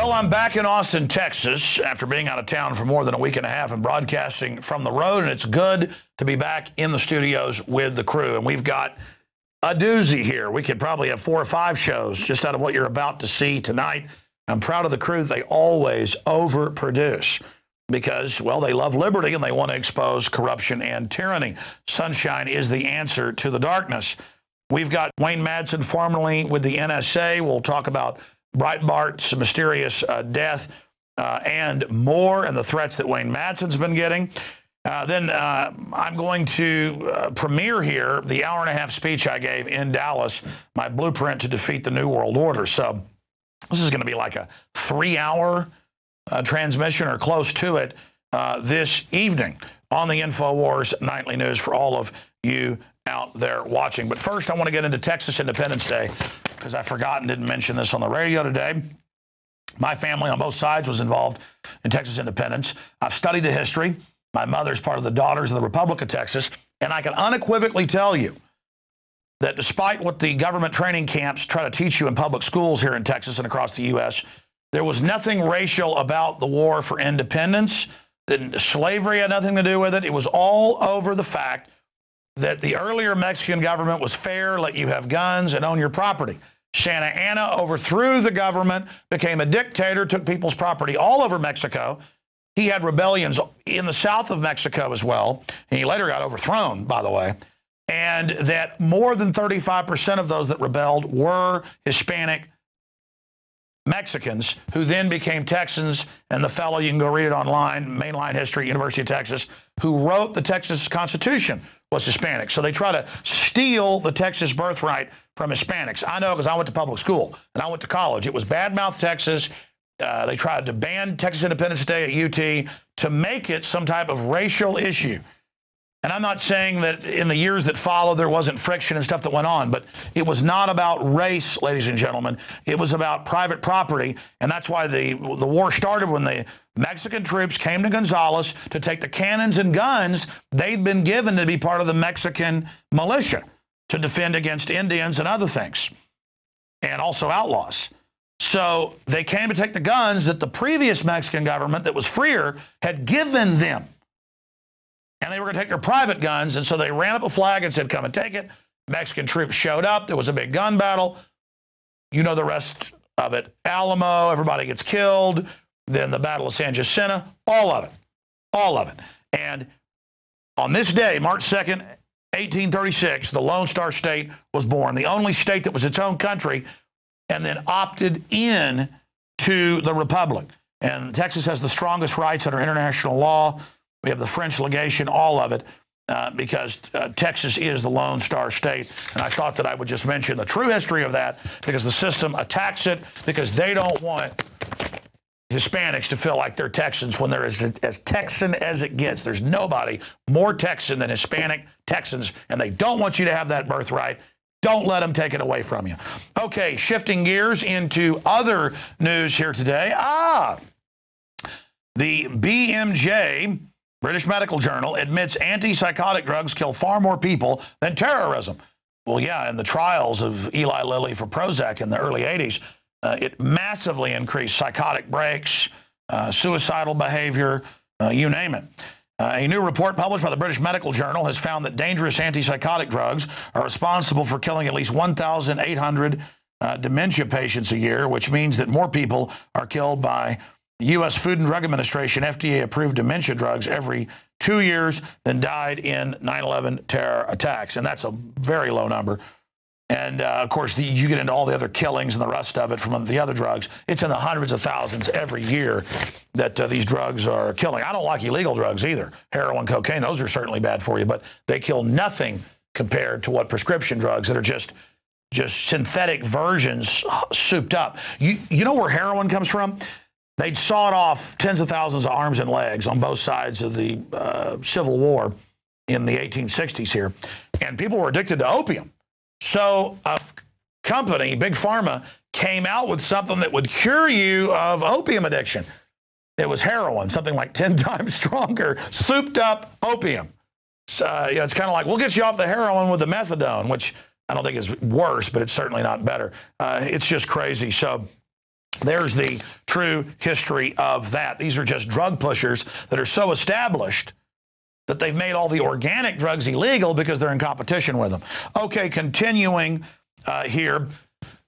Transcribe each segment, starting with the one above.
Well, I'm back in Austin, Texas, after being out of town for more than a week and a half and broadcasting from the road, and it's good to be back in the studios with the crew. And we've got a doozy here. We could probably have 4 or 5 shows just out of what you're about to see tonight. I'm proud of the crew. They always overproduce because, well, they love liberty and they want to expose corruption and tyranny. Sunshine is the answer to the darkness. We've got Wayne Madsen, formerly with the NSA. We'll talk about Breitbart's mysterious death and more, and the threats that Wayne Madsen's been getting. Then I'm going to premiere here the hour-and-a-half speech I gave in Dallas, my blueprint to defeat the New World Order. So this is going to be like a 3-hour transmission or close to it this evening on the Infowars Nightly News for all of you out there watching. But first, I want to get into Texas Independence Day, because I forgot and didn't mention this on the radio today. My family on both sides was involved in Texas independence. I've studied the history. My mother's part of the Daughters of the Republic of Texas, and I can unequivocally tell you that despite what the government training camps try to teach you in public schools here in Texas and across the U.S., there was nothing racial about the war for independence. Slavery had nothing to do with it. It was all over the fact that the earlier Mexican government was fair, let you have guns and own your property. Santa Anna overthrew the government, became a dictator, took people's property all over Mexico. He had rebellions in the south of Mexico as well. And he later got overthrown, by the way. And that more than 35% of those that rebelled were Hispanic Mexicans, who then became Texans. And the fellow, you can go read it online, Mainline History, University of Texas, who wrote the Texas Constitution, was Hispanic. So they try to steal the Texas birthright from Hispanics. I know because I went to public school and I went to college. It was badmouth Texas. They tried to ban Texas Independence Day at UT to make it some type of racial issue. And I'm not saying that in the years that followed there wasn't friction and stuff that went on, but it was not about race, ladies and gentlemen. It was about private property, and that's why the war started when the Mexican troops came to Gonzales to take the cannons and guns they'd been given to be part of the Mexican militia to defend against Indians and other things, and also outlaws. So they came to take the guns that the previous Mexican government that was freer had given them. And they were going to take their private guns, and so they ran up a flag and said, come and take it. Mexican troops showed up. There was a big gun battle. You know the rest of it. Alamo, everybody gets killed. Then the Battle of San Jacinto, all of it. All of it. And on this day, March 2nd, 1836, the Lone Star State was born, the only state that was its own country, and then opted in to the Republic. And Texas has the strongest rights under international law. We have the French legation, all of it, because Texas is the Lone Star State. And I thought that I would just mention the true history of that, because the system attacks it, because they don't want Hispanics to feel like they're Texans when they're as Texan as it gets. There's nobody more Texan than Hispanic Texans, and they don't want you to have that birthright. Don't let them take it away from you. Okay, shifting gears into other news here today. The BMJ, British Medical Journal, admits antipsychotic drugs kill far more people than terrorism. Well, yeah, in the trials of Eli Lilly for Prozac in the early 80s, it massively increased psychotic breaks, suicidal behavior, you name it. A new report published by the British Medical Journal has found that dangerous antipsychotic drugs are responsible for killing at least 1,800 dementia patients a year, which means that more people are killed by the U.S. Food and Drug Administration FDA-approved dementia drugs every 2 years than died in 9/11 terror attacks. And that's a very low number. And, of course, you get into all the other killings and the rest of it from the other drugs. It's in the hundreds of thousands every year that these drugs are killing. I don't like illegal drugs either. Heroin, cocaine, those are certainly bad for you. But they kill nothing compared to what prescription drugs that are just synthetic versions souped up. You know where heroin comes from? They'd sawed off tens of thousands of arms and legs on both sides of the Civil War in the 1860s here. And people were addicted to opium. So a company, Big Pharma, came out with something that would cure you of opium addiction. It was heroin, something like 10 times stronger, souped up opium. So, it's kind of like, we'll get you off the heroin with the methadone, which I don't think is worse, but it's certainly not better. It's just crazy. So There's the true history of that. These are just drug pushers that are so established that they've made all the organic drugs illegal because they're in competition with them. Okay, continuing here.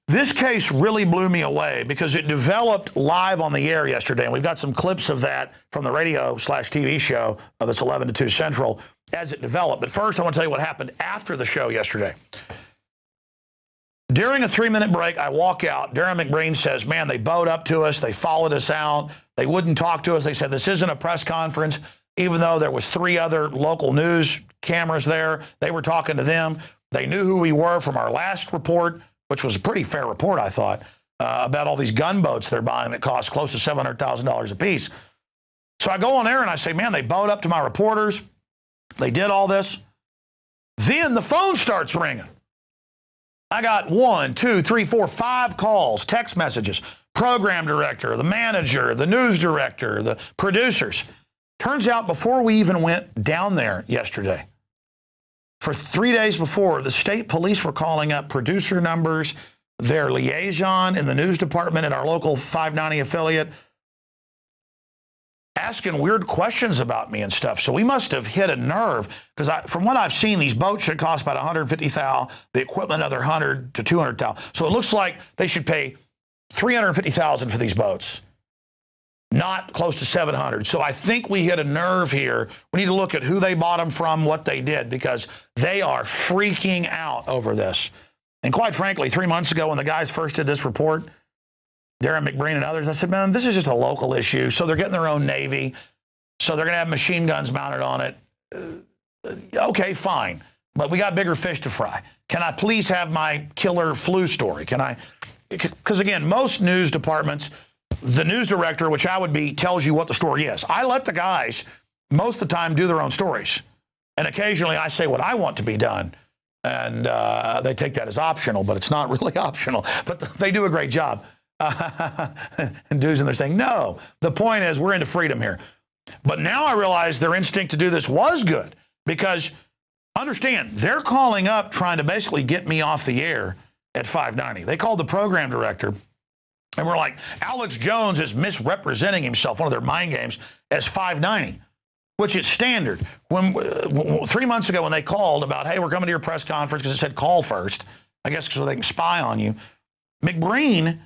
This case really blew me away because it developed live on the air yesterday, and we've got some clips of that from the radio/TV show that's 11 to 2 Central as it developed. But first, I want to tell you what happened after the show yesterday. During a 3-minute break, I walk out. Darren McBreen says, man, they bowed up to us. They followed us out. They wouldn't talk to us. They said, this isn't a press conference, even though there was 3 other local news cameras there. They were talking to them. They knew who we were from our last report, which was a pretty fair report, I thought, about all these gunboats they're buying that cost close to $700,000 a piece. So I go on there and I say, man, they bowed up to my reporters. They did all this. Then the phone starts ringing. I got 1, 2, 3, 4, 5 calls, text messages, program director, the manager, the news director, the producers. Turns out before we even went down there yesterday, for 3 days before, the state police were calling up producer numbers, their liaison in the news department at our local 590 affiliate, asking weird questions about me and stuff. So we must have hit a nerve because from what I've seen, these boats should cost about $150,000, the equipment another $100,000 to $200,000. So it looks like they should pay $350,000 for these boats, not close to $700,000. So I think we hit a nerve here. We need to look at who they bought them from, what they did, because they are freaking out over this. And quite frankly, 3 months ago when the guys first did this report, Darren McBreen and others, I said, man, this is just a local issue. So they're getting their own Navy. So they're going to have machine guns mounted on it. Okay, fine. But we got bigger fish to fry. Can I please have my killer flu story? Can I? Because, again, most news departments, the news director, which I would be, tells you what the story is. I let the guys, most of the time, do their own stories. And occasionally I say what I want to be done. And they take that as optional, but it's not really optional. But they do a great job. And dudes, and they're saying, no, the point is we're into freedom here. But now I realize their instinct to do this was good because, understand, they're calling up trying to basically get me off the air at 590. They called the program director, and we're like, Alex Jones is misrepresenting himself, one of their mind games, as 590, which is standard. When 3 months ago when they called about, hey, we're coming to your press conference because it said call first, I guess so they can spy on you, McBreen,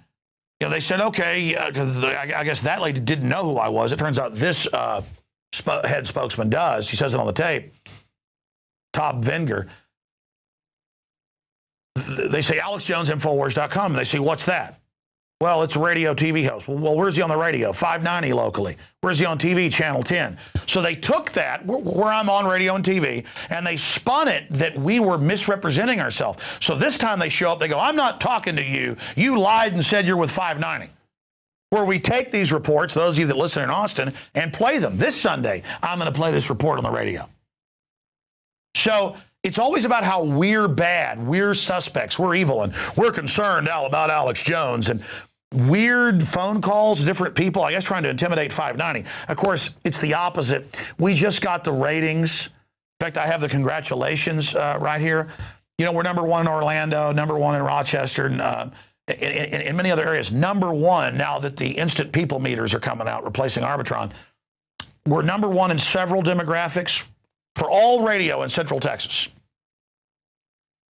you know, they said, okay, because I guess that lady didn't know who I was. It turns out this head spokesman does. He says it on the tape. Todd Venger. They say, Alex Jones, Infowars.com. And they say, what's that? Well, it's a radio TV host. Well, where's he on the radio? 590 locally. Where's he on TV? Channel 10. So they took that, where I'm on radio and TV, and they spun it that we were misrepresenting ourselves. So this time they show up, they go, I'm not talking to you. You lied and said you're with 590. Where we take these reports, those of you that listen in Austin, and play them. This Sunday, I'm going to play this report on the radio. So it's always about how we're bad, we're suspects, we're evil, and we're concerned about Alex Jones, and weird phone calls, different people, I guess, trying to intimidate 590. Of course, it's the opposite. We just got the ratings. In fact, I have the congratulations right here. You know, we're #1 in Orlando, #1 in Rochester, and in many other areas. #1 now that the instant people meters are coming out, replacing Arbitron. We're #1 in several demographics for all radio in Central Texas.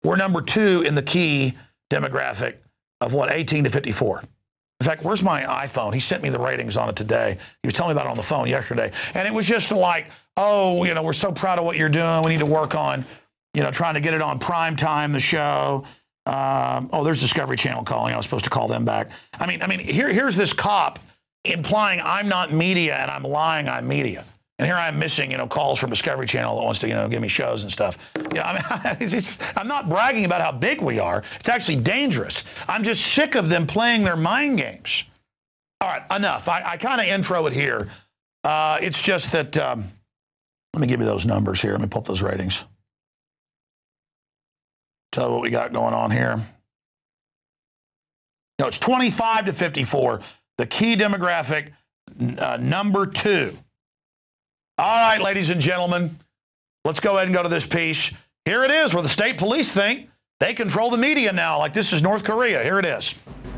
We're #2 in the key demographic of, 18 to 54. In fact, where's my iPhone? He sent me the ratings on it today. He was telling me about it on the phone yesterday. And it was just like, oh, you know, we're so proud of what you're doing. We need to work on, you know, trying to get it on prime time, the show. Oh, there's Discovery Channel calling. I was supposed to call them back. I mean, here's this cop implying I'm not media and I'm lying I'm media. And here I'm missing, you know, calls from Discovery Channel that wants to, you know, give me shows and stuff. You know, I mean, I'm not bragging about how big we are. It's actually dangerous. I'm just sick of them playing their mind games. All right, enough. I kind of intro it here. It's just that, let me give you those numbers here. Let me pull up those ratings. Tell you what we got going on here. No, it's 25 to 54, the key demographic, #2. All right, ladies and gentlemen, let's go ahead and go to this piece. Here it is, where the state police think they control the media now, like this is North Korea. Here it is.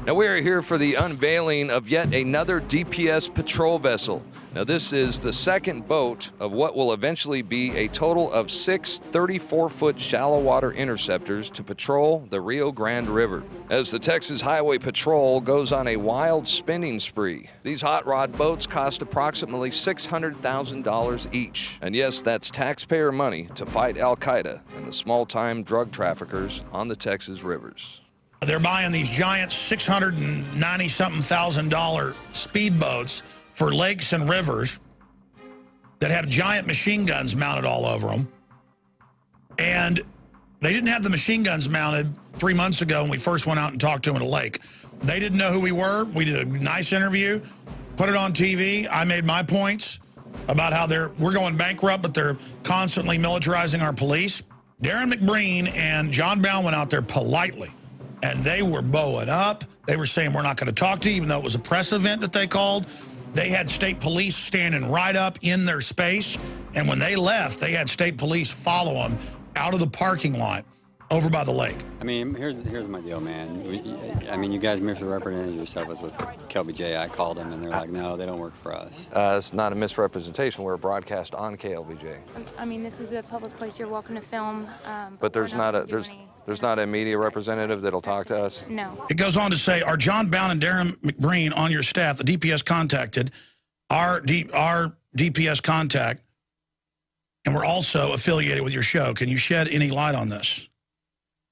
Now we are here for the unveiling of yet another DPS patrol vessel. Now this is the second boat of what will eventually be a total of 6 34-foot shallow water interceptors to patrol the Rio Grande River. As the Texas Highway Patrol goes on a wild spending spree, these hot rod boats cost approximately $600,000 each. And yes, that's taxpayer money to fight Al-Qaeda and the small-time drug traffickers on the Texas rivers. They're buying these giant $690-something thousand speedboats for lakes and rivers that have giant machine guns mounted all over them. And they didn't have the machine guns mounted 3 months ago when we first went out and talked to them at a lake. They didn't know who we were. We did a nice interview, put it on TV. I made my points about how we're going bankrupt, but they're constantly militarizing our police. Darren McBreen and John Brown went out there politely, and they were bowing up. They were saying, we're not going to talk to you, even though it was a press event that they called. They had state police standing right up in their space, and when they left, they had state police follow them out of the parking lot over by the lake. I mean, here's my deal, man. You guys misrepresented yourselves with Kelby J. I called them, and they're like, no, they don't work for us. It's not a misrepresentation. We're broadcast on KLBJ. I mean, this is a public place. You're welcome to film. But there's not a media representative that'll talk to us? No. It goes on to say, are John Brown and Darren McBreen on your staff? The DPS contacted our DPS contact, and we're also affiliated with your show. Can you shed any light on this?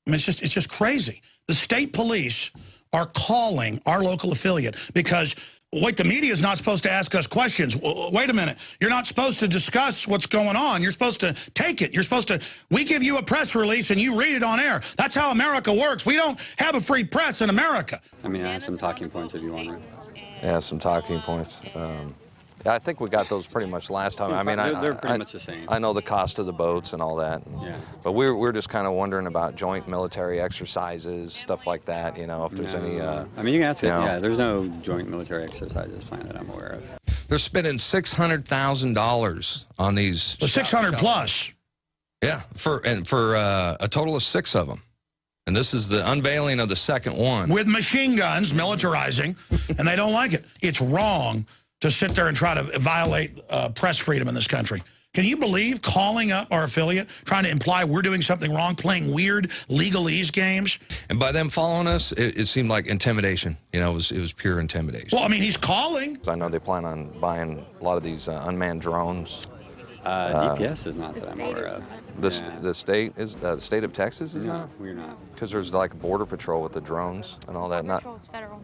I mean, it's just crazy. The state police are calling our local affiliate because, wait, the media is not supposed to ask us questions. Wait a minute. You're not supposed to discuss what's going on. You're supposed to take it. You're supposed to, we give you a press release and you read it on air. That's how America works. We don't have a free press in America. I mean, I have some talking points if you want to. Yeah, some talking points. I think we got those pretty much last time. I mean, they're pretty much the same. I know the cost of the boats and all that. Yeah. But we're just kind of wondering about joint military exercises, stuff like that. You know, if there's any. I mean, you can ask it. Yeah, there's no joint military exercises planned that I'm aware of. They're spending $600,000 on these. Well, 600 plus. Yeah, for a total of 6 of them. And this is the unveiling of the second one. With machine guns, militarizing, and they don't like it. It's wrong to sit there and try to violate press freedom in this country. Can you believe calling up our affiliate, trying to imply we're doing something wrong, playing weird legalese games? And by them following us, it seemed like intimidation. You know, it was pure intimidation. Well, I mean, he's calling. I know they plan on buying a lot of these unmanned drones. DPS is not that I'm aware of. The state of Texas is not? We're not. Because there's like border patrol with the drones and all that. Patrol's federal.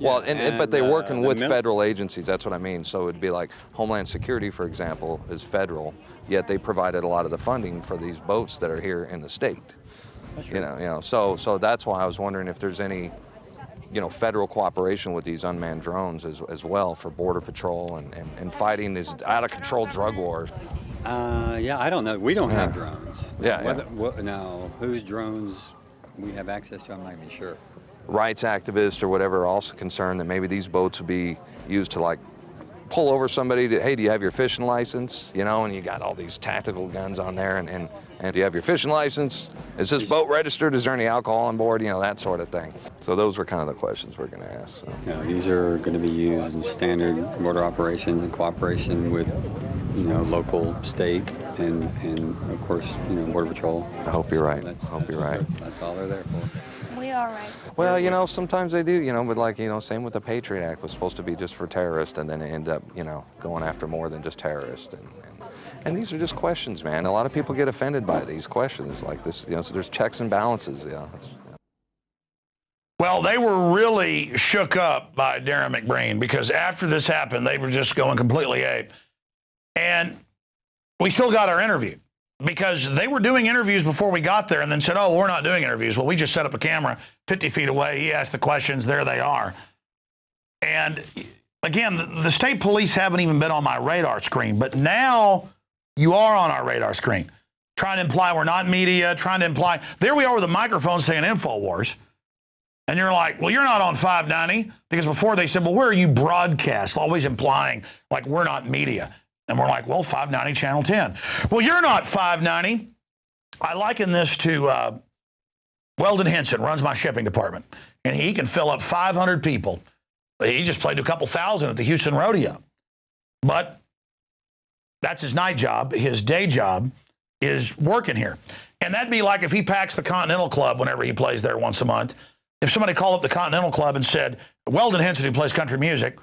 Well, Yeah, but they're working with the federal agencies. That's what I mean. So it'd be like Homeland Security, for example, is federal. Yet they provided a lot of the funding for these boats that are here in the state. That's You know. So that's why I was wondering if there's any, federal cooperation with these unmanned drones as well for border patrol and fighting these out of control drug wars. Yeah, I don't know. We don't have drones. Yeah. Now, whose drones we have access to, I'm not even sure. Rights activists or whatever are also concerned that maybe these boats would be used to like pull over somebody to, hey, do you have your fishing license? And you got all these tactical guns on there and do you have your fishing license? Is this boat registered? Is there any alcohol on board? That sort of thing. So those were kind of the questions we're going to ask. So. These are going to be used in standard border operations in cooperation with local, state, and of course, Border Patrol. I hope you're right. That's That's all they're there for. We are right. Well, sometimes they do, but same with the Patriot Act was supposed to be just for terrorists, and then it ended up, going after more than just terrorists. And these are just questions, man. A lot of people get offended by these questions like this, so there's checks and balances, Well, they were really shook up by Darren McBreen because after this happened, they were just going completely ape. And we still got our interview because they were doing interviews before we got there and then said, oh, we're not doing interviews. Well, we just set up a camera 50 feet away. He asked the questions. There they are. And again, the state police haven't even been on my radar screen, but now you are on our radar screen, trying to imply we're not media, trying to imply. There we are with a microphone saying Infowars. And you're like, well, you're not on 590 because before they said, well, where are you broadcast? Always implying like we're not media. And we're like, well, 590 Channel 10. Well, you're not 590. I liken this to Weldon Henson runs my shipping department, and he can fill up 500 people. He just played to a couple thousand at the Houston Rodeo. But that's his night job. His day job is working here. And that'd be like if he packs the Continental Club whenever he plays there once a month. If somebody called up the Continental Club and said, Weldon Henson, who plays country music,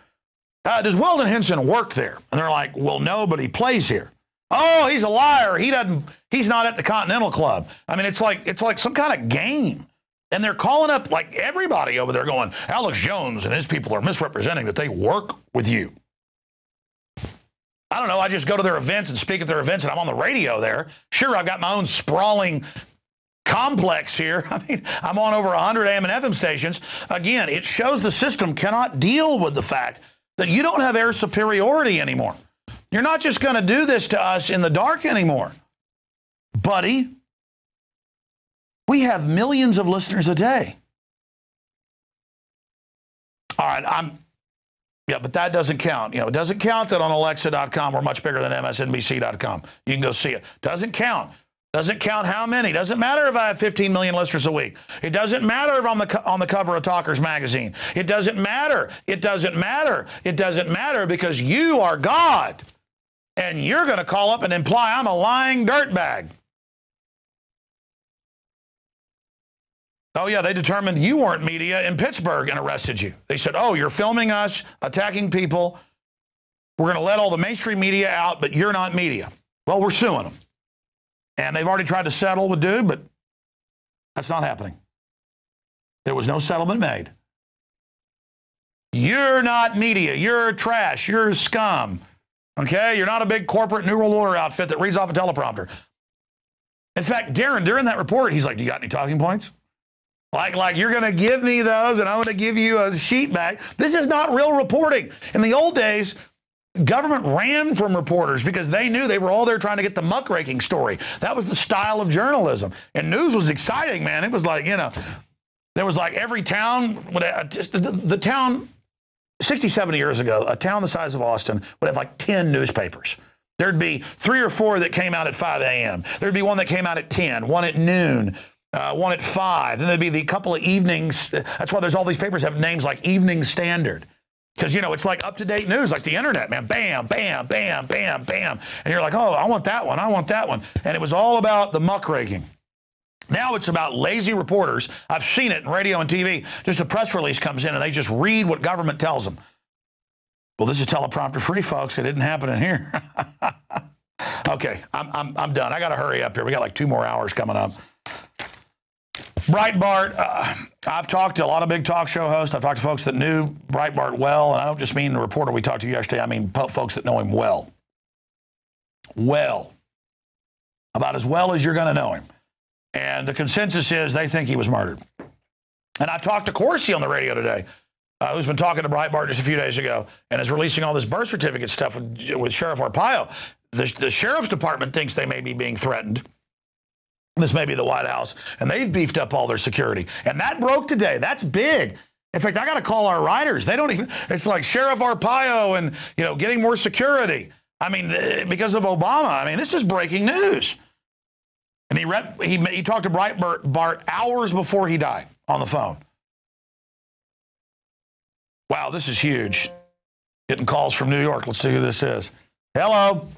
does Weldon Henson work there? And they're like, well, no, but he plays here. Oh, he's a liar. He's not at the Continental Club. I mean, it's like some kind of game. And they're calling up like everybody over there going, Alex Jones and his people are misrepresenting that they work with you. I don't know. I just go to their events and speak at their events, and I'm on the radio there. Sure, I've got my own sprawling complex here. I mean, I'm on over 100 AM and FM stations. Again, it shows the system cannot deal with the fact that you don't have air superiority anymore. You're not just going to do this to us in the dark anymore. Buddy, we have millions of listeners a day. All right, yeah, but that doesn't count. You know, it doesn't count that on Alexa.com we're much bigger than MSNBC.com. You can go see it. Doesn't count. Doesn't count how many. Doesn't matter if I have 15 million listeners a week. It doesn't matter if I'm on the cover of Talkers magazine. It doesn't matter. It doesn't matter. It doesn't matter because you are God. And you're going to call up and imply I'm a lying dirtbag. Oh, yeah, they determined you weren't media in Pittsburgh and arrested you. They said, oh, you're filming us, attacking people. We're going to let all the mainstream media out, but you're not media. Well, we're suing them. And they've already tried to settle with dude, but that's not happening. There was no settlement made. You're not media. You're trash. You're scum. Okay? You're not a big corporate New World Order outfit that reads off a teleprompter. In fact, Darren, during that report, he's like, do you got any talking points? Like you're going to give me those and I'm going to give you a sheet back. This is not real reporting. In the old days, government ran from reporters because they knew they were all there trying to get the muckraking story. That was the style of journalism. And news was exciting, man. It was like, you know, there was like every town, just the town, 60, 70 years ago, a town the size of Austin would have like 10 newspapers. There'd be 3 or 4 that came out at 5 a.m. There'd be one that came out at 10, one at noon. One at 5. Then there'd be the couple of evenings. That's why there's all these papers have names like Evening Standard. Because, you know, it's like up-to-date news, like the internet, man. Bam, bam, bam, bam, bam. And you're like, oh, I want that one. I want that one. And it was all about the muckraking. Now it's about lazy reporters. I've seen it in radio and TV. Just a press release comes in and they just read what government tells them. Well, this is teleprompter free, folks. It didn't happen in here. Okay, I'm done. I got to hurry up here. We got like 2 more hours coming up. Breitbart, I've talked to a lot of big talk show hosts. I've talked to folks that knew Breitbart well, and I don't just mean the reporter we talked to yesterday. I mean folks that know him well. Well. About as well as you're going to know him. And the consensus is they think he was murdered. And I talked to Corsi on the radio today, who's been talking to Breitbart just a few days ago and is releasing all this birth certificate stuff with Sheriff Arpaio. The sheriff's department thinks they may be being threatened. This may be the White House, and they've beefed up all their security. And that broke today. That's big. In fact, I got to call our writers. They don't even, it's like Sheriff Arpaio and, you know, getting more security. I mean, because of Obama. I mean, this is breaking news. And he talked to Breitbart hours before he died on the phone. Wow, this is huge. Getting calls from New York. Let's see who this is. Hello.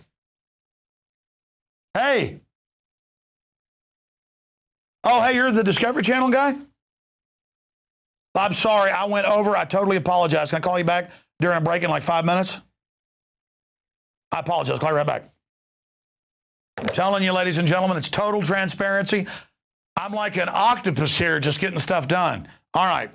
Hey. Oh, hey, you're the Discovery Channel guy? I'm sorry, I went over. I totally apologize. Can I call you back during a break in like 5 minutes? I apologize. I'll call you right back. I'm telling you, ladies and gentlemen, it's total transparency. I'm like an octopus here just getting stuff done. All right.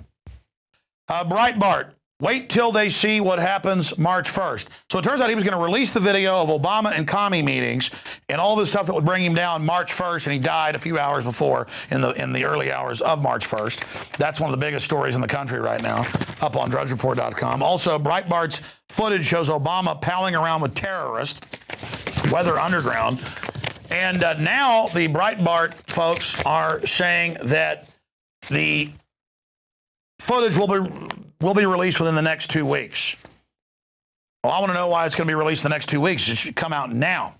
Breitbart. Wait till they see what happens March 1st. So it turns out he was going to release the video of Obama and commie meetings and all the stuff that would bring him down March 1st, and he died a few hours before in the early hours of March 1st. That's one of the biggest stories in the country right now, up on DrudgeReport.com. Also, Breitbart's footage shows Obama palling around with terrorists, Weather Underground. And now the Breitbart folks are saying that the footage will be released within the next 2 weeks. Well, I want to know why it's going to be released the next 2 weeks. It should come out now.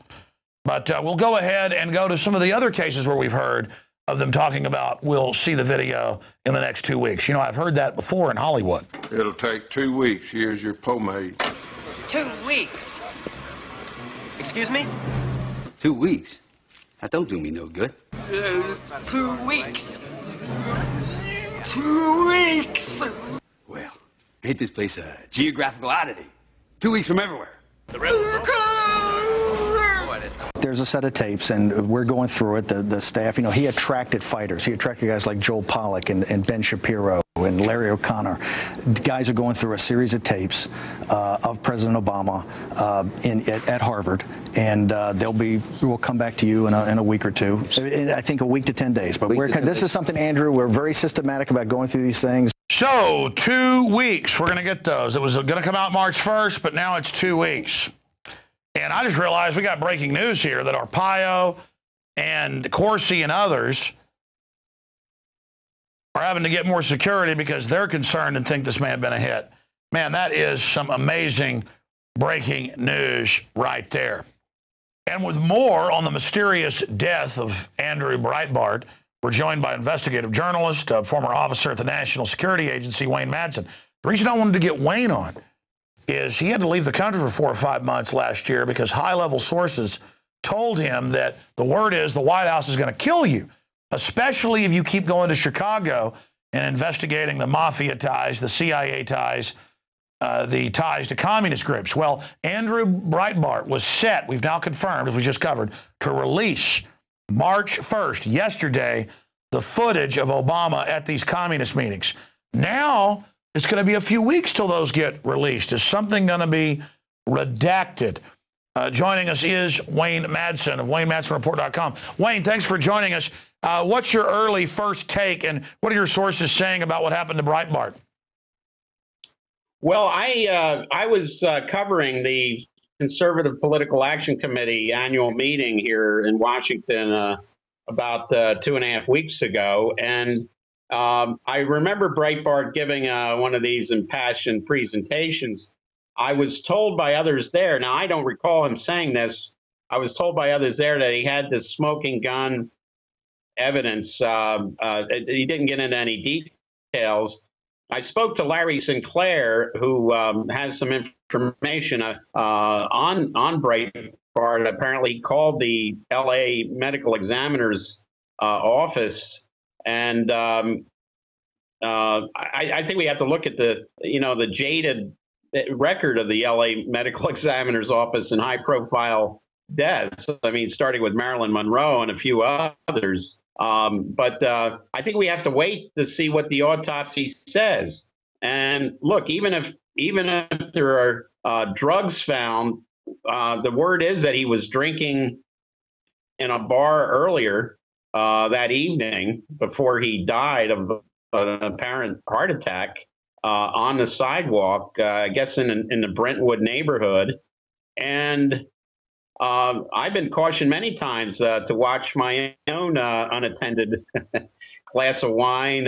But we'll go ahead and go to some of the other cases where we've heard of them talking about we'll see the video in the next 2 weeks. You know, I've heard that before in Hollywood. It'll take 2 weeks. Here's your pomade. 2 weeks? Excuse me? 2 weeks? That don't do me no good. 2 weeks. 2 weeks. Well, ain't this place a geographical oddity? 2 weeks from everywhere. The rebels. There's a set of tapes, and we're going through it. The staff, you know, he attracted fighters. He attracted guys like Joel Pollack and Ben Shapiro and Larry O'Connor. The guys are going through a series of tapes of President Obama at Harvard, and we'll come back to you in a week or two. I think a week to 10 days. But this is something, Andrew, we're very systematic about going through these things. So 2 weeks, we're going to get those. It was going to come out March 1st, but now it's 2 weeks. And I just realized we got breaking news here that Arpaio and Corsi and others are having to get more security because they're concerned and think this may have been a hit. Man, that is some amazing breaking news right there. And with more on the mysterious death of Andrew Breitbart, we're joined by investigative journalist, former officer at the National Security Agency, Wayne Madsen. The reason I wanted to get Wayne on is he had to leave the country for 4 or 5 months last year because high-level sources told him that the word is the White House is going to kill you, especially if you keep going to Chicago and investigating the mafia ties, the CIA ties, the ties to communist groups. Well, Andrew Breitbart was set, we've now confirmed, as we just covered, to release March 1st, yesterday, the footage of Obama at these communist meetings. Now, it's going to be a few weeks till those get released. Is something going to be redacted? Joining us is Wayne Madsen of WayneMadsenReport.com. Wayne, thanks for joining us. What's your early first take, and what are your sources saying about what happened to Breitbart? Well, I was covering the Conservative Political Action Committee annual meeting here in Washington about 2.5 weeks ago, and I remember Breitbart giving one of these impassioned presentations. I was told by others there, now I don't recall him saying this, I was told by others there that he had this smoking gun evidence. He didn't get into any details. I spoke to Larry Sinclair, who has some information on Breitbart. Apparently, he called the L.A. Medical Examiner's office, and I think we have to look at the jaded record of the L.A. Medical Examiner's office in high-profile deaths. I mean, starting with Marilyn Monroe and a few others. But I think we have to wait to see what the autopsy says. And look, even if there are drugs found, the word is that he was drinking in a bar earlier that evening before he died of an apparent heart attack on the sidewalk, I guess in the Brentwood neighborhood. And I've been cautioned many times to watch my own unattended glass of wine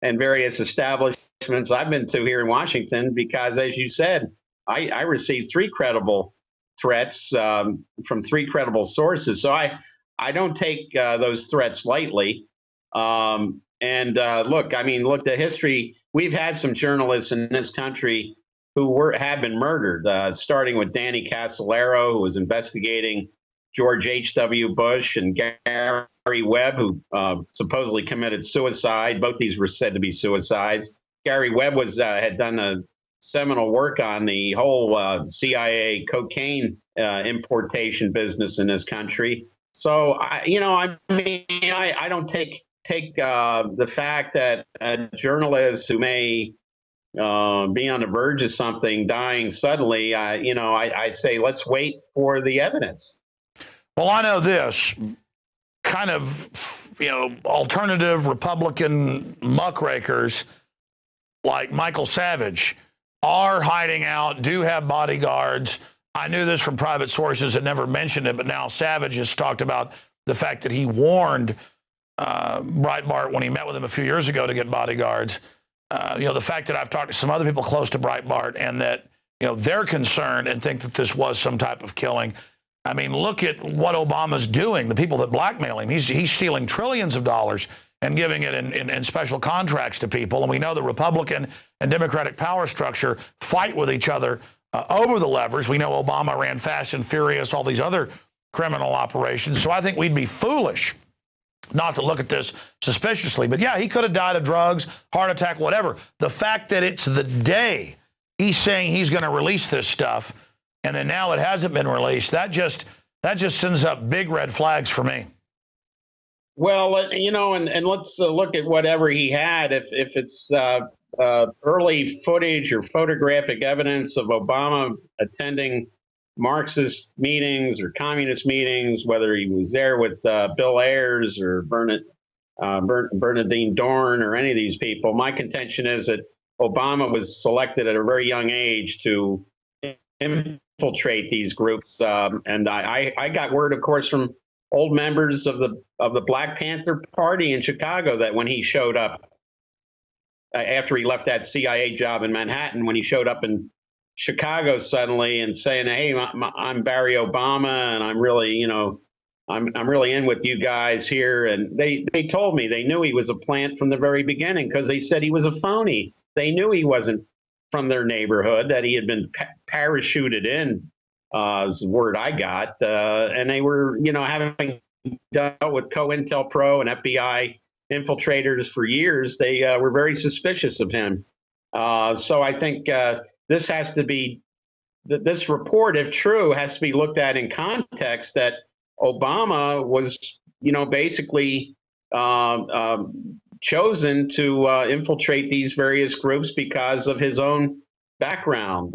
and various establishments I've been to here in Washington, because, as you said, I received 3 credible threats from 3 credible sources. So I don't take those threats lightly. Look, the history, we've had some journalists in this country who have been murdered, starting with Danny Casolaro, who was investigating George H.W. Bush, and Gary Webb, who supposedly committed suicide. Both these were said to be suicides. Gary Webb had done a seminal work on the whole CIA cocaine importation business in this country. So, I don't take the fact that journalists who may be on the verge of something dying suddenly, I say let's wait for the evidence. Well, I know this kind of, alternative Republican muckrakers like Michael Savage are hiding out, do have bodyguards. I knew this from private sources that never mentioned it, but now Savage has talked about the fact that he warned Breitbart when he met with him a few years ago to get bodyguards. The fact that I've talked to some other people close to Breitbart and that, they're concerned and think that this was some type of killing. I mean, look at what Obama's doing, the people that blackmail him. He's stealing trillions of dollars and giving it in special contracts to people. And we know the Republican and Democratic power structure fight with each other over the levers. We know Obama ran Fast and Furious, all these other criminal operations. So I think we'd be foolish not to look at this suspiciously. But yeah, he could have died of drugs, heart attack, whatever. The fact that it's the day he's saying he's going to release this stuff, and then now it hasn't been released, that just sends up big red flags for me. Well, you know, and let's look at whatever he had. If it's early footage or photographic evidence of Obama attending Marxist meetings or communist meetings, whether he was there with Bill Ayers or Bernardine Dorn or any of these people, my contention is that Obama was selected at a very young age to infiltrate these groups. And I got word, of course, from old members of the Black Panther Party in Chicago that when he showed up, after he left that CIA job in Manhattan, when he showed up in Chicago suddenly and saying, "Hey, I'm Barry Obama, and I'm really, you know, I'm really in with you guys here," and they told me they knew he was a plant from the very beginning because they said he was a phony. They knew he wasn't from their neighborhood, that he had been parachuted in. Is the word I got, and they were, you know, having dealt with COINTELPRO and FBI infiltrators for years. They were very suspicious of him. So I think this has to be, this report, if true, has to be looked at in context that Obama was, you know, basically chosen to infiltrate these various groups because of his own background.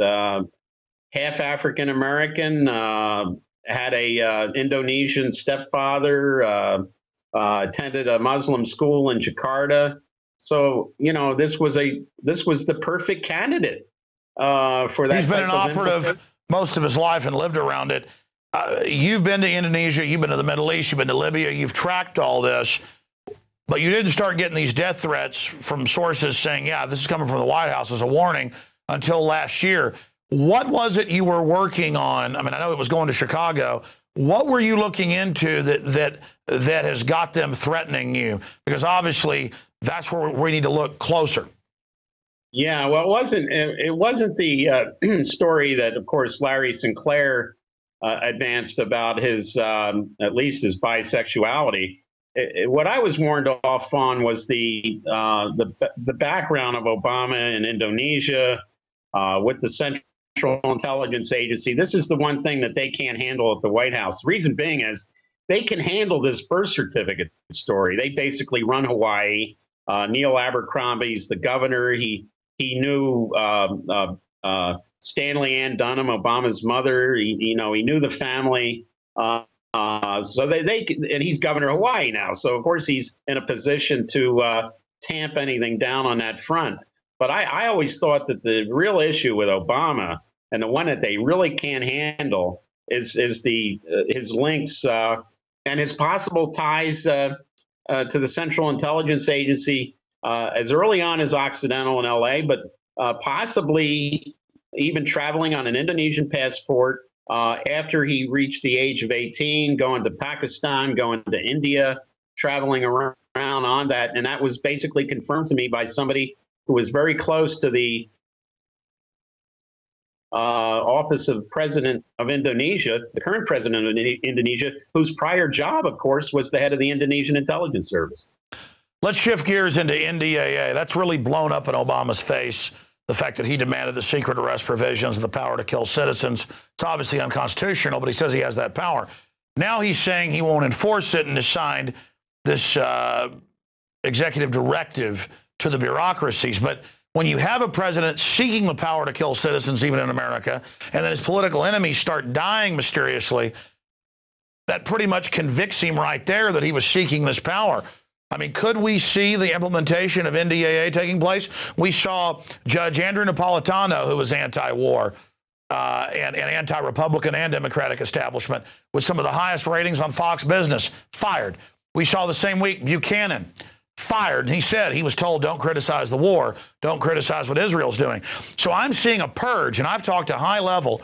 Half African American, had a Indonesian stepfather, attended a Muslim school in Jakarta. So, you know, this was the perfect candidate for that. He's been an operative most of his life and lived around it. You've been to Indonesia, you've been to the Middle East, you've been to Libya, you've tracked all this, but you didn't start getting these death threats from sources saying, yeah, this is coming from the White House as a warning until last year. What was it you were working on? I mean, I know it was going to Chicago. What were you looking into that has got them threatening you? Because obviously that's where we need to look closer. Yeah, well, it wasn't the story that, of course, Larry Sinclair advanced about his, at least his bisexuality. What I was warned off on was the background of Obama in Indonesia with the Central Intelligence Agency. This is the one thing that they can't handle at the White House. The reason being is they can handle this birth certificate story. They basically run Hawaii. Neil Abercrombie's the governor. He knew Stanley Ann Dunham, Obama's mother. He knew the family. So and he's governor of Hawaii now. So of course he's in a position to tamp anything down on that front. But I always thought that the real issue with Obama, and the one that they really can't handle, is his links and his possible ties to the Central Intelligence Agency as early on as Occidental in L.A., but possibly even traveling on an Indonesian passport after he reached the age of 18, going to Pakistan, going to India, traveling around on that. And that was basically confirmed to me by somebody who was very close to the office of President of Indonesia, the current president of Indonesia, whose prior job, of course, was the head of the Indonesian intelligence service. Let's shift gears into NDAA. That's really blown up in Obama's face, the fact that he demanded the secret arrest provisions and the power to kill citizens. It's obviously unconstitutional, but he says he has that power. Now he's saying he won't enforce it and has signed this executive directive to the bureaucracies. But when you have a president seeking the power to kill citizens, even in America, and then his political enemies start dying mysteriously, that pretty much convicts him right there that he was seeking this power. I mean, could we see the implementation of NDAA taking place? We saw Judge Andrew Napolitano, who was anti-war and anti-Republican and Democratic establishment, with some of the highest ratings on Fox Business, fired. We saw the same week Buchanan, fired. And he said he was told, don't criticize the war, don't criticize what Israel's doing. So I'm seeing a purge, and I've talked to high-level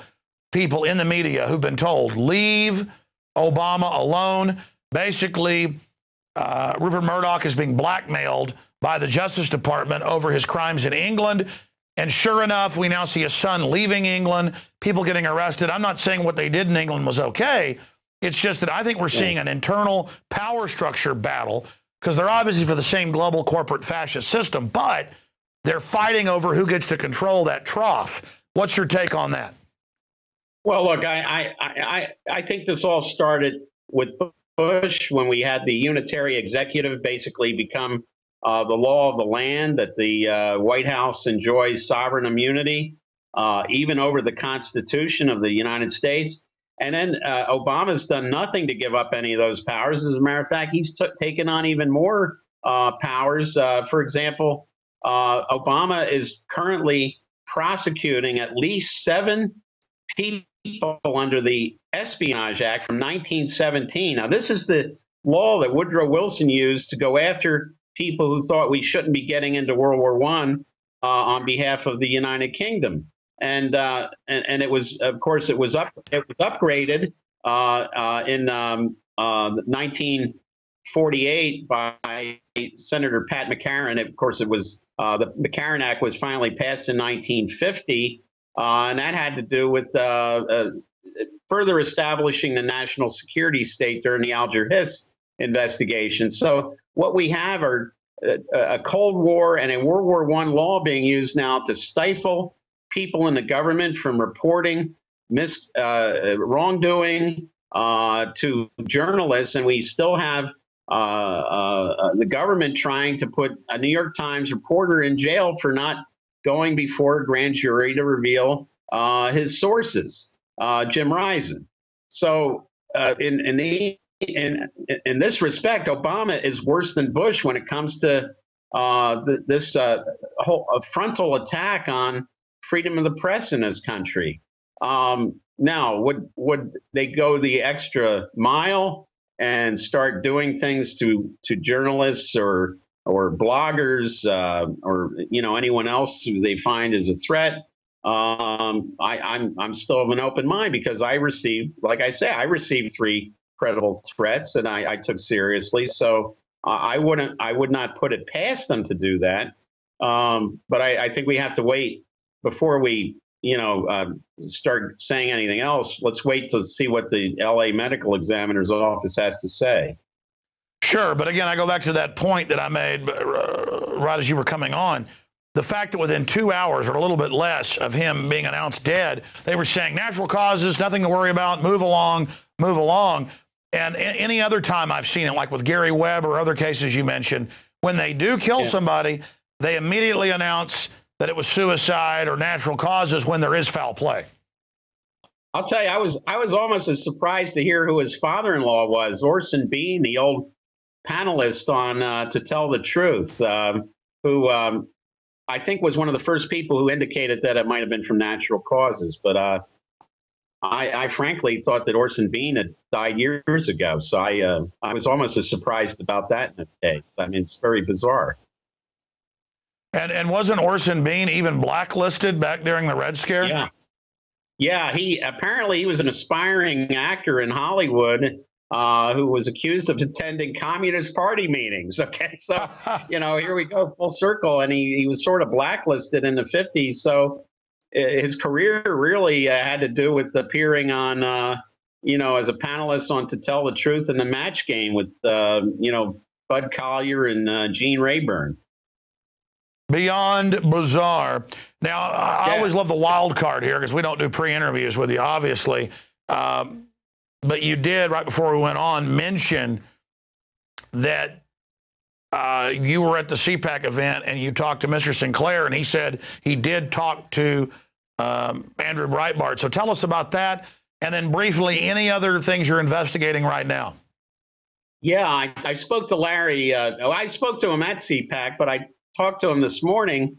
people in the media who've been told, leave Obama alone. Basically, Rupert Murdoch is being blackmailed by the Justice Department over his crimes in England. And sure enough, we now see his son leaving England, people getting arrested. I'm not saying what they did in England was okay. It's just that I think we're seeing an internal power structure battle, because they're obviously for the same global corporate fascist system, but they're fighting over who gets to control that trough. What's your take on that? Well, look, I think this all started with Bush when we had the unitary executive basically become the law of the land, that the White House enjoys sovereign immunity, even over the Constitution of the United States. And then Obama's done nothing to give up any of those powers. As a matter of fact, he's taken on even more powers. For example, Obama is currently prosecuting at least 7 people under the Espionage Act from 1917. Now, this is the law that Woodrow Wilson used to go after people who thought we shouldn't be getting into World War I on behalf of the United Kingdom. And it was, of course, it was upgraded in 1948 by Senator Pat McCarran. Of course, it was the McCarran Act was finally passed in 1950, and that had to do with further establishing the national security state during the Alger Hiss investigation. So what we have are a Cold War and a World War I law being used now to stifle people in the government from reporting wrongdoing to journalists, and we still have the government trying to put a New York Times reporter in jail for not going before a grand jury to reveal his sources, Jim Risen. So in this respect, Obama is worse than Bush when it comes to this whole frontal attack on freedom of the press in this country. Now, would they go the extra mile and start doing things to journalists or bloggers or anyone else who they find is a threat? I'm still of an open mind, because I received 3 credible threats, and I took seriously. So I would not put it past them to do that. But I think we have to wait before we start saying anything else. Let's wait to see what the LA Medical Examiner's office has to say. Sure, but again, I go back to that point that I made right as you were coming on. The fact that within 2 hours or a little bit less of him being announced dead, they were saying natural causes, nothing to worry about, move along, move along. And any other time I've seen it, like with Gary Webb or other cases you mentioned, when they do kill somebody, they immediately announce that it was suicide or natural causes when there is foul play. I'll tell you, I was almost as surprised to hear who his father-in-law was, Orson Bean, the old panelist on To Tell the Truth, who I think was one of the first people who indicated that it might have been from natural causes. But I frankly thought that Orson Bean had died years ago. So I was almost as surprised about that in this case. I mean, it's very bizarre. And wasn't Orson Bean even blacklisted back during the Red Scare? Yeah. Yeah, he was an aspiring actor in Hollywood who was accused of attending Communist Party meetings. Okay, so, here we go full circle. And he was sort of blacklisted in the 50s. So his career really had to do with appearing on, as a panelist on To Tell the Truth and The Match Game with, Bud Collyer and Gene Rayburn. Beyond bizarre. Now, I always love the wild card here because we don't do pre-interviews with you, obviously. But you did, right before we went on, mention that you were at the CPAC event and you talked to Mr. Sinclair, and he said he did talk to Andrew Breitbart. So tell us about that, and then briefly, any other things you're investigating right now. Yeah, I spoke to Larry. I spoke to him at CPAC, but I talked to him this morning,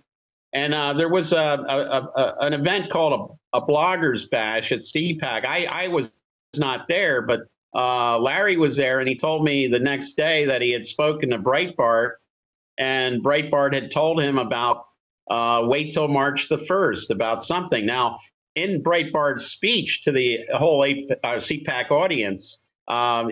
and there was an event called a Bloggers Bash at CPAC. I was not there, but Larry was there, and he told me the next day that he had spoken to Breitbart, and Breitbart had told him about wait till March the 1st about something. Now, in Breitbart's speech to the whole CPAC audience,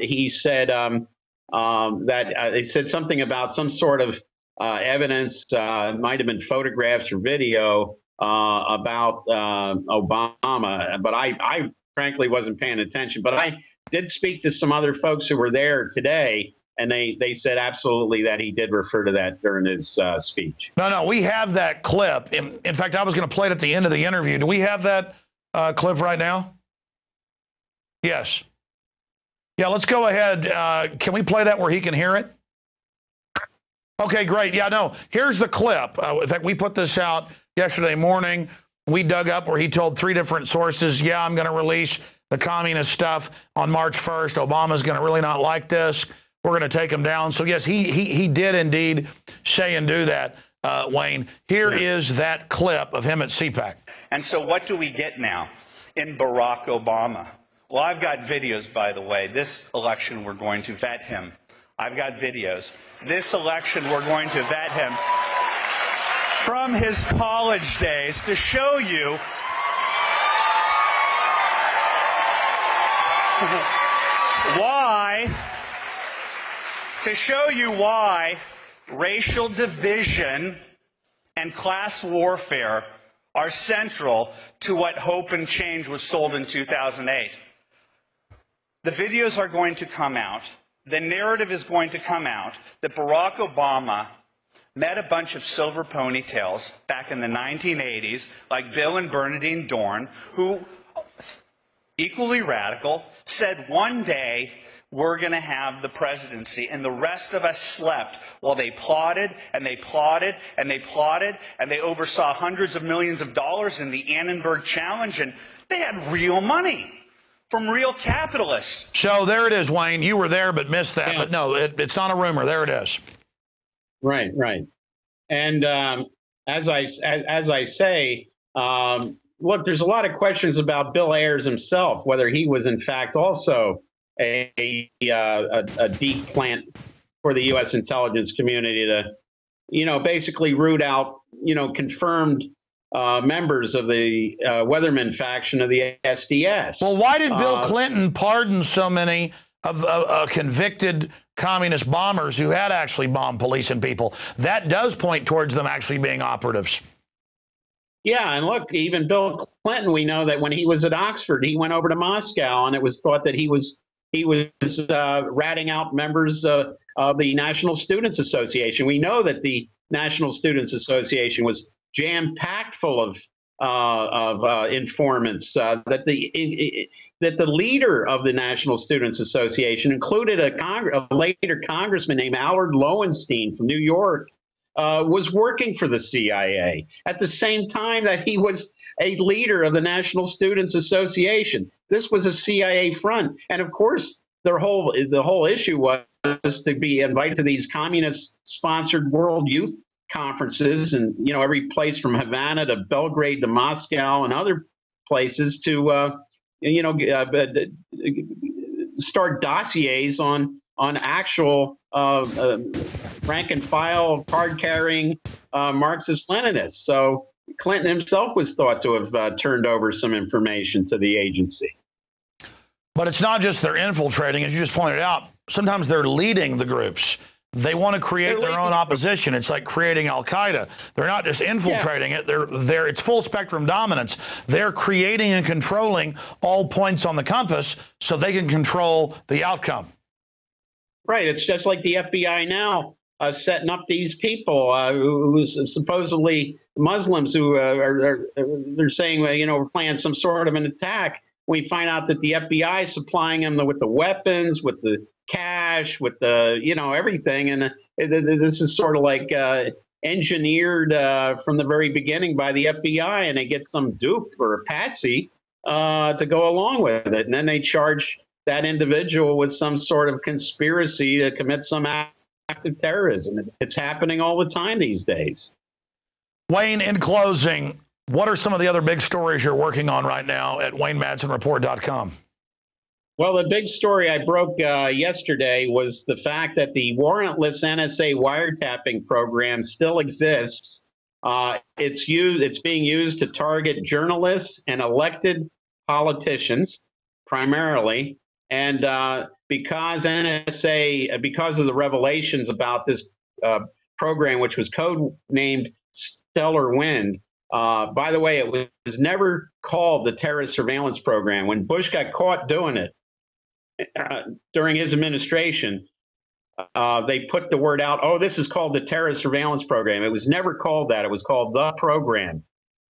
he said that they said something about some sort of evidence, might have been photographs or video about Obama, but I frankly wasn't paying attention. But I did speak to some other folks who were there today, and they said absolutely that he did refer to that during his speech. No, we have that clip. In fact, I was going to play it at the end of the interview. Do we have that clip right now? Yes. Yeah, let's go ahead. Can we play that where he can hear it? Okay, great. Yeah, no, here's the clip. In fact, we put this out yesterday morning. We dug up where he told 3 different sources, yeah, I'm going to release the communist stuff on March 1st. Obama's going to really not like this. We're going to take him down. So, yes, he did indeed say and do that, Wayne. Here is that clip of him at CPAC. And so what do we get now in Barack Obama? Well, I've got videos, by the way. This election, we're going to vet him. I've got videos. This election, we're going to vet him from his college days to show you why racial division and class warfare are central to what Hope and Change was sold in 2008. The videos are going to come out. The narrative is going to come out that Barack Obama met a bunch of silver ponytails back in the 1980s, like Bill and Bernadine Dorn, who, equally radical, said one day we're going to have the presidency, and the rest of us slept while they plotted and they plotted and they plotted, and they oversaw hundreds of millions of dollars in the Annenberg Challenge, and they had real money from real capitalists. So there it is, Wayne. You were there but missed that. Yeah. But no, it's not a rumor. There it is. Right. And as I say, look, there's a lot of questions about Bill Ayers himself, whether he was in fact also a deep plant for the U.S. intelligence community to, basically root out, confirmed members of the Weatherman faction of the SDS. Well, why did Bill Clinton pardon so many of convicted communist bombers who had actually bombed police and people? That does point towards them actually being operatives. Yeah, and look, even Bill Clinton, we know that when he was at Oxford, he went over to Moscow, and it was thought that he was ratting out members of the National Students Association. We know that the National Students Association was jam-packed full of informants. That the leader of the National Students Association included a later congressman named Allard Lowenstein from New York, was working for the CIA at the same time that he was a leader of the National Students Association. This was a CIA front, and of course, the whole issue was to be invited to these communist-sponsored World Youth Conferences, and every place from Havana to Belgrade to Moscow and other places to start dossiers on actual rank and file, card-carrying Marxist-Leninists. So Clinton himself was thought to have turned over some information to the agency. But it's not just they're infiltrating, as you just pointed out. Sometimes they're leading the groups. They want to create their own opposition. It's like creating Al-Qaeda. They're not just infiltrating it. It's full spectrum dominance. They're creating and controlling all points on the compass so they can control the outcome. Right. It's just like the FBI now setting up these people who supposedly Muslims who they're saying, we're planning some sort of an attack. We find out that the FBI is supplying them with the weapons, with the cash, with the, everything. And this is sort of like engineered from the very beginning by the FBI, and they get some dupe or a patsy to go along with it. And then they charge that individual with some sort of conspiracy to commit some act of terrorism. It's happening all the time these days. Wayne, in closing, what are some of the other big stories you're working on right now at WayneMadsenReport.com? Well, the big story I broke yesterday was the fact that the warrantless NSA wiretapping program still exists It's being used to target journalists and elected politicians primarily. And because NSA, because of the revelations about this program, which was code-named Stellar Wind, by the way, it was never called the terrorist surveillance program. When Bush got caught doing it during his administration, they put the word out, oh, this is called the terrorist surveillance program. It was never called that. It was called the program.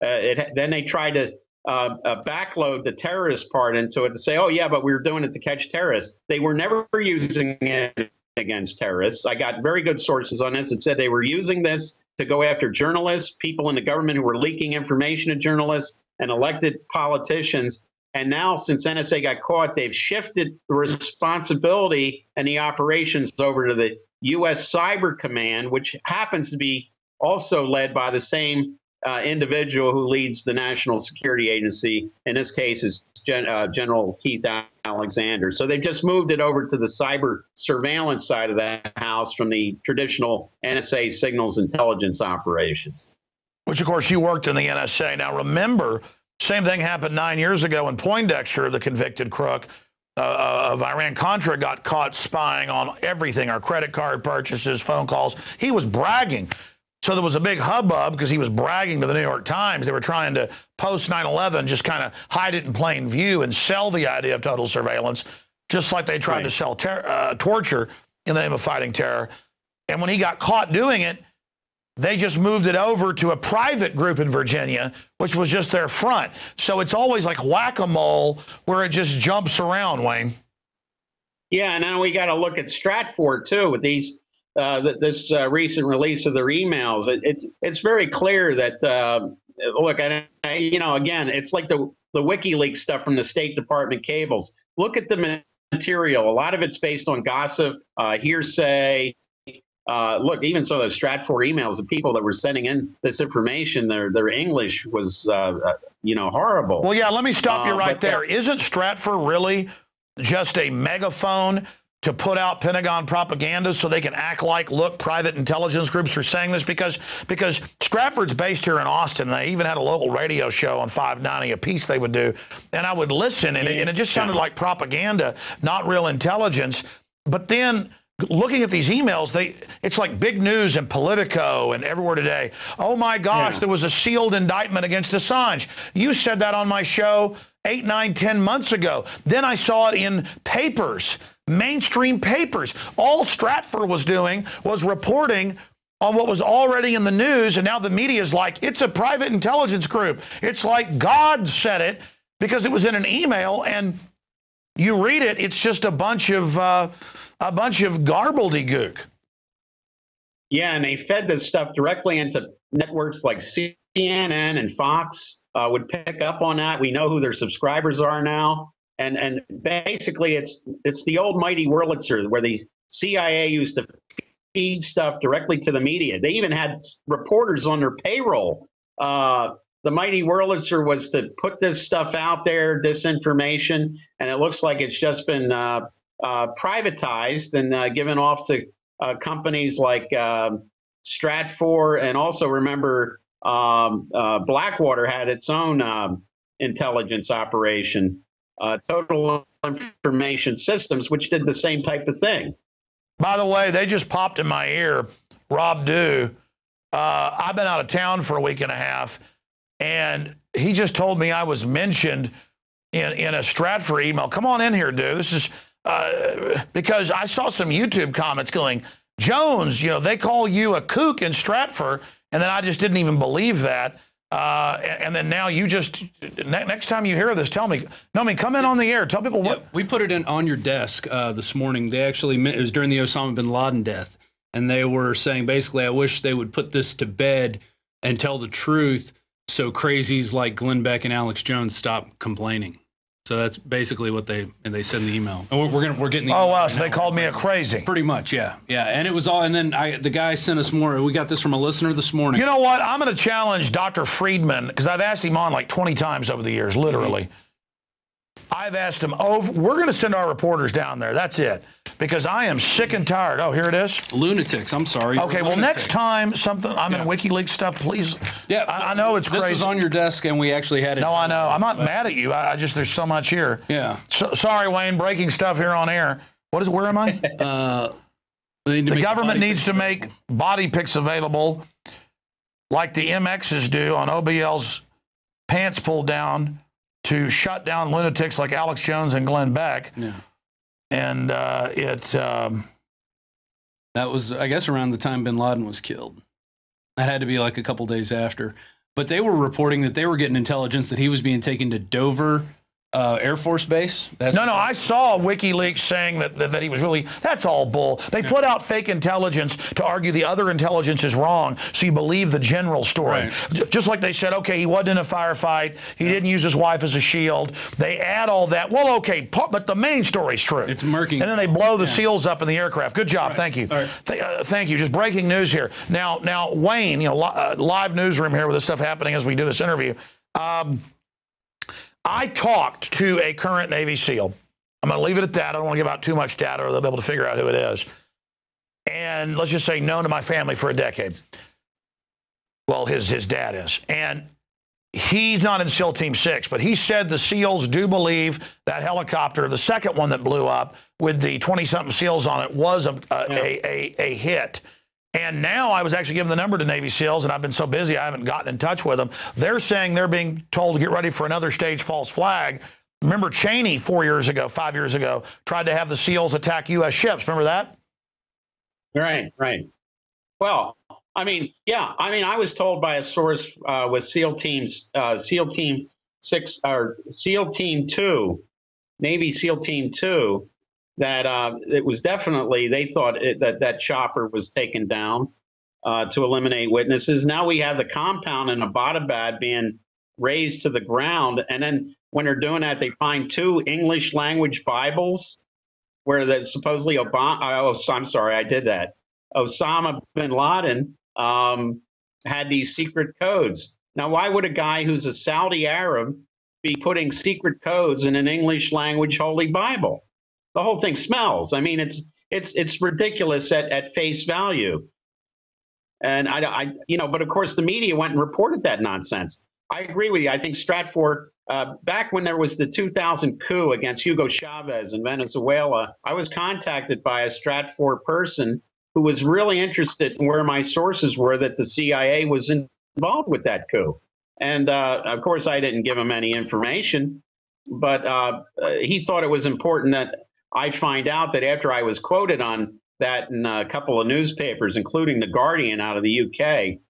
Then they tried to backload the terrorist part into it to say, oh, yeah, but we were doing it to catch terrorists. They were never using it against terrorists. I got very good sources on this that said they were using this to go after journalists, people in the government who were leaking information to journalists, and elected politicians. And now, since NSA got caught, they've shifted the responsibility and the operations over to the U.S. Cyber Command, which happens to be also led by the same individual who leads the National Security Agency. In this case, is General Keith Alexander. So they've just moved it over to the cyber surveillance side of that house from the traditional NSA signals intelligence operations. Which, of course, you worked in the NSA. Now, remember, same thing happened 9 years ago when Poindexter, the convicted crook of Iran-Contra, got caught spying on everything, our credit card purchases, phone calls. He was bragging. So there was a big hubbub because he was bragging to the New York Times. They were trying to post 9/11, just kind of hide it in plain view and sell the idea of total surveillance, just like they tried to sell torture in the name of fighting terror. And when he got caught doing it, they just moved it over to a private group in Virginia, which was just their front. So it's always like whack-a-mole where it just jumps around, Wayne. Yeah, and now we got to look at Stratfor, too, with these this recent release of their emails. It's very clear that, look, you know, again, it's like the WikiLeaks stuff from the State Department cables. Look at the material. A lot of it's based on gossip, hearsay. Look, even so, those Stratfor emails, the people that were sending in this information, their English was, you know, horrible. Well, yeah, let me stop you right there. Isn't Stratfor really just a megaphone to put out Pentagon propaganda so they can act like, look, private intelligence groups are saying this? Because Stratford's based here in Austin. They even had a local radio show on 590, a piece they would do. And I would listen, and it just sounded like propaganda, not real intelligence. But then looking at these emails, it's like big news in Politico and everywhere today. Oh, my gosh, there was a sealed indictment against Assange. You said that on my show 8, 9, 10 months ago. Then I saw it in papers, mainstream papers. All Stratfor was doing was reporting on what was already in the news, and now the media is like, it's a private intelligence group. It's like God said it because it was in an email, and you read it, it's just a bunch of garbledy-gook. Yeah, and they fed this stuff directly into networks like CNN and Fox would pick up on that. We know who their subscribers are now. And basically, it's the old mighty Wurlitzer, where the CIA used to feed stuff directly to the media. They even had reporters on their payroll. The mighty Wurlitzer was to put this stuff out there, disinformation, and it looks like it's just been privatized and given off to companies like Stratfor, and also remember Blackwater had its own intelligence operation. Total Information Systems, which did the same type of thing. By the way, they just popped in my ear, Rob Dew. I've been out of town for a week and a half, and he just told me I was mentioned in a Stratfor email. Come on in here, Dew. This is because I saw some YouTube comments going, Jones, you know, they call you a kook in Stratfor, and then I just didn't even believe that. And then now you just, next time you hear this, tell me, come in on the air. Tell people what. Yeah, we put it in on your desk this morning. They actually, it was during the Osama bin Laden death. And they were saying, basically, I wish they would put this to bed and tell the truth so crazies like Glenn Beck and Alex Jones stop complaining. So that's basically what they said in the email. And we're getting the email. Oh, wow, so they called me a crazy. Pretty much, yeah. Yeah, and it was all, and then the guy sent us more. We got this from a listener this morning. You know what? I'm going to challenge Dr. Friedman, because I've asked him on like 20 times over the years, literally. I've asked him, we're going to send our reporters down there. That's it. Because I am sick and tired. Oh, here it is. Lunatics. I'm sorry. Okay, well, next time I'm in WikiLeaks stuff, please. Yeah, I know it's crazy. This was on your desk, and we actually had it. No, I know. I'm not mad at you. I just, there's so much here. Yeah. So, sorry, Wayne, breaking stuff here on air. Where am I? The government needs to make body pics available like the MXs do on OBL's pants pulled down to shut down lunatics like Alex Jones and Glenn Beck. Yeah. And that was, I guess, around the time bin Laden was killed. That had to be like a couple days after. But they were reporting that they were getting intelligence that he was being taken to Dover Air Force Base. No, I saw WikiLeaks saying that he was really, that's all bull. They put out fake intelligence to argue the other intelligence is wrong, so you believe the general story. Right. Just like they said, okay, he wasn't in a firefight, he didn't use his wife as a shield. They add all that. Well, okay, but the main story's true. It's murky. And then they blow the seals up in the aircraft. Good job, thank you. Right. Thank you. Just breaking news here. Now, Wayne, live newsroom here with this stuff happening as we do this interview. I talked to a current Navy SEAL. I'm going to leave it at that. I don't want to give out too much data or they'll be able to figure out who it is. And let's just say known to my family for a decade. Well, his dad is. And he's not in SEAL Team 6, but he said the SEALs do believe that helicopter, the second one that blew up with the 20-something SEALs on it, was a hit. And now I was actually given the number to Navy SEALs, and I've been so busy I haven't gotten in touch with them. They're saying they're being told to get ready for another stage false flag. Remember Cheney 5 years ago, tried to have the SEALs attack U.S. ships. Remember that? Right. Well, I mean, yeah. I mean, I was told by a source with SEAL Team 6 or SEAL Team 2, Navy SEAL Team 2, that it was definitely, they thought that chopper was taken down to eliminate witnesses. Now we have the compound in Abbottabad being razed to the ground. And then when they're doing that, they find 2 English language Bibles where the supposedly Osama bin Laden had these secret codes. Now, why would a guy who's a Saudi Arab be putting secret codes in an English language Holy Bible? The whole thing smells. I mean, it's ridiculous at face value. And but of course the media went and reported that nonsense. I agree with you. I think Stratfor, back when there was the 2000 coup against Hugo Chavez in Venezuela, I was contacted by a Stratfor person who was really interested in where my sources were that the CIA was involved with that coup. And of course I didn't give him any information, but he thought it was important that I find out that after I was quoted on that in a couple of newspapers, including The Guardian out of the UK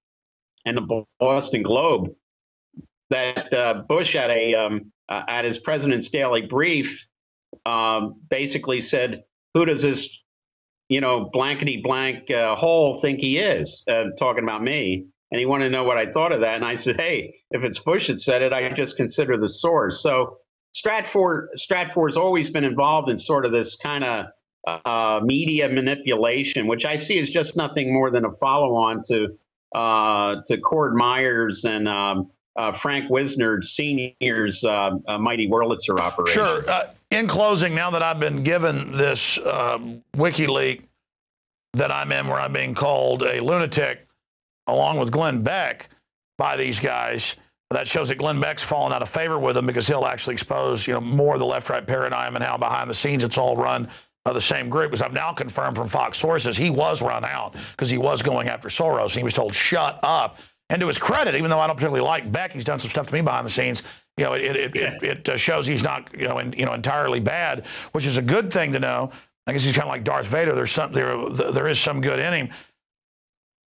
and the Boston Globe, that Bush at his President's Daily Brief basically said, "Who does this, blankety blank hole think he is?" Talking about me, and he wanted to know what I thought of that, and I said, "Hey, if it's Bush that said it, I just consider the source." So Stratfor's always been involved in sort of this kind of media manipulation, which I see as just nothing more than a follow-on to Cord Meyer's and Frank Wisner Sr.'s Mighty Wurlitzer operation. Sure. In closing, now that I've been given this WikiLeaks that I'm in, where I'm being called a lunatic, along with Glenn Beck, by these guys, that shows that Glenn Beck's fallen out of favor with him because he'll actually expose, more of the left-right paradigm and how behind the scenes it's all run by the same group. Because I've now confirmed from Fox sources he was run out because he was going after Soros. And he was told, shut up. And to his credit, even though I don't particularly like Beck, he's done some stuff to me behind the scenes. It shows he's not, entirely bad, which is a good thing to know. I guess he's kind of like Darth Vader. There is some good in him.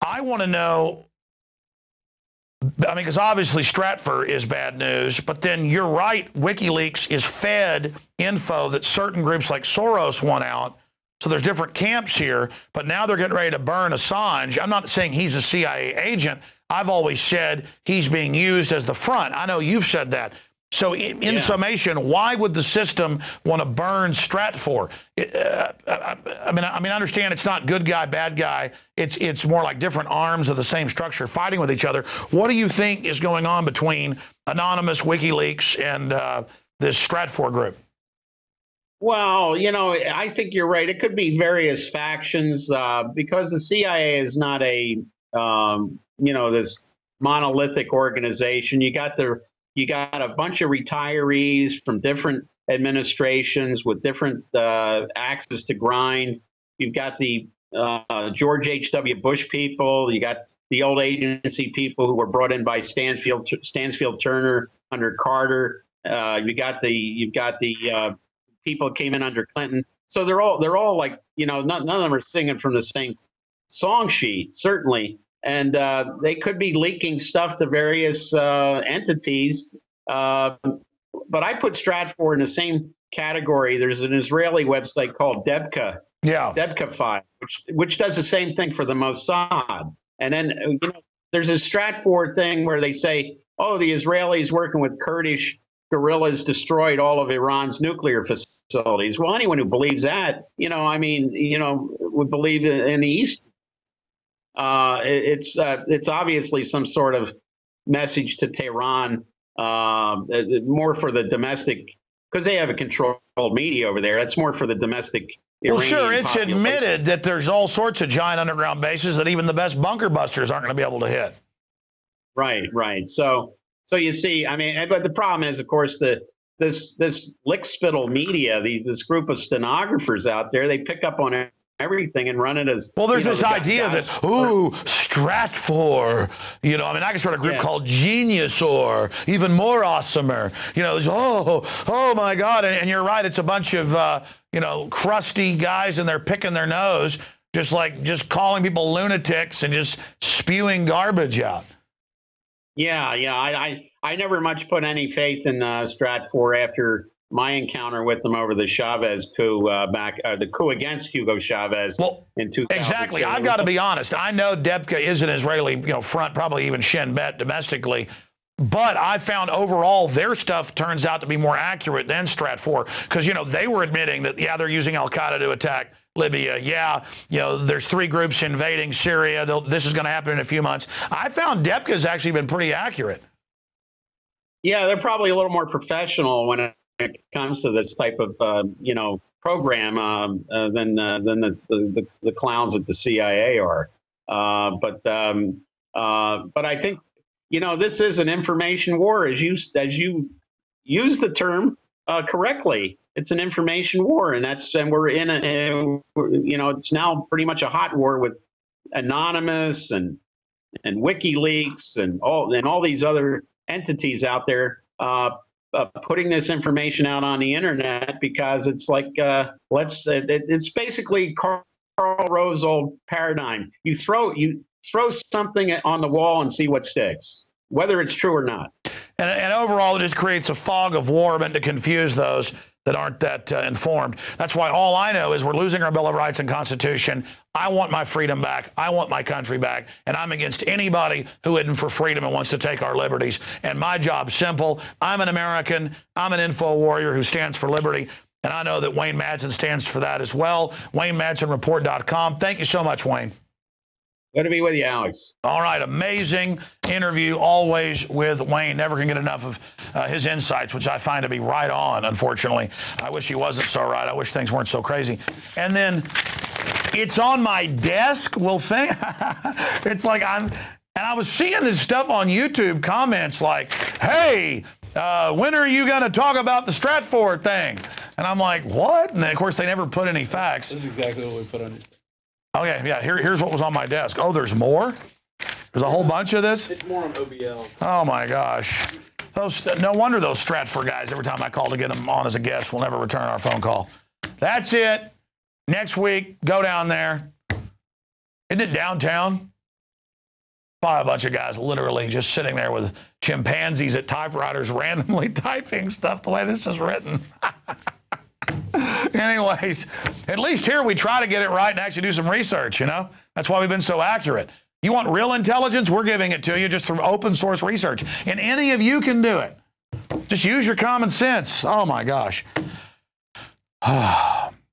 I want to know. Because obviously Stratfor is bad news, but then you're right, WikiLeaks is fed info that certain groups like Soros want out. So there's different camps here, but now they're getting ready to burn Assange. I'm not saying he's a CIA agent. I've always said he's being used as the front. I know you've said that. So in summation, why would the system want to burn Stratfor? I understand it's not good guy, bad guy. It's more like different arms of the same structure fighting with each other. What do you think is going on between Anonymous, WikiLeaks, and this Stratfor group? Well, I think you're right. It could be various factions because the CIA is not a, this monolithic organization. You got a bunch of retirees from different administrations with different axes to grind. You've got the George H.W. Bush people. You got the old agency people who were brought in by Stansfield Turner under Carter. You've got the people came in under Clinton. So they're all like, none of them are singing from the same song sheet, certainly. And they could be leaking stuff to various entities. But I put Stratfor in the same category. There's an Israeli website called Debka. Yeah. Debka File, which does the same thing for the Mossad. And then there's a Stratfor thing where they say, oh, the Israelis working with Kurdish guerrillas destroyed all of Iran's nuclear facilities. Well, anyone who believes that, would believe in the East. It's obviously some sort of message to Tehran, more for the domestic, because they have a controlled media over there. It's more for the domestic. Well, Iranian sure, it's population. admitted that there's all sorts of giant underground bases that even the best bunker busters aren't going to be able to hit. Right. So you see, but the problem is, of course, this lickspittle media, this group of stenographers out there, they pick up on everything and run it as well. There's this idea that Stratfor, I can start a group called Genius, or even more awesomer. Oh my God, and you're right. It's a bunch of crusty guys, and they're picking their nose, just calling people lunatics and just spewing garbage out. Yeah. I never much put any faith in Stratfor after my encounter with them over the Chavez coup the coup against Hugo Chavez in 2000. Exactly. I've got to be honest. I know Debka is an Israeli front, probably even Shin Bet domestically. But I found overall their stuff turns out to be more accurate than Stratfor, because, they were admitting that, they're using al-Qaeda to attack Libya. There's 3 groups invading Syria. This is going to happen in a few months. I found Debka's actually been pretty accurate. Yeah, they're probably a little more professional when it comes to this type of, program than the clowns at the CIA are. But I think, this is an information war, as you use the term correctly. It's an information war, and we're in it's now pretty much a hot war with Anonymous and WikiLeaks and all these other entities out there putting this information out on the internet, because it's like it's basically Karl Rove's old paradigm. You throw something on the wall and see what sticks, whether it's true or not. And overall, it just creates a fog of war meant to confuse those that aren't that informed. That's why all I know is we're losing our Bill of Rights and Constitution. I want my freedom back. I want my country back. And I'm against anybody who isn't for freedom and wants to take our liberties. And my job's simple. I'm an American. I'm an info warrior who stands for liberty. And I know that Wayne Madsen stands for that as well. WayneMadsenReport.com. Thank you so much, Wayne. Good to be with you, Alex. All right. Amazing interview always with Wayne. Never can get enough of his insights, which I find to be right on, unfortunately. I wish he wasn't so right. I wish things weren't so crazy. And then it's on my desk. Well, it's like and I was seeing this stuff on YouTube comments like, hey, when are you going to talk about the Stratfor thing? And I'm like, what? And then, of course, they never put any facts. This is exactly what we put on it. Okay, yeah, here's what was on my desk. Oh, there's more? There's a whole bunch of this? It's more on OBL. Oh, my gosh. No wonder those Stratfor guys, every time I call to get them on as a guest, will never return our phone call. That's it. Next week, go down there. Isn't it downtown? By a bunch of guys literally just sitting there with chimpanzees at typewriters randomly typing stuff the way this is written. Anyways, at least here we try to get it right and actually do some research, That's why we've been so accurate. You want real intelligence? We're giving it to you just through open source research. And any of you can do it. Just use your common sense. Oh, my gosh.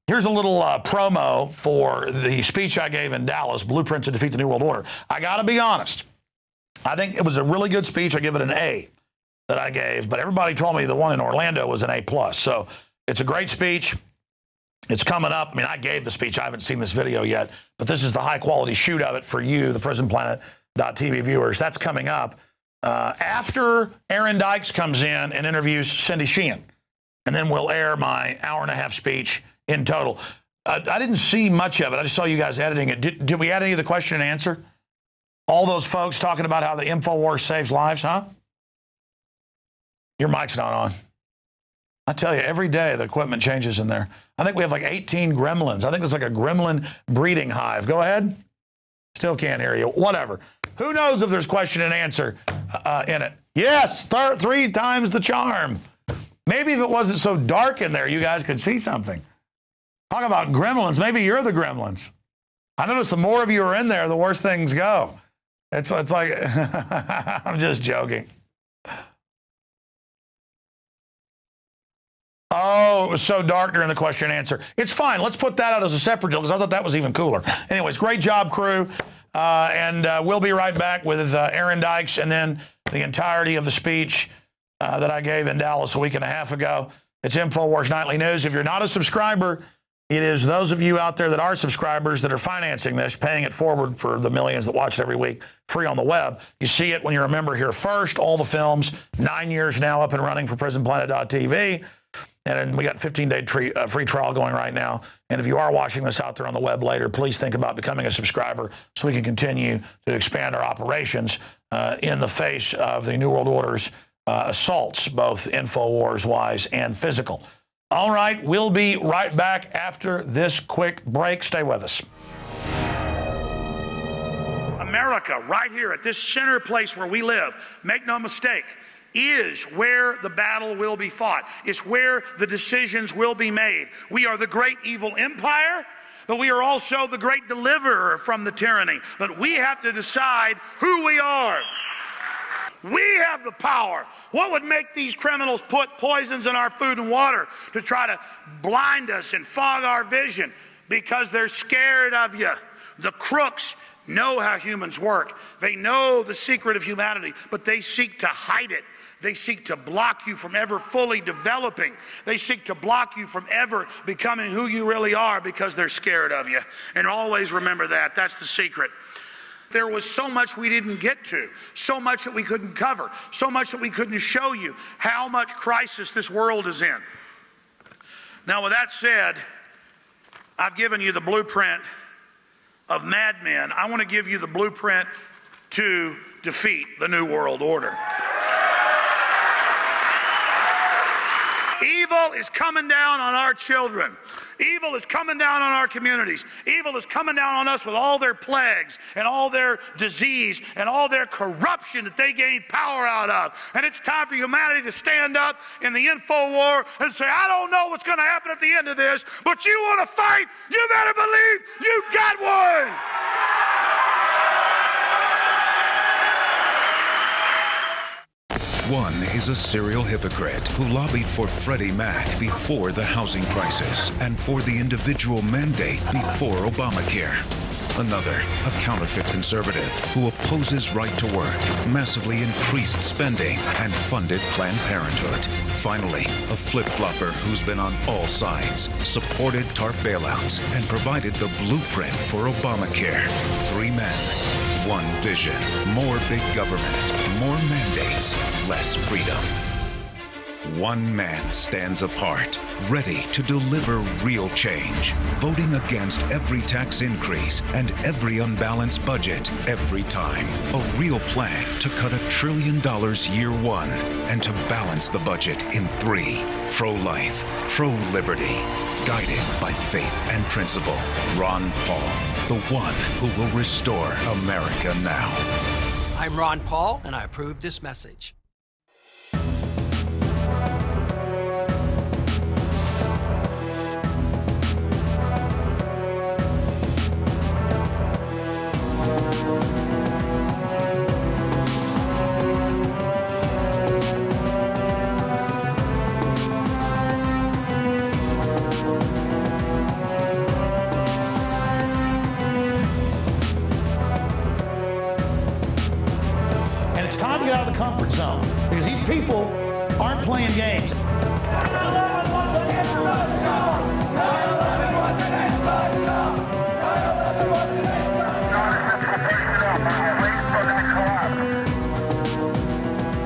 Here's a little promo for the speech I gave in Dallas, Blueprints to Defeat the New World Order. I got to be honest. I think it was a really good speech. I give it an A. that I gave, but everybody told me the one in Orlando was an A+. So it's a great speech. It's coming up. I mean, I gave the speech. I haven't seen this video yet, but this is the high-quality shoot of it for you, the PrisonPlanet.tv viewers. That's coming up after Aaron Dykes comes in and interviews Cindy Sheehan, and then we'll air my hour-and-a-half speech in total. I didn't see much of it. I just saw you guys editing it. Did we add any of the question and answer? All those folks talking about how the Infowars saves lives, huh? Your mic's not on. I tell you, every day the equipment changes in there. I think we have like 18 gremlins. I think it's like a gremlin breeding hive. Go ahead. Still can't hear you. Whatever. Who knows if there's question and answer in it? Yes, 3 times the charm. Maybe if it wasn't so dark in there, you guys could see something. Talk about gremlins. Maybe you're the gremlins. I notice the more of you are in there, the worse things go. It's like, I'm just joking. Oh, it was so dark during the question and answer. It's fine. Let's put that out as a separate deal because I thought that was even cooler. Anyways, great job, crew. And we'll be right back with Aaron Dykes and then the entirety of the speech that I gave in Dallas a week and a half ago. It's Infowars Nightly News. If you're not a subscriber, it is those of you out there that are subscribers that are financing this, paying it forward for the millions that watch it every week, free on the web. You see it when you're a member here first. All the films, 9 years now up and running for PrisonPlanet.tv. And we got 15-day free trial going right now. And if you are watching this out there on the web later, please think about becoming a subscriber so we can continue to expand our operations in the face of the New World Order's assaults, both Infowars-wise and physical. All right, we'll be right back after this quick break. Stay with us. America, right here at this center place where we live, make no mistake, is where the battle will be fought. It's where the decisions will be made. We are the great evil empire, but we are also the great deliverer from the tyranny. But we have to decide who we are. We have the power. What would make these criminals put poisons in our food and water to try to blind us and fog our vision? Because they're scared of you. The crooks know how humans work. They know the secret of humanity, but they seek to hide it. They seek to block you from ever fully developing. They seek to block you from ever becoming who you really are because they're scared of you. And always remember that. That's the secret. There was so much we didn't get to, so much that we couldn't cover, so much that we couldn't show you how much crisis this world is in. Now, with that said, I've given you the blueprint of madmen. I want to give you the blueprint to defeat the New World Order. Evil is coming down on our children. Evil is coming down on our communities. Evil is coming down on us with all their plagues and all their disease and all their corruption that they gained power out of. And it's time for humanity to stand up in the info war and say, I don't know what's going to happen at the end of this, but you want to fight, you better believe you got one. One is a serial hypocrite who lobbied for Freddie Mac before the housing crisis and for the individual mandate before Obamacare. Another, a counterfeit conservative who opposes right to work, massively increased spending, and funded Planned Parenthood. Finally, a flip-flopper who's been on all sides, supported TARP bailouts, and provided the blueprint for Obamacare. 3 men. One vision, more big government, more mandates, less freedom. One man stands apart, ready to deliver real change, voting against every tax increase and every unbalanced budget every time. A real plan to cut $1 trillion year one and to balance the budget in 3. Pro-life, pro-liberty, guided by faith and principle. Ron Paul, the one who will restore America now. I'm Ron Paul, and I approve this message. to get out of the comfort zone because these people aren't playing games.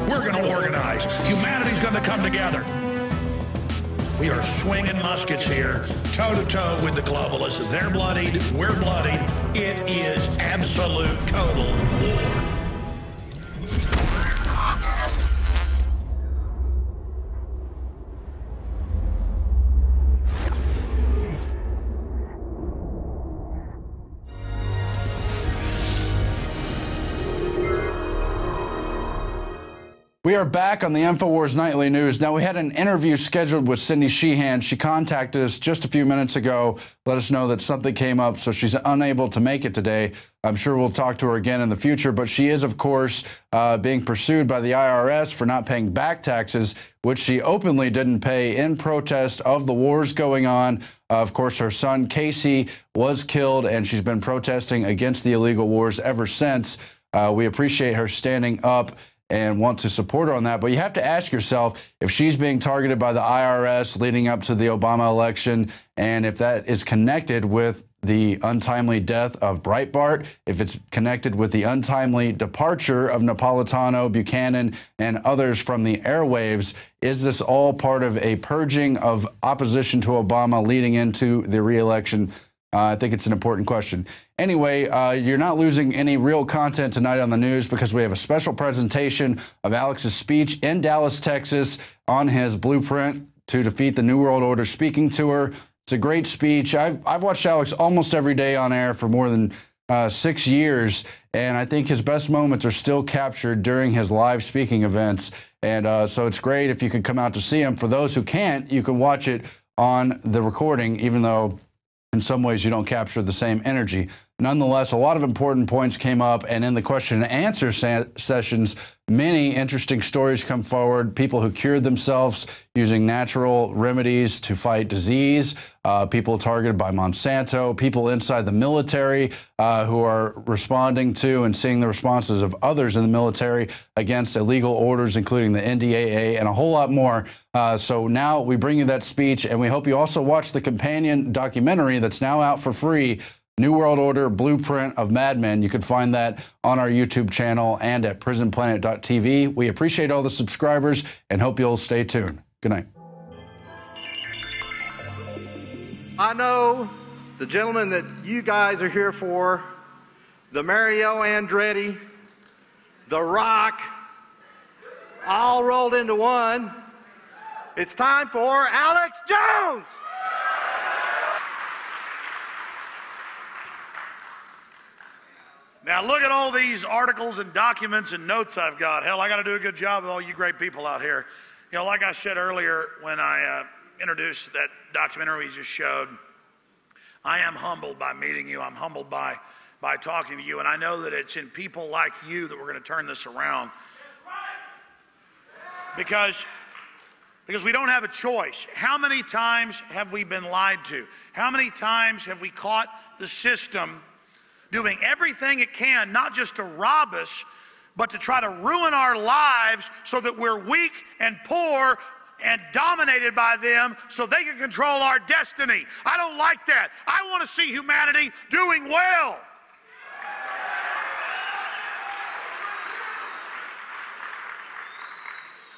We're going to organize. Humanity's going to come together. We are swinging muskets here, toe-to-toe with the globalists. They're bloodied, we're bloodied. It is absolute, total war. We are back on the Infowars Nightly News. Now, we had an interview scheduled with Cindy Sheehan. She contacted us just a few minutes ago, let us know that something came up, so she's unable to make it today. I'm sure we'll talk to her again in the future, but she is, of course, being pursued by the IRS for not paying back taxes, which she openly didn't pay in protest of the wars going on. Of course, her son, Casey, was killed, and she's been protesting against the illegal wars ever since. We appreciate her standing up and want to support her on that. But you have to ask yourself if she's being targeted by the IRS leading up to the Obama election, and if that is connected with the untimely death of Breitbart, if it's connected with the untimely departure of Napolitano, Buchanan, and others from the airwaves. Is this all part of a purging of opposition to Obama leading into the re-election? I think it's an important question. Anyway, you're not losing any real content tonight on the news because we have a special presentation of Alex's speech in Dallas, Texas on his blueprint to defeat the New World Order speaking tour. It's a great speech. I've watched Alex almost every day on air for more than 6 years, and I think his best moments are still captured during his live speaking events. And so it's great if you could come out to see him. For those who can't, you can watch it on the recording, even though in some ways you don't capture the same energy. Nonetheless, a lot of important points came up, and in the question and answer sessions, many interesting stories come forward. People who cured themselves using natural remedies to fight disease, people targeted by Monsanto, people inside the military who are responding to and seeing the responses of others in the military against illegal orders, including the NDAA, and a whole lot more. So now we bring you that speech, and we hope you also watch the companion documentary that's now out for free, New World Order Blueprint of Madmen. You can find that on our YouTube channel and at prisonplanet.tv. We appreciate all the subscribers and hope you'll stay tuned. Good night. I know the gentleman that you guys are here for, the Mario Andretti, The Rock, all rolled into one. It's time for Alex Jones! Now look at all these articles and documents and notes I've got. Hell, I got to do a good job with all you great people out here. You know, like I said earlier when I introduced that documentary we just showed, I am humbled by meeting you. I'm humbled by talking to you. And I know that it's in people like you that we're going to turn this around. Because we don't have a choice. How many times have we been lied to? How many times have we caught the system doing everything it can, not just to rob us, but to try to ruin our lives so that we're weak and poor and dominated by them so they can control our destiny? I don't like that. I want to see humanity doing well.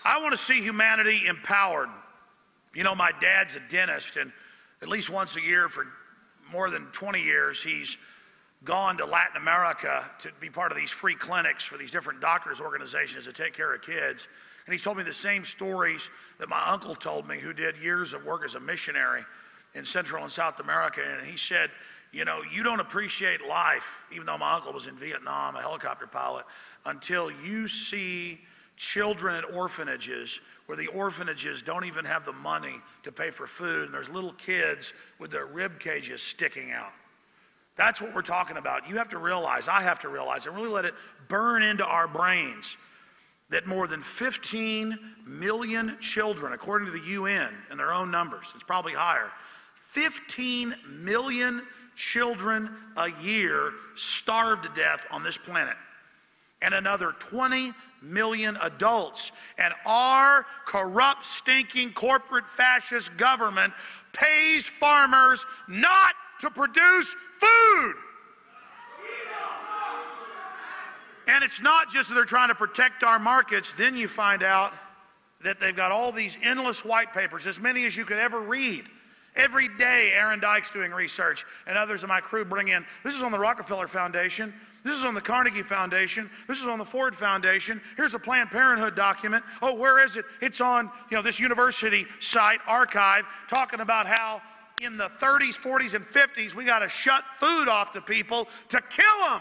I want to see humanity empowered. You know, my dad's a dentist, and at least once a year for more than 20 years, he's gone to Latin America to be part of these free clinics for these different doctors' organizations to take care of kids. And he's told me the same stories that my uncle told me, who did years of work as a missionary in Central and South America. And he said, you know, you don't appreciate life, even though my uncle was in Vietnam, a helicopter pilot, until you see children at orphanages where the orphanages don't even have the money to pay for food, and there's little kids with their rib cages sticking out. That's what we're talking about. You have to realize, I have to realize, and really let it burn into our brains that more than 15 million children, according to the UN and their own numbers, it's probably higher, 15 million children a year starve to death on this planet. And another 20 million adults. And our corrupt, stinking, corporate fascist government pays farmers not to produce food. And it's not just that they're trying to protect our markets. Then you find out that they've got all these endless white papers, as many as you could ever read. Every day, Aaron Dyke's doing research, and others of my crew bring in. This is on the Rockefeller Foundation. This is on the Carnegie Foundation. This is on the Ford Foundation. Here's a Planned Parenthood document. Oh, where is it? It's on, this university site, archive, talking about how in the 30s, 40s, and 50s, we got to shut food off to people to kill them.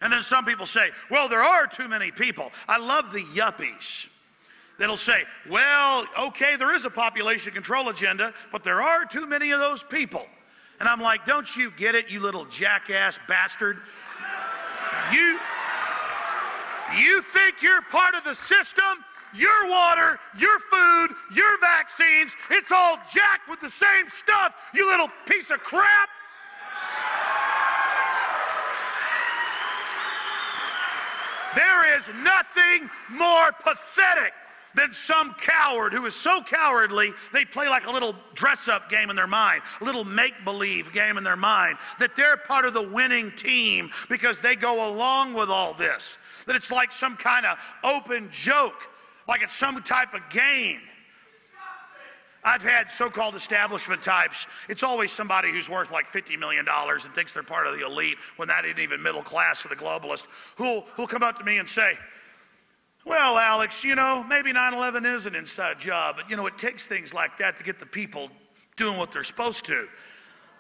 And then some people say, well, there are too many people. I love the yuppies that'll say, well, okay, there is a population control agenda, but there are too many of those people. And I'm like, don't you get it, you little jackass bastard? You think you're part of the system? Your water, your food, your vaccines, it's all jacked with the same stuff, you little piece of crap. There is nothing more pathetic than some coward who is so cowardly they play like a little dress-up game in their mind, a little make-believe game in their mind, that they're part of the winning team because they go along with all this, that it's like some kind of open joke, like it's some type of game. I've had so-called establishment types. It's always somebody who's worth like $50 million and thinks they're part of the elite when that isn't even middle class for the globalist, who'll come up to me and say, well, Alex, maybe 9/11 is an inside job, but it takes things like that to get the people doing what they're supposed to.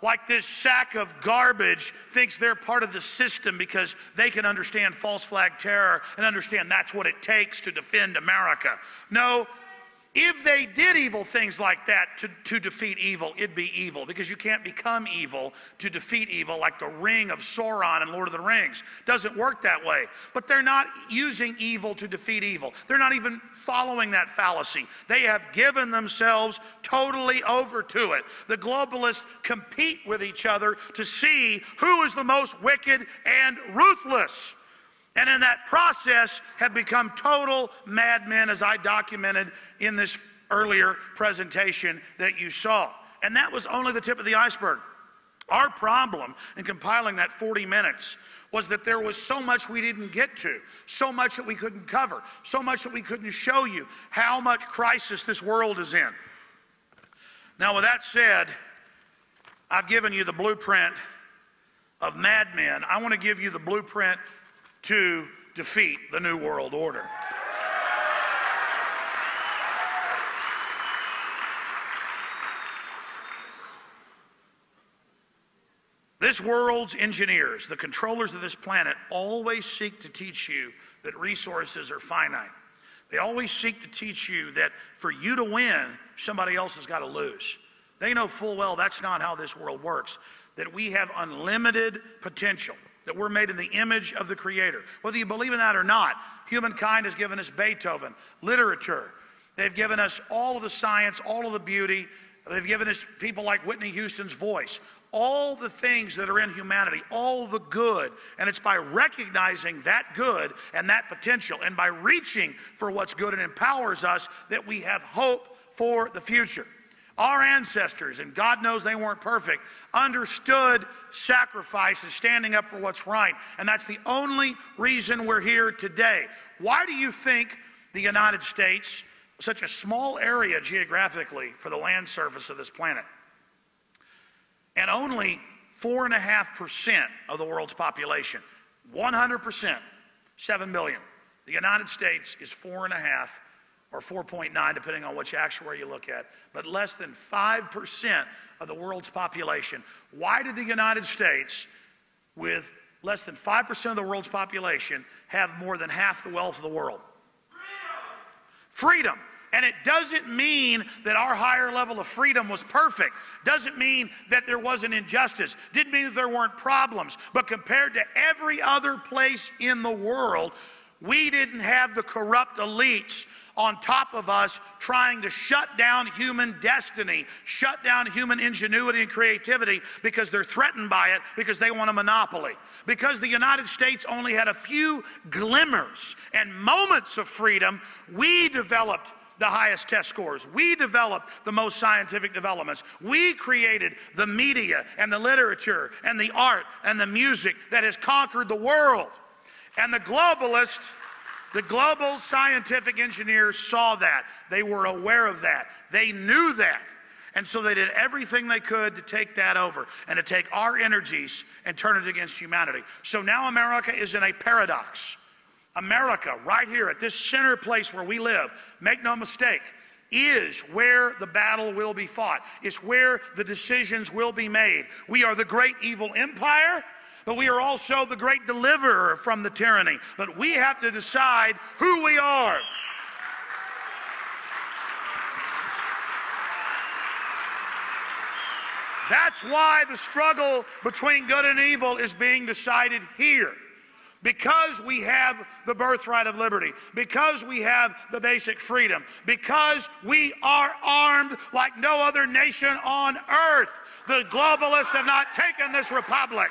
Like this sack of garbage thinks they're part of the system because they can understand false flag terror and understand that's what it takes to defend America. No. If they did evil things like that to defeat evil, it'd be evil, because you can't become evil to defeat evil like the ring of Sauron in Lord of the Rings. Doesn't work that way. But they're not using evil to defeat evil. They're not even following that fallacy. They have given themselves totally over to it. The globalists compete with each other to see who is the most wicked and ruthless. And in that process have become total madmen, as I documented in this earlier presentation that you saw. And that was only the tip of the iceberg. Our problem in compiling that 40 minutes was that there was so much we didn't get to, so much that we couldn't cover, so much that we couldn't show you how much crisis this world is in. Now, with that said, I've given you the blueprint of madmen. I want to give you the blueprint to defeat the New World Order. This world's engineers, the controllers of this planet, always seek to teach you that resources are finite. They always seek to teach you that for you to win, somebody else has got to lose. They know full well that's not how this world works, that we have unlimited potential, that we're made in the image of the Creator. Whether you believe in that or not, humankind has given us Beethoven, literature. They've given us all of the science, all of the beauty. They've given us people like Whitney Houston's voice. All the things that are in humanity, all the good. And it's by recognizing that good and that potential and by reaching for what's good and empowers us that we have hope for the future. Our ancestors, and God knows they weren't perfect, understood sacrifice and standing up for what's right. And that's the only reason we're here today. Why do you think the United States, such a small area geographically for the land surface of this planet, and only 4.5% of the world's population, 100%, 7 billion. The United States is 4.5 or 4.9, depending on which actuary you look at, but less than 5% of the world's population. Why did the United States, with less than 5% of the world's population, have more than half the wealth of the world? Freedom. And it doesn't mean that our higher level of freedom was perfect. Doesn't mean that there wasn't injustice. Didn't mean that there weren't problems. But compared to every other place in the world, We didn't have the corrupt elites on top of us trying to shut down human destiny, shut down human ingenuity and creativity because they're threatened by it, because they want a monopoly. Because the United States only had a few glimmers and moments of freedom, we developed the highest test scores. We developed the most scientific developments. We created the media and the literature and the art and the music that has conquered the world. And the globalists, the global scientific engineers saw that. They were aware of that. They knew that. And so they did everything they could to take that over and to take our energies and turn it against humanity. So now America is in a paradox. America, right here at this center place where we live, make no mistake, is where the battle will be fought. It's where the decisions will be made. We are the great evil empire, but we are also the great deliverer from the tyranny. But we have to decide who we are. That's why the struggle between good and evil is being decided here. Because we have the birthright of liberty, because we have the basic freedom, because we are armed like no other nation on earth. The globalists have not taken this republic.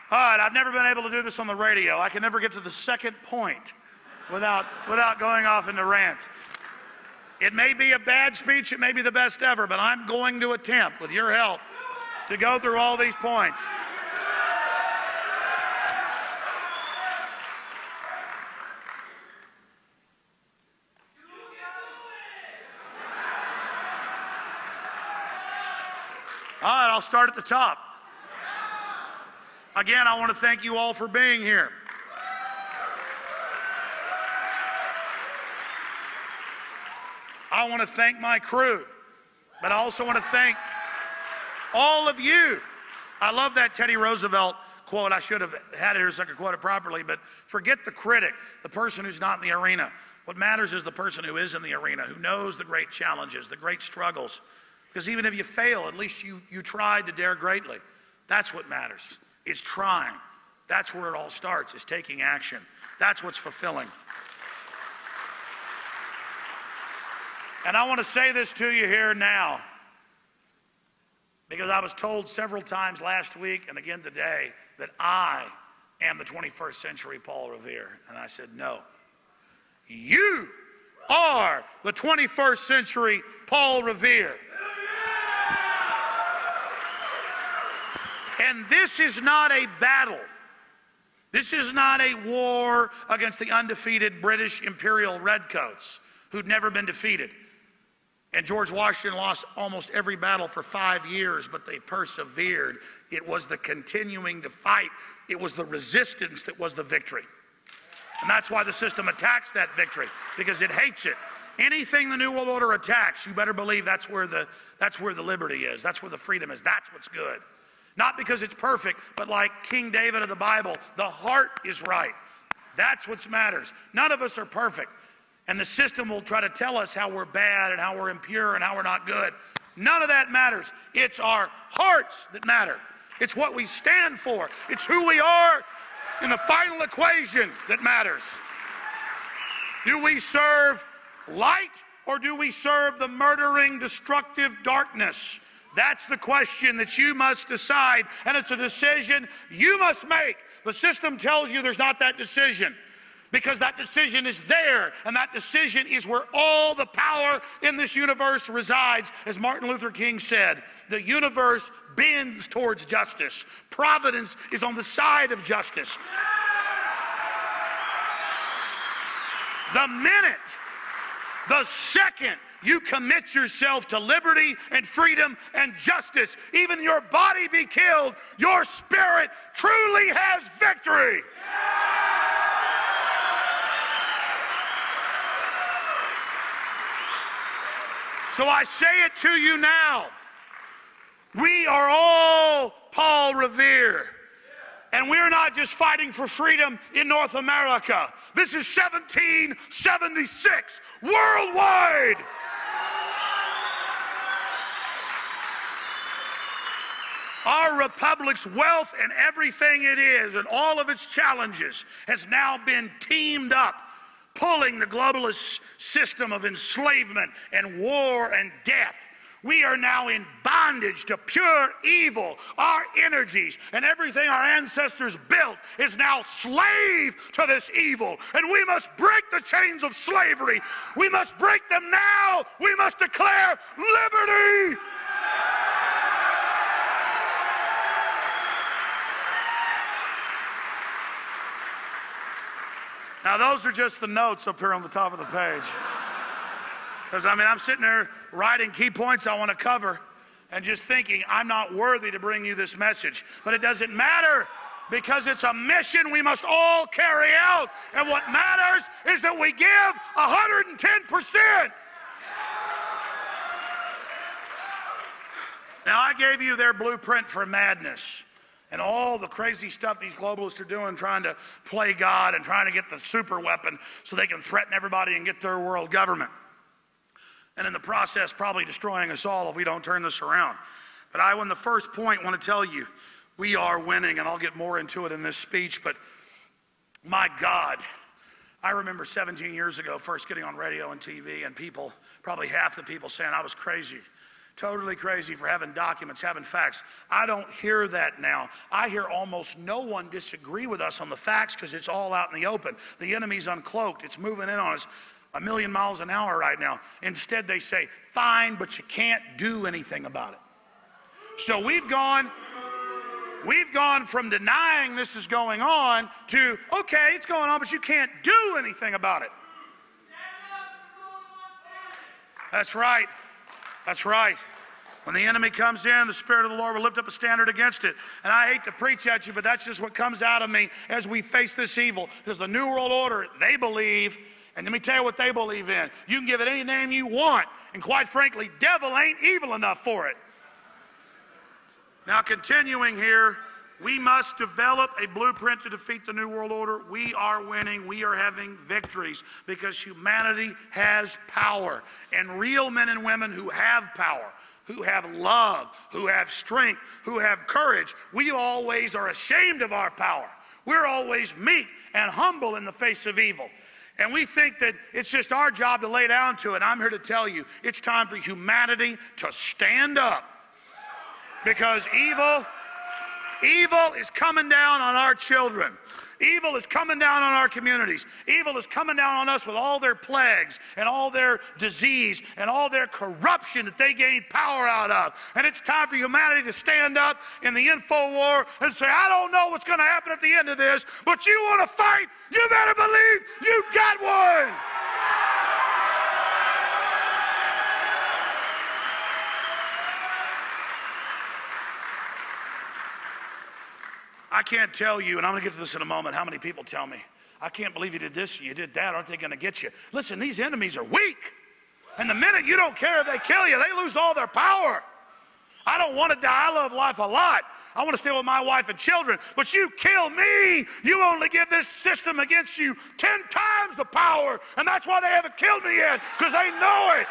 All right, I've never been able to do this on the radio. I can never get to the second point without going off into rants. It may be a bad speech, it may be the best ever, but I'm going to attempt, with your help, to go through all these points. All right, I'll start at the top. Again, I want to thank you all for being here. I want to thank my crew, but I also want to thank all of you. I love that Teddy Roosevelt quote. I should have had it here so I could quote it properly, but forget the critic, the person who's not in the arena. What matters is the person who is in the arena, who knows the great challenges, the great struggles. Because even if you fail, at least you tried to dare greatly. That's what matters. It's trying. That's where it all starts, is taking action. That's what's fulfilling. And I want to say this to you here now, because I was told several times last week and again today that I am the 21st century Paul Revere. And I said, no. You are the 21st century Paul Revere. And this is not a battle. This is not a war against the undefeated British Imperial Redcoats who'd never been defeated. And George Washington lost almost every battle for 5 years, but they persevered. It was the continuing to fight. It was the resistance that was the victory. And that's why the system attacks that victory, because it hates it. Anything the New World Order attacks, you better believe that's where the liberty is. That's where the freedom is. That's what's good. Not because it's perfect, but like King David of the Bible, the heart is right. That's what matters. None of us are perfect. And the system will try to tell us how we're bad and how we're impure and how we're not good. None of that matters. It's our hearts that matter. It's what we stand for. It's who we are in the final equation that matters. Do we serve light or do we serve the murdering, destructive darkness? That's the question that you must decide, and it's a decision you must make. The system tells you there's not that decision, because that decision is there, and that decision is where all the power in this universe resides. As Martin Luther King said, the universe bends towards justice. Providence is on the side of justice. The minute, the second you commit yourself to liberty and freedom and justice, even your body be killed, your spirit truly has victory. So I say it to you now. We are all Paul Revere. And we're not just fighting for freedom in North America. This is 1776 worldwide. Our republic's wealth and everything it is and all of its challenges has now been teamed up, pulling the globalist system of enslavement and war and death. We are now in bondage to pure evil. Our energies and everything our ancestors built is now slave to this evil. And we must break the chains of slavery. We must break them now. We must declare liberty. Now, those are just the notes up here on the top of the page. Because, I mean, I'm sitting there writing key points I want to cover and just thinking I'm not worthy to bring you this message. But it doesn't matter, because it's a mission we must all carry out. And what matters is that we give 110%. Now, I gave you their blueprint for madness and all the crazy stuff these globalists are doing, trying to play God and trying to get the super weapon so they can threaten everybody and get their world government. And in the process, probably destroying us all if we don't turn this around. But I, on the first point, want to tell you, we are winning, and I'll get more into it in this speech, but my God, I remember 17 years ago first getting on radio and TV, and people, probably half the people saying I was crazy. Totally crazy for having documents, having facts. I don't hear that now. I hear almost no one disagree with us on the facts because it's all out in the open. The enemy's uncloaked. It's moving in on us 1,000,000 miles an hour right now. Instead, they say, fine, but you can't do anything about it. So we've gone from denying this is going on to, okay, it's going on, but you can't do anything about it. That's right. That's right. When the enemy comes in, the Spirit of the Lord will lift up a standard against it. And I hate to preach at you, but that's just what comes out of me as we face this evil. Because the New World Order, they believe, and let me tell you what they believe in. You can give it any name you want, and quite frankly, devil ain't evil enough for it. Now, continuing here, we must develop a blueprint to defeat the New World Order. We are winning. We are having victories because humanity has power. And real men and women who have power, who have love, who have strength, who have courage, we always are ashamed of our power. We're always meek and humble in the face of evil. And we think that it's just our job to lay down to it. I'm here to tell you, it's time for humanity to stand up. Because evil is coming down on our children. Evil is coming down on our communities. Evil is coming down on us with all their plagues and all their disease and all their corruption that they gain power out of. And it's time for humanity to stand up in the info war and say, I don't know what's going to happen at the end of this, but you want to fight, you better believe you got one. I can't tell you, and I'm going to get to this in a moment, how many people tell me, I can't believe you did this, you did that, aren't they going to get you? Listen, these enemies are weak. And the minute you don't care if they kill you, they lose all their power. I don't want to die. I love life a lot. I want to stay with my wife and children. But you kill me, you only give this system against you 10 times the power. And that's why they haven't killed me yet, because they know it.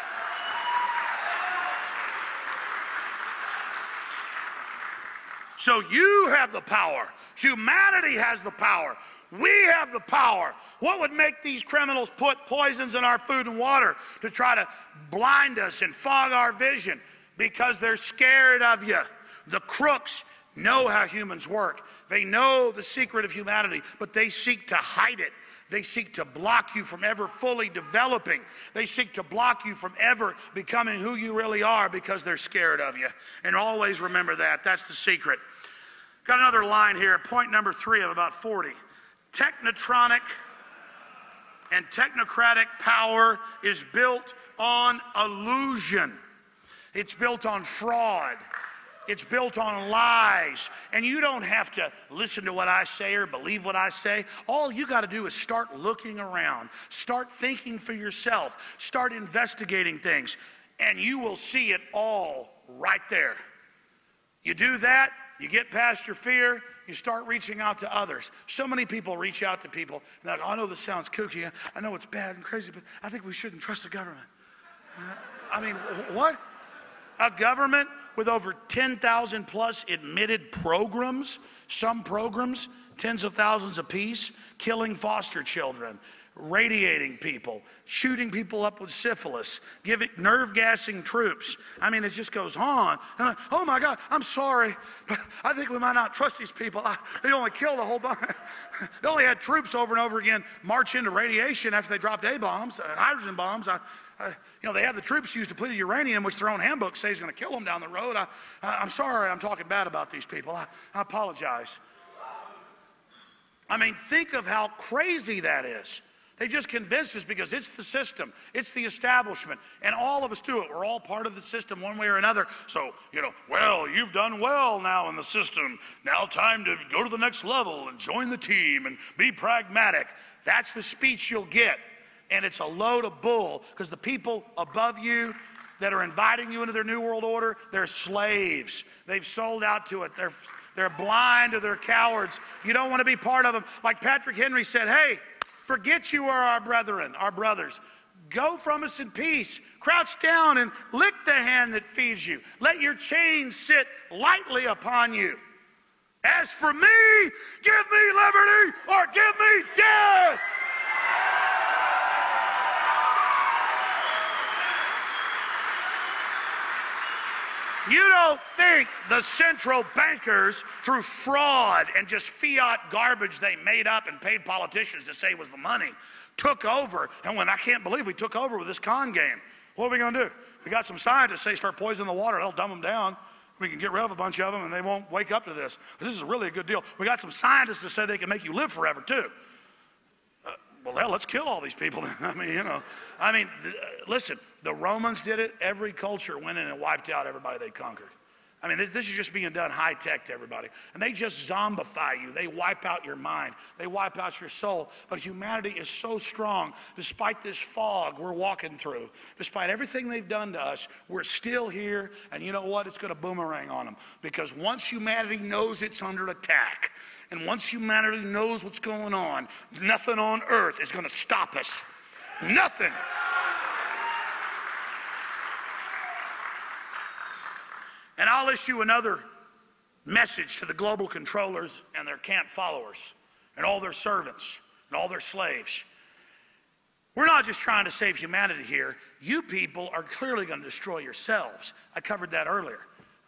So you have the power. Humanity has the power. We have the power. What would make these criminals put poisons in our food and water to try to blind us and fog our vision? Because they're scared of you. The crooks know how humans work. They know the secret of humanity, but they seek to hide it. They seek to block you from ever fully developing. They seek to block you from ever becoming who you really are because they're scared of you. And always remember that. That's the secret. Got another line here, point number 3 of about 40. Technotronic and technocratic power is built on illusion. It's built on fraud. It's built on lies. And you don't have to listen to what I say or believe what I say. All you got to do is start looking around. Start thinking for yourself. Start investigating things. And you will see it all right there. You do that, you get past your fear, you start reaching out to others. So many people reach out to people. And they're like, I know this sounds kooky. I know it's bad and crazy, but I think we shouldn't trust the government. I mean, what? A government with over 10,000 plus admitted programs, some programs, tens of thousands apiece, killing foster children, radiating people, shooting people up with syphilis, nerve gassing troops. I mean, it just goes on. And like, oh my God, I'm sorry, but I think we might not trust these people. They only killed a whole bunch. They only had troops over and over again march into radiation after they dropped A-bombs and hydrogen bombs. You know, they have the troops use depleted uranium, which their own handbook says is going to kill them down the road. I'm sorry, I'm talking bad about these people. I apologize. I mean, think of how crazy that is. They just convinced us because it's the system, it's the establishment, and all of us do it. We're all part of the system one way or another. So, you know, well, you've done well now in the system. Now time to go to the next level and join the team and be pragmatic. That's the speech you'll get. And it's a load of bull, because the people above you that are inviting you into their new world order, they're slaves. They've sold out to it. They're blind or they're cowards. You don't want to be part of them. Like Patrick Henry said, hey, forget you are our brethren, our brothers. Go from us in peace. Crouch down and lick the hand that feeds you. Let your chains sit lightly upon you. As for me, give me liberty or give me death. You don't think the central bankers, through fraud and just fiat garbage they made up and paid politicians to say was the money, took over? And when I can't believe we took over with this con game. What are we going to do? We got some scientists say start poisoning the water. They'll dumb them down. We can get rid of a bunch of them and they won't wake up to this. This is really a good deal. We got some scientists that say they can make you live forever too. Well, hell, let's kill all these people. I mean, you know, listen, the Romans did it. Every culture went in and wiped out everybody they conquered. I mean, this is just being done high tech to everybody. And they just zombify you. They wipe out your mind. They wipe out your soul. But humanity is so strong, despite this fog we're walking through, despite everything they've done to us, we're still here. And you know what? It's going to boomerang on them. Because once humanity knows it's under attack, and once humanity knows what's going on, nothing on earth is going to stop us. Nothing. And I'll issue another message to the global controllers and their camp followers and all their servants and all their slaves. We're not just trying to save humanity here. You people are clearly going to destroy yourselves. I covered that earlier.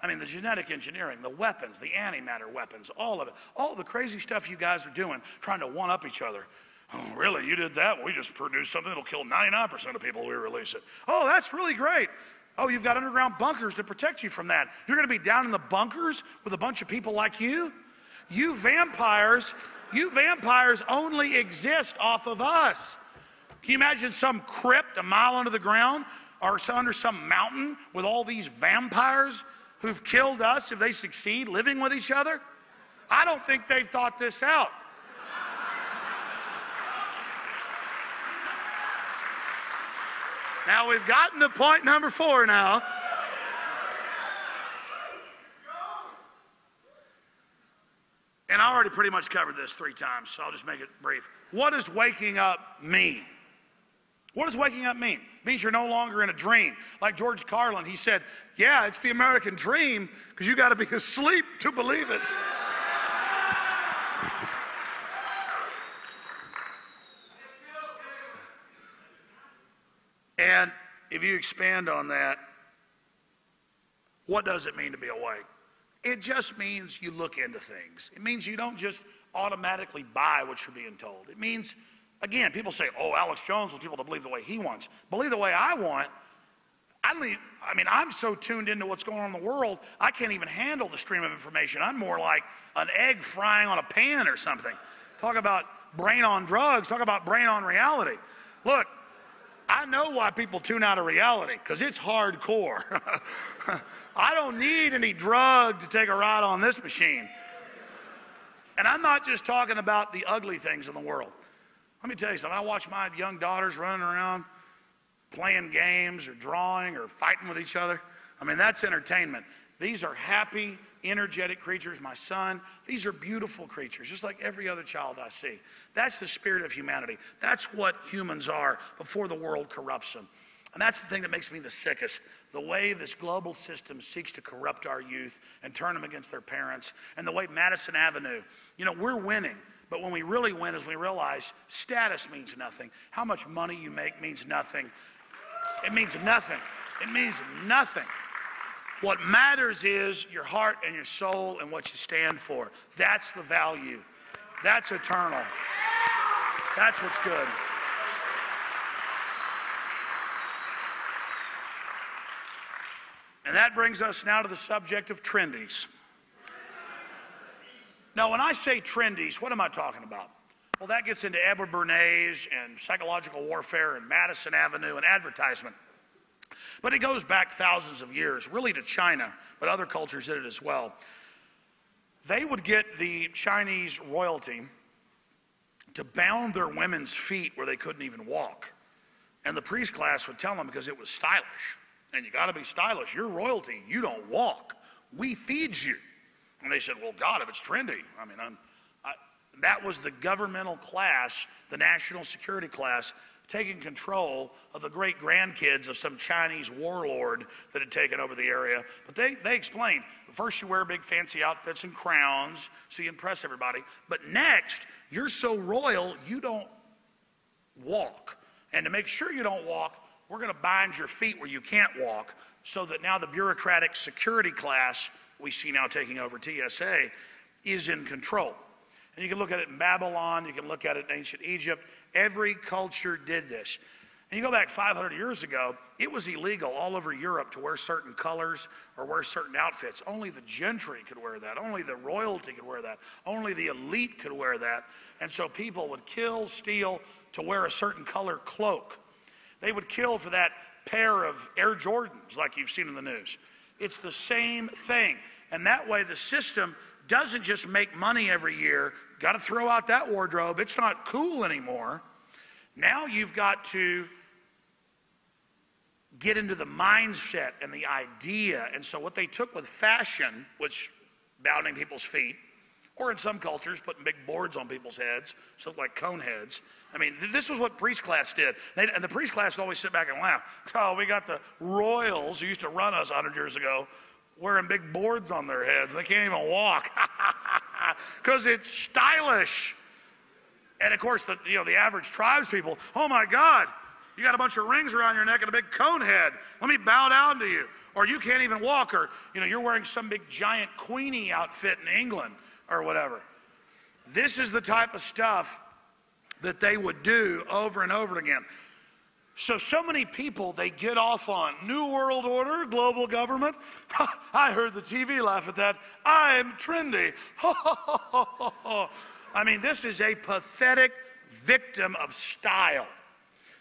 I mean, the genetic engineering, the weapons, the antimatter weapons, all of it, all the crazy stuff you guys are doing, trying to one-up each other. Oh, really? You did that? Well, we just produced something that'll kill 99% of people we release it. Oh, that's really great. Oh, you've got underground bunkers to protect you from that. You're going to be down in the bunkers with a bunch of people like you? You vampires only exist off of us. Can you imagine some crypt a mile under the ground or under some mountain with all these vampires who've killed us if they succeed living with each other? I don't think they've thought this out. Now we've gotten to point number 4 now. And I already pretty much covered this 3 times, so I'll just make it brief. What does waking up mean? What does waking up mean? It means you're no longer in a dream. Like George Carlin, he said, yeah, it's the American dream because you got to be asleep to believe it. And if you expand on that, what does it mean to be awake? It just means you look into things. It means you don't just automatically buy what you're being told. It means, again, people say, oh, Alex Jones wants people to believe the way he wants. Believe the way I want. I'm so tuned into what's going on in the world, I can't even handle the stream of information. I'm more like an egg frying on a pan or something. Talk about brain on drugs. Talk about brain on reality. Look, I know why people tune out of reality, because it's hardcore. I don't need any drug to take a ride on this machine. And I'm not just talking about the ugly things in the world. Let me tell you something. I watch my young daughters running around playing games or drawing or fighting with each other. I mean, that's entertainment. These are happy, energetic creatures. My son, these are beautiful creatures, just like every other child I see. That's the spirit of humanity. That's what humans are before the world corrupts them. And that's the thing that makes me the sickest. the way this global system seeks to corrupt our youth and turn them against their parents, and the way Madison Avenue, you know, we're winning. But when we really win is we realize status means nothing. How much money you make means nothing. It means nothing. It means nothing. What matters is your heart and your soul and what you stand for. That's the value. That's eternal. That's what's good. And that brings us now to the subject of trendies. Now, when I say trendies, what am I talking about? Well, that gets into Edward Bernays and psychological warfare and Madison Avenue and advertisement. But it goes back thousands of years, really to China, but other cultures did it as well. They would get the Chinese royalty to bound their women's feet where they couldn't even walk. And the priest class would tell them because it was stylish. And you got to be stylish. You're royalty. You don't walk. We feed you. And they said, well, God, if it's trendy. I mean, that was the governmental class, the national security class, taking control of the great grandkids of some Chinese warlord that had taken over the area. But they explained, first you wear big fancy outfits and crowns so you impress everybody. But next, you're so royal, you don't walk. And to make sure you don't walk, we're going to bind your feet where you can't walk so that now the bureaucratic security class we see now taking over TSA is in control. And you can look at it in Babylon, you can look at it in ancient Egypt. Every culture did this. And you go back 500 years ago, it was illegal all over Europe to wear certain colors or wear certain outfits. Only the gentry could wear that. Only the royalty could wear that. Only the elite could wear that. And so people would kill, steal to wear a certain color cloak. They would kill for that pair of Air Jordans like you've seen in the news. It's the same thing. And that way the system doesn't just make money every year. Got to throw out that wardrobe. It's not cool anymore. Now you've got to get into the mindset and the idea. And so what they took with fashion, which bounding people's feet, or in some cultures putting big boards on people's heads, so like cone heads. I mean, this was what priest class did. And the priest class would always sit back and laugh. Oh, we got the royals who used to run us 100 years ago wearing big boards on their heads. They can't even walk because it's stylish. And of course, the average tribes people, oh my God, you got a bunch of rings around your neck and a big cone head. Let me bow down to you. Or you can't even walk, or you're wearing some big giant Queenie outfit in England or whatever. This is the type of stuff that they would do over and over again. So many people, they get off on New World Order, global government. I heard the TV laugh at that. I'm trendy. I mean, this is a pathetic victim of style.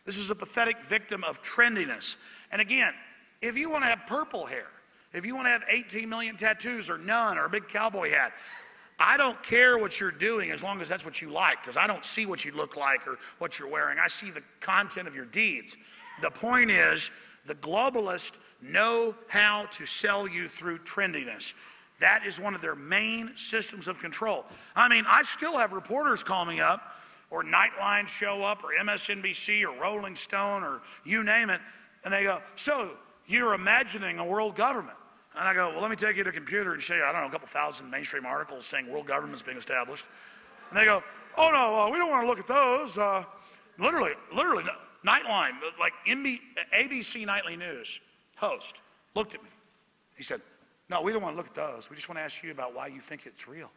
This is a pathetic victim of trendiness. And again, if you want to have purple hair, if you want to have 18 million tattoos or none or a big cowboy hat, I don't care what you're doing as long as that's what you like, because I don't see what you look like or what you're wearing. I see the content of your deeds. The point is, the globalists know how to sell you through trendiness. That is one of their main systems of control. I mean, I still have reporters call me up, or Nightline show up, or MSNBC, or Rolling Stone, or you name it, and they go, so you're imagining a world government. And I go, well, let me take you to a computer and show you, I don't know, a couple thousand mainstream articles saying world government's being established. And they go, oh, no, we don't want to look at those. Literally, Nightline, like ABC Nightly News host, looked at me. He said, no, we don't want to look at those. We just want to ask you about why you think it's real.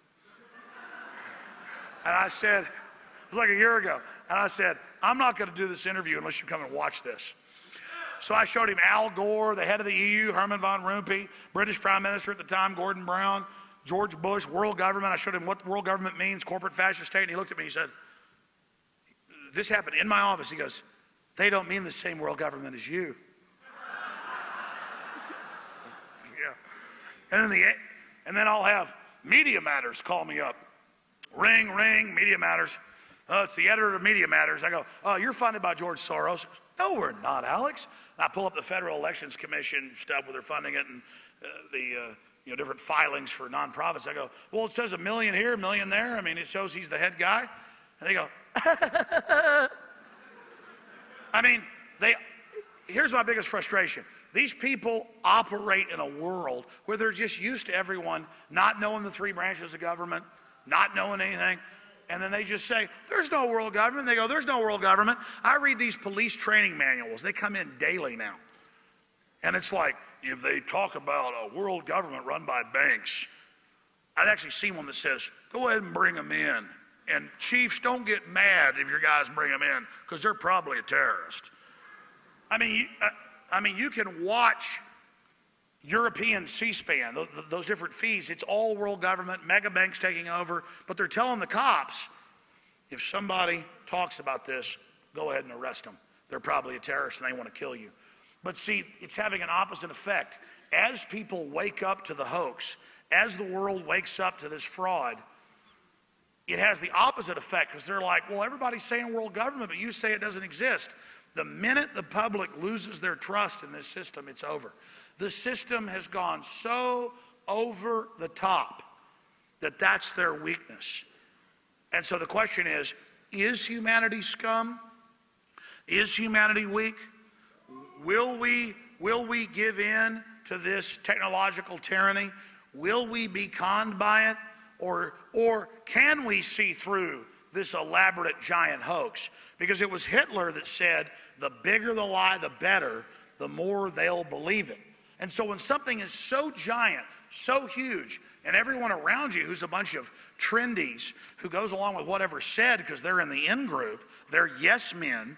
And I said, it was like a year ago, and I said, I'm not going to do this interview unless you come and watch this. So I showed him Al Gore, the head of the EU, Herman von Rompuy, British Prime Minister at the time, Gordon Brown, George Bush, world government. I showed him what world government means, corporate fascist state, and he looked at me and he said, this happened in my office. He goes, they don't mean the same world government as you. Yeah. And then I'll have Media Matters call me up. Ring, Media Matters. It's the editor of Media Matters. I go, oh, you're funded by George Soros. No, we're not, Alex. And I pull up the Federal Elections Commission stuff where they're funding it and the different filings for nonprofits. I go, well, it says $1 million here, $1 million there. I mean, it shows he's the head guy. And they go, I mean, here's my biggest frustration. these people operate in a world where they're just used to everyone not knowing the three branches of government, not knowing anything. And then they just say, there's no world government. They go, there's no world government. I read these police training manuals. They come in daily now. And it's like, if they talk about a world government run by banks, I've actually seen one that says, go ahead and bring them in. And chiefs, don't get mad if your guys bring them in, because they're probably a terrorist. I mean, you can watch European C-SPAN, those different feeds. It's all world government, mega banks taking over, but they're telling the cops, if somebody talks about this, go ahead and arrest them. They're probably a terrorist and they want to kill you. But see, it's having an opposite effect. As people wake up to the hoax, as the world wakes up to this fraud, it has the opposite effect, because they're like, well, everybody's saying world government, but you say it doesn't exist. The minute the public loses their trust in this system, it's over. The system has gone so over the top that that's their weakness. And so the question is humanity scum? Is humanity weak? Will we give in to this technological tyranny? Will we be conned by it? Or can we see through this elaborate giant hoax? Because it was Hitler that said, the bigger the lie, the better, the more they'll believe it. And so when something is so giant, so huge, and everyone around you who's a bunch of trendies who goes along with whatever's said because they're in the in group, they're yes men,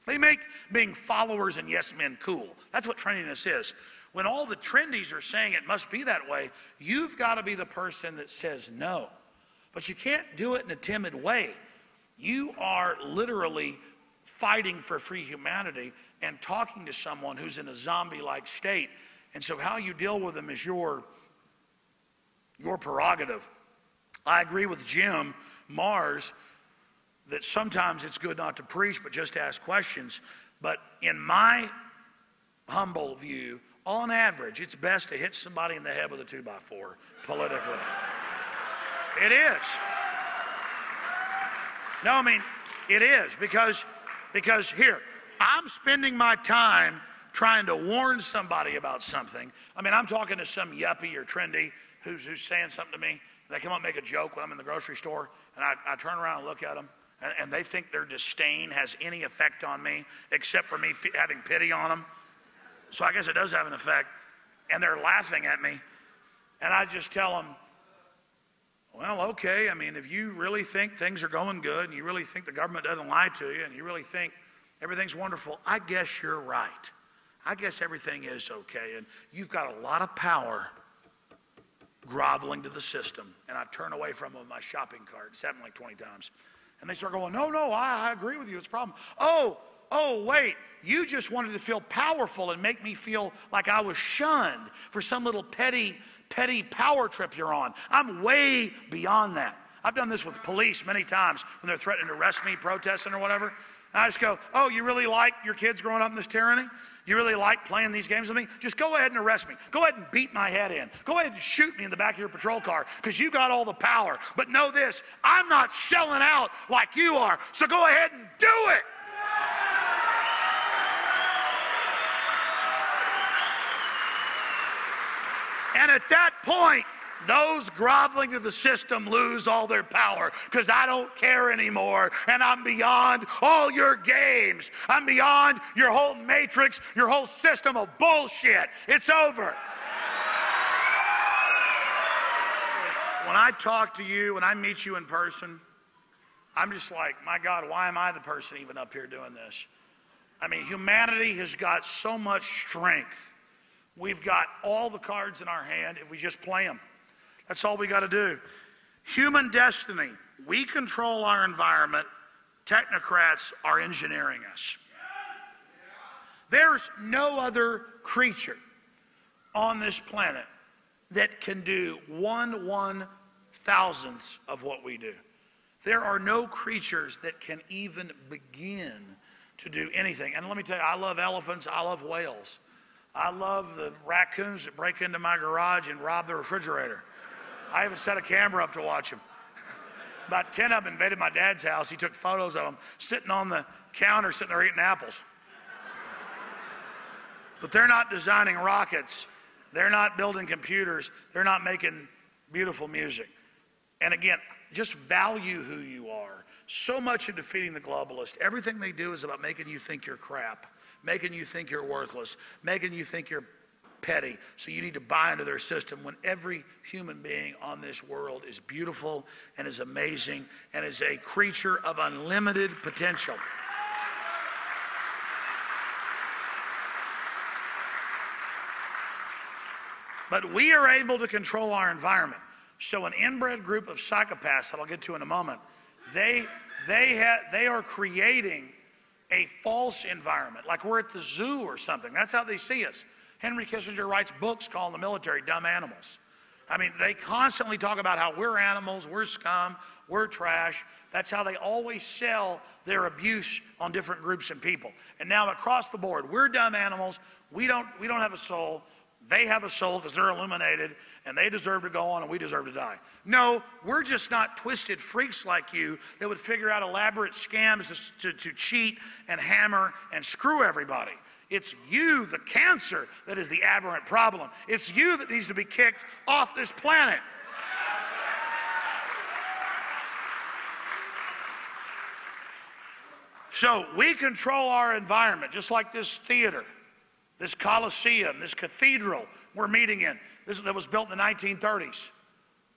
they make being followers and yes men cool. That's what trendiness is. When all the trendies are saying it must be that way, you've got to be the person that says no. But you can't do it in a timid way. You are literally fighting for free humanity and talking to someone who's in a zombie-like state. And so how you deal with them is your prerogative. I agree with Jim Mars that sometimes it's good not to preach, but just to ask questions. But in my humble view, on average, it's best to hit somebody in the head with a 2x4 politically. It is. No, I mean, it is, because here, I'm spending my time trying to warn somebody about something. I mean, I'm talking to some yuppie or trendy who's saying something to me. They come up and make a joke when I'm in the grocery store, and I turn around and look at them, and they think their disdain has any effect on me except for me having pity on them. So I guess it does have an effect. And they're laughing at me, and I just tell them, well, okay, I mean, if you really think things are going good, and you really think the government doesn't lie to you, and you really think everything's wonderful, I guess you're right. I guess everything is okay, and you've got a lot of power groveling to the system. And I turn away from them with my shopping cart. It's happened like 20 times. And they start going, no, I agree with you, it's a problem. Oh, wait, you just wanted to feel powerful and make me feel like I was shunned for some little petty power trip you're on. I'm way beyond that. I've done this with police many times when they're threatening to arrest me, protesting or whatever. And I just go, oh, you really like your kids growing up in this tyranny? You really like playing these games with me? Just go ahead and arrest me. Go ahead and beat my head in. Go ahead and shoot me in the back of your patrol car, because you got all the power. But know this, I'm not selling out like you are, so go ahead and do it. And at that point, those groveling to the system lose all their power, because I don't care anymore, and I'm beyond all your games. I'm beyond your whole matrix, your whole system of bullshit. It's over. When I talk to you, when I meet you in person, I'm just like, my God, why am I the person even up here doing this? I mean, humanity has got so much strength. We've got all the cards in our hand if we just play them. That's all we got to do. Human destiny. We control our environment. Technocrats are engineering us. There's no other creature on this planet that can do 1/1000th of what we do. There are no creatures that can even begin to do anything. And let me tell you, I love elephants. I love whales. I love the raccoons that break into my garage and rob the refrigerator. I even set a camera up to watch them. About 10 of them invaded my dad's house. He took photos of them sitting on the counter, sitting there eating apples. but they're not designing rockets. They're not building computers. They're not making beautiful music. And again, just value who you are. So much in defeating the globalists, everything they do is about making you think you're crap, making you think you're worthless, making you think you're petty. So you need to buy into their system when every human being on this world is beautiful and is amazing and is a creature of unlimited potential. But we are able to control our environment. So an inbred group of psychopaths that I'll get to in a moment, they are creating a false environment, like we're at the zoo or something. That's how they see us. Henry Kissinger writes books calling the military dumb animals. I mean, they constantly talk about how we're animals, we're scum, we're trash. That's how they always sell their abuse on different groups and people. And now across the board, we're dumb animals. We don't have a soul. They have a soul because they're illuminated, and they deserve to go on, and we deserve to die. No, we're just not twisted freaks like you that would figure out elaborate scams to cheat and hammer and screw everybody. It's you, the cancer, that is the aberrant problem. It's you that needs to be kicked off this planet. So we control our environment, just like this theater, this Coliseum, this cathedral we're meeting in, that was built in the 1930s,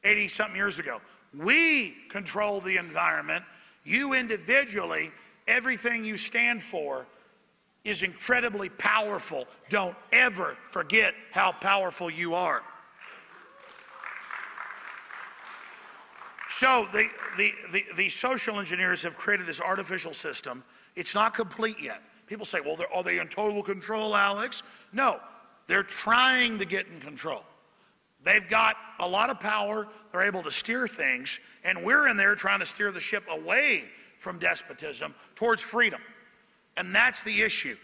80-something years ago. We control the environment. You individually, everything you stand for is incredibly powerful. Don't ever forget how powerful you are. So the social engineers have created this artificial system. It's not complete yet. People say, well, are they in total control, Alex? No, they're trying to get in control. They've got a lot of power. They're able to steer things, and we're in there trying to steer the ship away from despotism towards freedom. And that's the issue.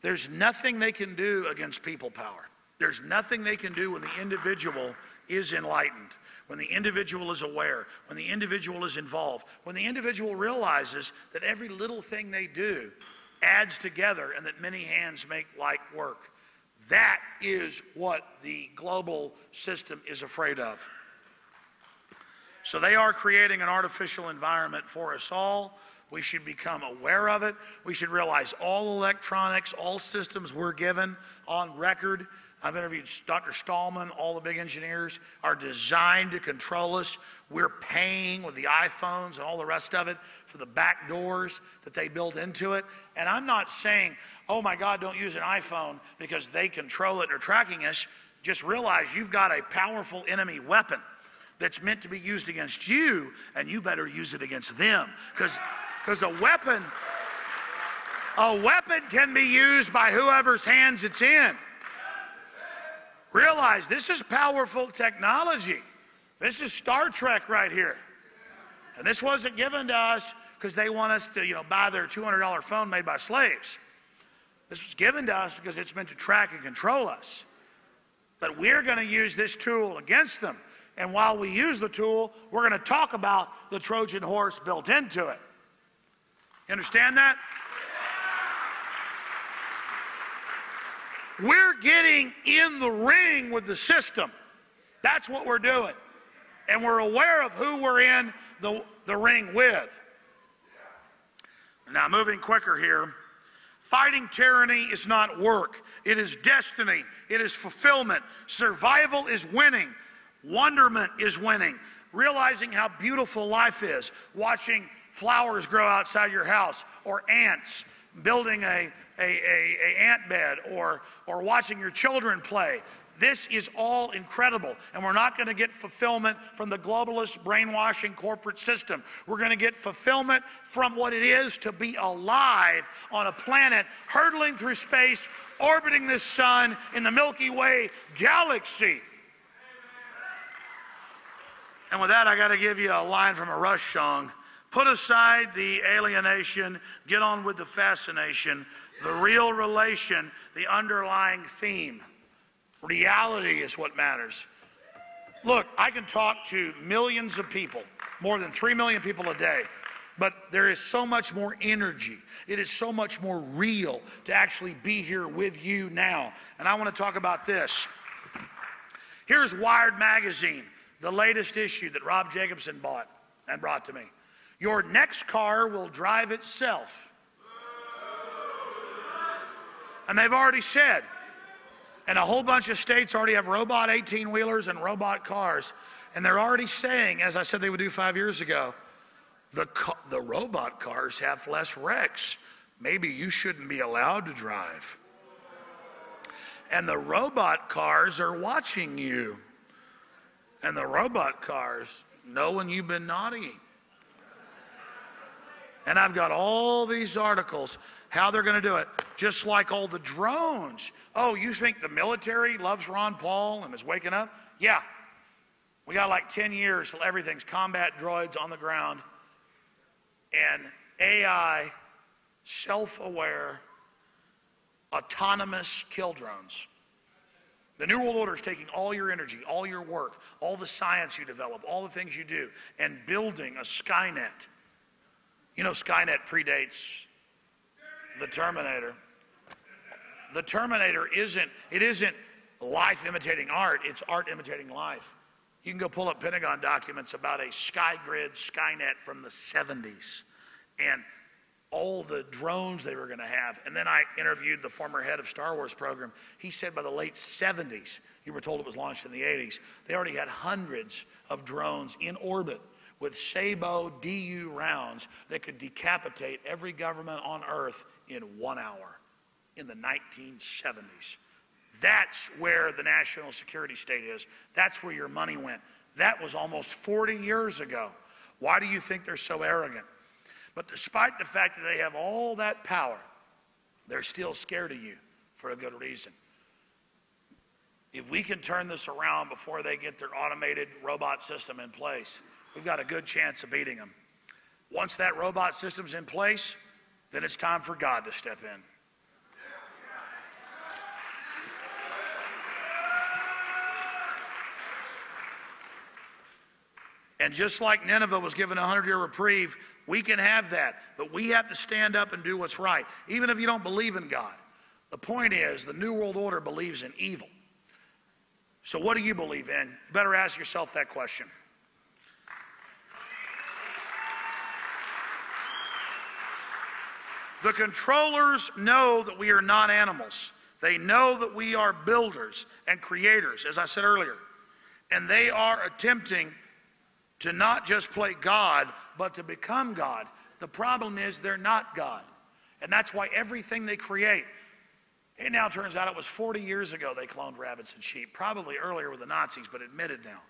There's nothing they can do against people power. There's nothing they can do when the individual is enlightened, when the individual is aware, when the individual is involved, when the individual realizes that every little thing they do adds together and that many hands make light work. That is what the global system is afraid of. So they are creating an artificial environment for us all. We should become aware of it. We should realize all electronics, all systems we're given on record. I've interviewed Dr. Stallman, all the big engineers are designed to control us. We're paying with the iPhones and all the rest of it for the back doors that they built into it. And I'm not saying, oh my God, don't use an iPhone because they control it or tracking us. Just realize you've got a powerful enemy weapon that's meant to be used against you, and you better use it against them. Because a weapon can be used by whoever's hands it's in. Realize this is powerful technology. This is Star Trek right here. And this wasn't given to us because they want us to, buy their $200 phone made by slaves. This was given to us because it's meant to track and control us. But we're going to use this tool against them. And while we use the tool, we're going to talk about the Trojan horse built into it. You understand that? We're getting in the ring with the system. That's what we're doing. And we're aware of who we're in the ring with. Now, moving quicker here. Fighting tyranny is not work. It is destiny. It is fulfillment. Survival is winning. Wonderment is winning. Realizing how beautiful life is. Watching flowers grow outside your house, or ants building a ant bed, or watching your children play. This is all incredible, and we're not going to get fulfillment from the globalist brainwashing corporate system. We're going to get fulfillment from what it is to be alive on a planet hurtling through space, orbiting this sun in the Milky Way galaxy. And with that, I got to give you a line from a Rush song. Put aside the alienation, get on with the fascination, the real relation, the underlying theme. Reality is what matters. Look, I can talk to millions of people, more than 3 million people a day, But there is so much more energy. It is so much more real to actually be here with you now. And I want to talk about this. Here's Wired Magazine, the latest issue that Rob Jacobson bought and brought to me. Your next car will drive itself. And they've already said, and a whole bunch of states already have robot 18-wheelers and robot cars. And they're already saying, as I said they would do 5 years ago, the robot cars have less wrecks. Maybe you shouldn't be allowed to drive. And the robot cars are watching you. And the robot cars know when you've been naughty. And I've got all these articles, how they're going to do it, just like all the drones. Oh, you think the military loves Ron Paul and is waking up? Yeah. We got like 10 years till everything's combat droids on the ground and AI, self-aware, autonomous kill drones. The New World Order is taking all your energy, all your work, all the science you develop, all the things you do, and building a Skynet. You know, Skynet predates the Terminator. The Terminator isn't life imitating art, it's art imitating life. You can go pull up Pentagon documents about a SkyGrid Skynet from the 70s and all the drones they were going to have. And then I interviewed the former head of Star Wars program. He said by the late 70s, you were told it was launched in the 80s, they already had hundreds of drones in orbit with Sabo DU rounds that could decapitate every government on Earth in 1 hour in the 1970s. That's where the national security state is. That's where your money went. That was almost 40 years ago. Why do you think they're so arrogant? But despite the fact that they have all that power, they're still scared of you for a good reason. If we can turn this around before they get their automated robot system in place, we've got a good chance of beating them. Once that robot system's in place, then it's time for God to step in. And just like Nineveh was given a 100-year reprieve, we can have that. But we have to stand up and do what's right, even if you don't believe in God. The point is, the New World Order believes in evil. So what do you believe in? You better ask yourself that question. The controllers know that we are not animals. They know that we are builders and creators, as I said earlier. And they are attempting to not just play God, but to become God. The problem is they're not God. And that's why everything they create, it now turns out it was 40 years ago they cloned rabbits and sheep, probably earlier with the Nazis, but admitted now.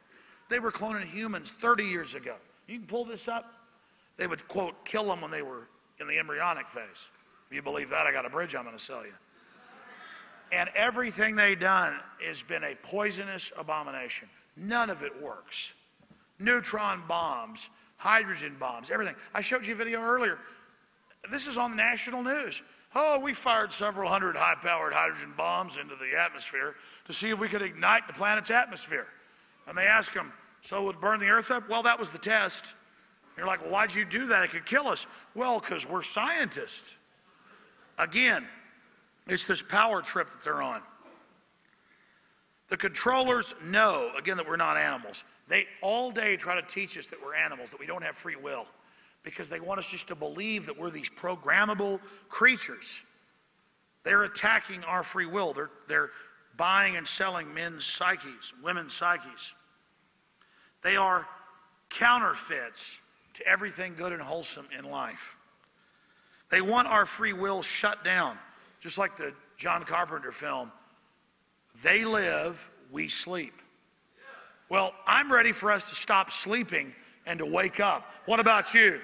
They were cloning humans 30 years ago. You can pull this up. They would, quote, kill them when they were in the embryonic phase. If you believe that, I got a bridge I'm going to sell you. And everything they've done has been a poisonous abomination. None of it works. Neutron bombs, hydrogen bombs, everything. I showed you a video earlier. This is on the national news. Oh, we fired several hundred high-powered hydrogen bombs into the atmosphere to see if we could ignite the planet's atmosphere. And they asked them, so it would burn the Earth up? Well, that was the test. You're like, well, why'd you do that? It could kill us. Well, because we're scientists. Again, it's this power trip that they're on. The controllers know, again, that we're not animals. They all day try to teach us that we're animals, that we don't have free will, because they want us just to believe that we're these programmable creatures. They're attacking our free will. They're buying and selling men's psyches, women's psyches. They are counterfeits to everything good and wholesome in life. They want our free will shut down, just like the John Carpenter film, They Live, We Sleep. Well, I'm ready for us to stop sleeping and to wake up. What about you?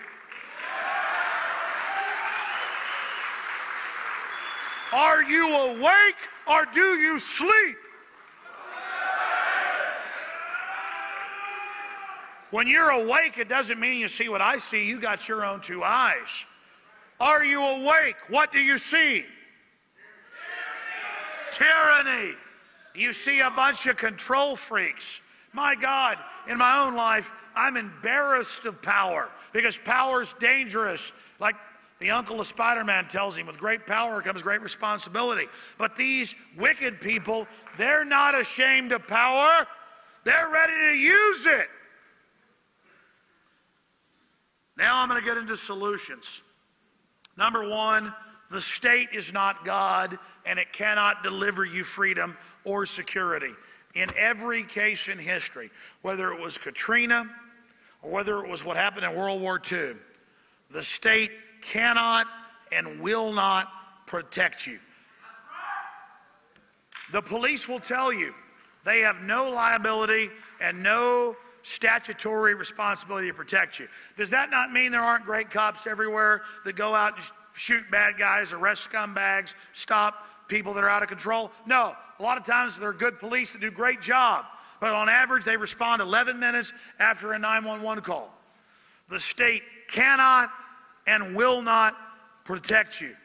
Are you awake or do you sleep? When you're awake, it doesn't mean you see what I see. You got your own two eyes. Are you awake? What do you see? Tyranny. You see a bunch of control freaks. My God, in my own life, I'm embarrassed of power. because power's dangerous. Like the uncle of Spider-Man tells him, with great power comes great responsibility. But these wicked people, they're not ashamed of power. They're ready to use it. Now I'm going to get into solutions. Number one, the state is not God, and it cannot deliver you freedom or security. In every case in history, whether it was Katrina or whether it was what happened in World War II, the state cannot and will not protect you. The police will tell you they have no liability and no statutory responsibility to protect you. Does that not mean there aren't great cops everywhere that go out and shoot bad guys, arrest scumbags, stop people that are out of control? No. A lot of times they're good police that do a great job, but on average they respond 11 minutes after a 911 call. The state cannot and will not protect you.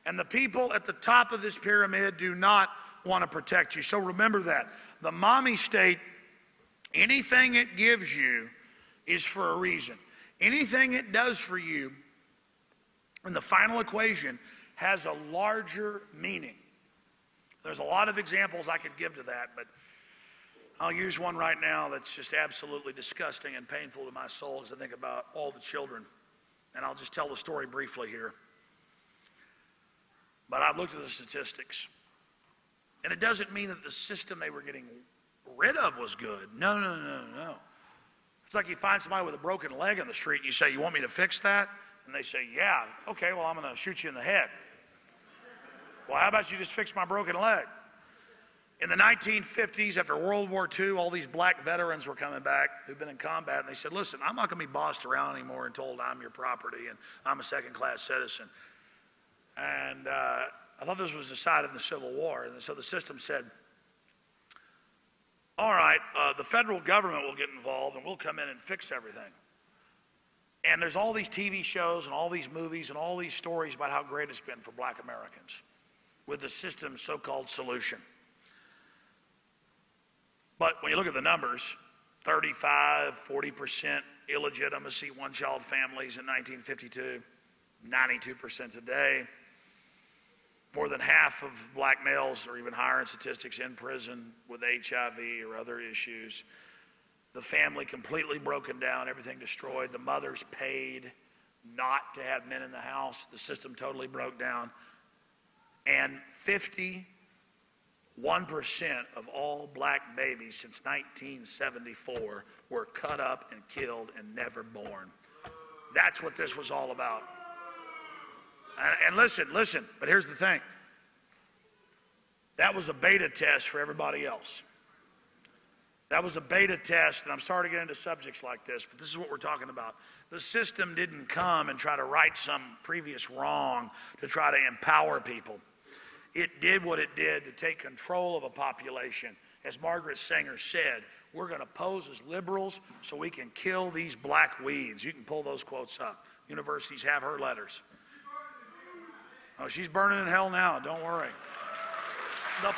And the people at the top of this pyramid do not want to protect you. So remember that. The mommy state, anything it gives you is for a reason. Anything it does for you in the final equation has a larger meaning. There's a lot of examples I could give to that, but I'll use one right now that's just absolutely disgusting and painful to my soul as I think about all the children. And I'll just tell the story briefly here. But I've looked at the statistics. And it doesn't mean that the system they were getting rid of was good. No, no, no, no. It's like you find somebody with a broken leg in the street and you say, you want me to fix that? And they say, yeah. Okay, well, I'm going to shoot you in the head. Well, how about you just fix my broken leg? In the 1950s, after World War II, all these black veterans were coming back who'd been in combat, and they said, listen, I'm not going to be bossed around anymore and told I'm your property and I'm a second-class citizen. And I thought this was decided in the Civil War. And so the system said, all right, the federal government will get involved and we'll come in and fix everything. And there's all these TV shows and all these movies and all these stories about how great it's been for black Americans with the system's so-called solution. But when you look at the numbers, 35, 40% illegitimacy, one-child families in 1952, 92% today. More than half of black males, or even higher in statistics, in prison with HIV or other issues. The family completely broken down, everything destroyed. The mothers paid not to have men in the house. The system totally broke down. And 51% of all black babies since 1974 were cut up and killed and never born. That's what this was all about. And listen, but here's the thing. That was a beta test for everybody else. That was a beta test, and I'm sorry to get into subjects like this, but this is what we're talking about. The system didn't come and try to right some previous wrong to try to empower people. It did what it did to take control of a population. As Margaret Sanger said, we're going to pose as liberals so we can kill these black weeds. You can pull those quotes up. Universities have her letters. Oh, she's burning in hell now, don't worry. The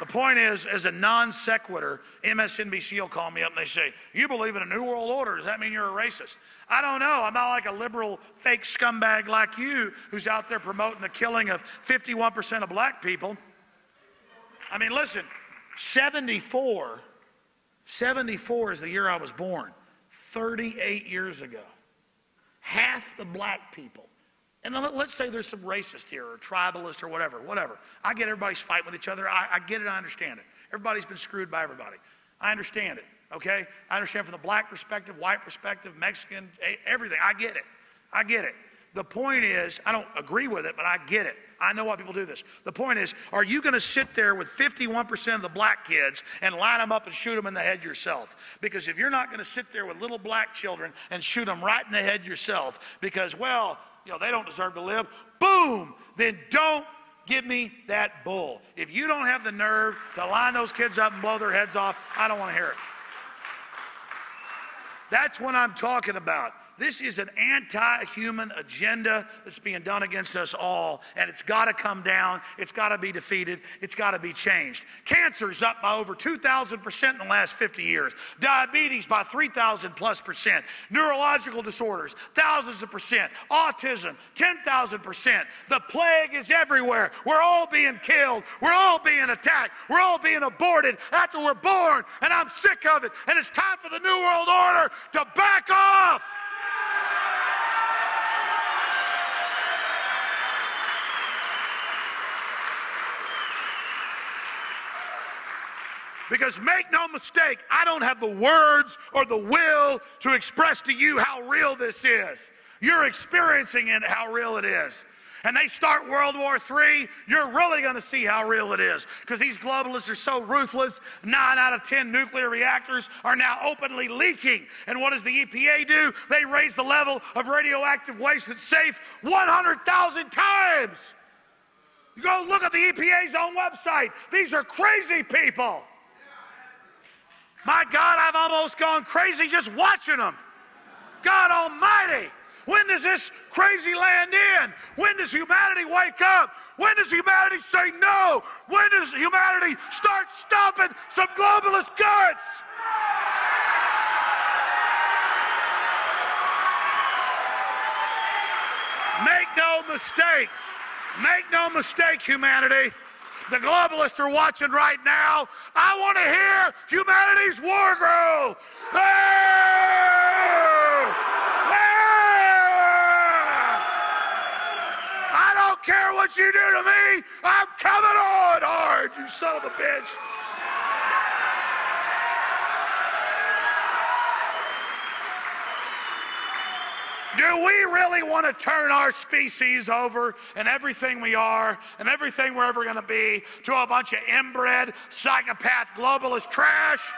point is, as a non sequitur, MSNBC will call me up and they say, you believe in a new world order, does that mean you're a racist? I don't know, I'm not like a liberal fake scumbag like you who's out there promoting the killing of 51% of black people. I mean, listen, 74 is the year I was born, 38 years ago. Half the black people. And let's say there's some racist here or tribalist or whatever. I get everybody's fighting with each other. I get it, I understand it. Everybody's been screwed by everybody. I understand it, okay? I understand from the black perspective, white perspective, Mexican, everything. I get it. The point is, I don't agree with it, but I get it. I know why people do this. The point is, are you going to sit there with 51% of the black kids and line them up and shoot them in the head yourself? Because if you're not going to sit there with little black children and shoot them right in the head yourself because, well, you know, they don't deserve to live, boom, then don't give me that bull. If you don't have the nerve to line those kids up and blow their heads off, I don't want to hear it. That's what I'm talking about. This is an anti-human agenda that's being done against us all, and it's got to come down. It's got to be defeated. It's got to be changed. Cancer's up by over 2,000% in the last 50 years. Diabetes by 3,000+%. Neurological disorders, thousands of percent. Autism, 10,000%. The plague is everywhere. We're all being killed. We're all being attacked. We're all being aborted after we're born, and I'm sick of it. And it's time for the New World Order to back off. Because make no mistake, I don't have the words or the will to express to you how real this is. You're experiencing it, how real it is. And they start World War III, you're really going to see how real it is. Because these globalists are so ruthless, 9 out of 10 nuclear reactors are now openly leaking. And what does the EPA do? They raise the level of radioactive waste that's safe 100,000 times. You go look at the EPA's own website. These are crazy people. My God, I've almost gone crazy just watching them. God Almighty, when does this crazy land end? When does humanity wake up? When does humanity say no? When does humanity start stomping some globalist guts? Make no mistake, humanity. The globalists are watching right now. I want to hear humanity's war growl. I don't care what you do to me. I'm coming on hard, you son of a bitch. Do we really want to turn our species over and everything we are and everything we're ever going to be to a bunch of inbred, psychopath, globalist trash?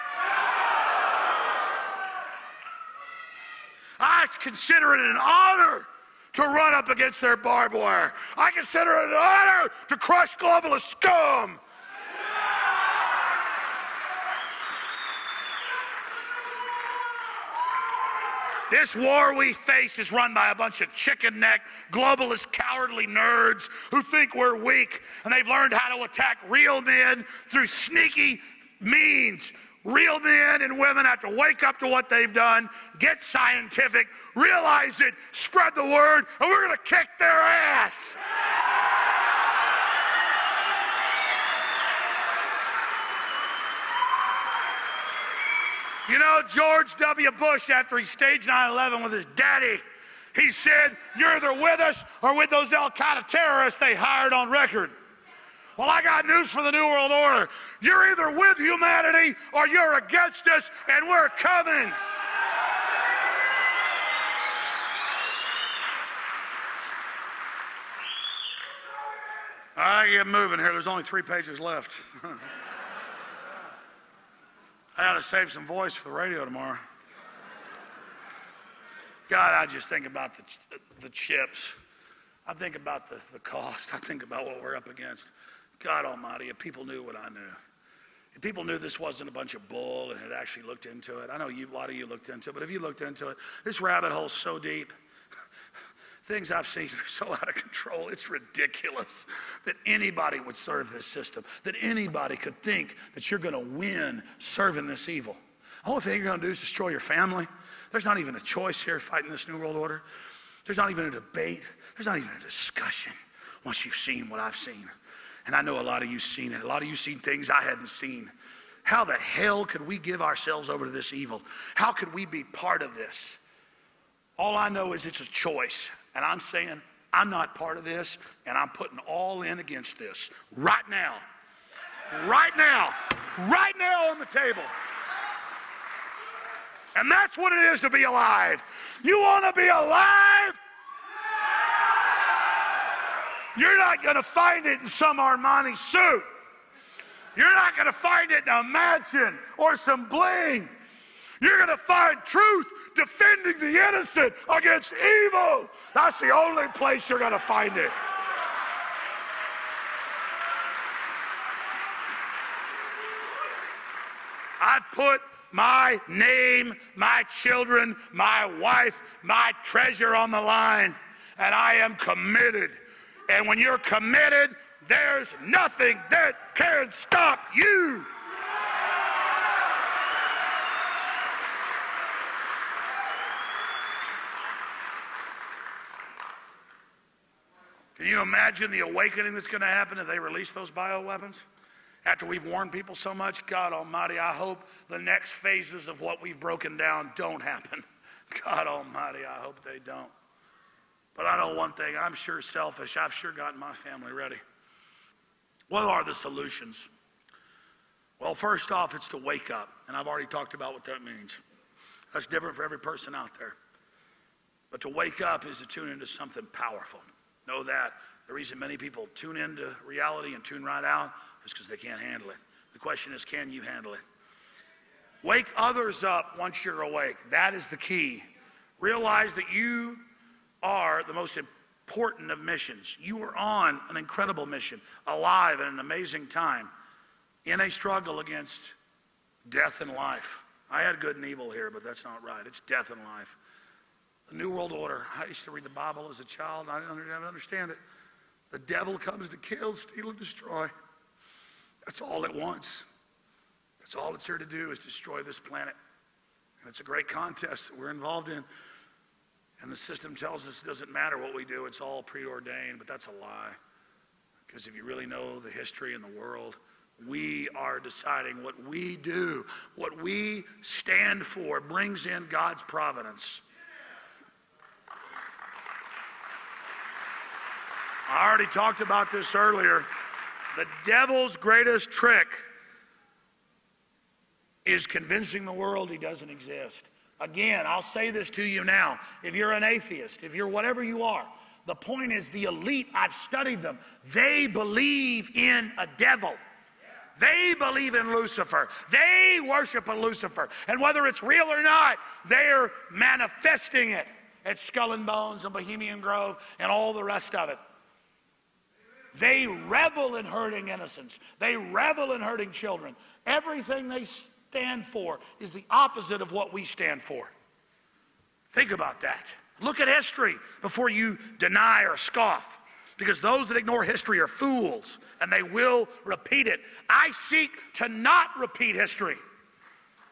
I consider it an honor to run up against their barbed wire. I consider it an honor to crush globalist scum. This war we face is run by a bunch of chicken-neck, globalist, cowardly nerds who think we're weak, and they've learned how to attack real men through sneaky means. Real men and women have to wake up to what they've done, get scientific, realize it, spread the word, and we're going to kick their ass. You know, George W. Bush, after he staged 9/11 with his daddy, he said, you're either with us or with those Al-Qaeda terrorists they hired on record. Well, I got news for the New World Order. You're either with humanity or you're against us, and we're coming. All right, get moving here. There's only 3 pages left. I got to save some voice for the radio tomorrow. God, I just think about the chips. I think about the cost. I think about what we're up against. God Almighty, if people knew what I knew. If people knew this wasn't a bunch of bull and had actually looked into it. I know a lot of you looked into it, but if you looked into it, this rabbit hole's so deep. Things I've seen are so out of control. It's ridiculous that anybody would serve this system, that anybody could think that you're going to win serving this evil. The only thing you're going to do is destroy your family. There's not even a choice here fighting this New World Order. There's not even a debate. There's not even a discussion once you've seen what I've seen. And I know a lot of you've seen it. A lot of you've seen things I hadn't seen. How the hell could we give ourselves over to this evil? How could we be part of this? All I know is it's a choice. And I'm saying, I'm not part of this, and I'm putting all in against this right now. Right now. Right now on the table. And that's what it is to be alive. You want to be alive? You're not going to find it in some Armani suit. You're not going to find it in a mansion or some bling. You're going to find truth defending the innocent against evil. That's the only place you're going to find it. I've put my name, my children, my wife, my treasure on the line, and I am committed. And when you're committed, there's nothing that can stop you. Can you imagine the awakening that's going to happen if they release those bioweapons? After we've warned people so much, God Almighty, I hope the next phases of what we've broken down don't happen. God Almighty, I hope they don't. But I know one thing, I'm sure selfish. I've sure gotten my family ready. What are the solutions? Well, first off, it's to wake up. And I've already talked about what that means. That's different for every person out there. But to wake up is to tune into something powerful. Know that the reason many people tune into reality and tune right out is because they can't handle it. The question is, can you handle it? Wake others up once you're awake. That is the key. Realize that you are the most important of missions. You are on an incredible mission, alive in an amazing time, in a struggle against death and life. I had good and evil here, but that's not right. It's death and life. The New World Order. I used to read the Bible as a child. I didn't understand it. The devil comes to kill, steal, and destroy. That's all it wants. That's all it's here to do, is destroy this planet. And it's a great contest that we're involved in. And the system tells us it doesn't matter what we do. It's all preordained, but that's a lie. Because if you really know the history in the world, we are deciding what we do, what we stand for, brings in God's providence. I already talked about this earlier. The devil's greatest trick is convincing the world he doesn't exist. Again, I'll say this to you now. If you're an atheist, if you're whatever you are, the point is the elite, I've studied them, they believe in a devil. They believe in Lucifer. They worship a Lucifer. And whether it's real or not, they're manifesting it at Skull and Bones and Bohemian Grove and all the rest of it. They revel in hurting innocents. They revel in hurting children. Everything they stand for is the opposite of what we stand for. Think about that. Look at history before you deny or scoff, because those that ignore history are fools, and they will repeat it. I seek to not repeat history.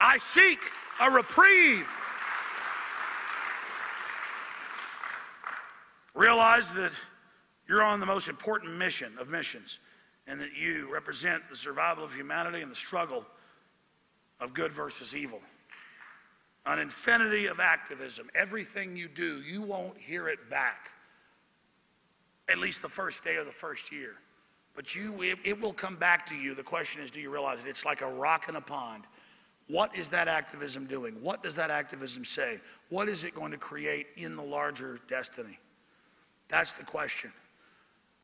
I seek a reprieve. Realize that you're on the most important mission of missions, and that you represent the survival of humanity and the struggle of good versus evil. An infinity of activism. Everything you do, you won't hear it back, at least the first day or the first year. But it will come back to you. The question is, do you realize it? It's like a rock in a pond. What is that activism doing? What does that activism say? What is it going to create in the larger destiny? That's the question.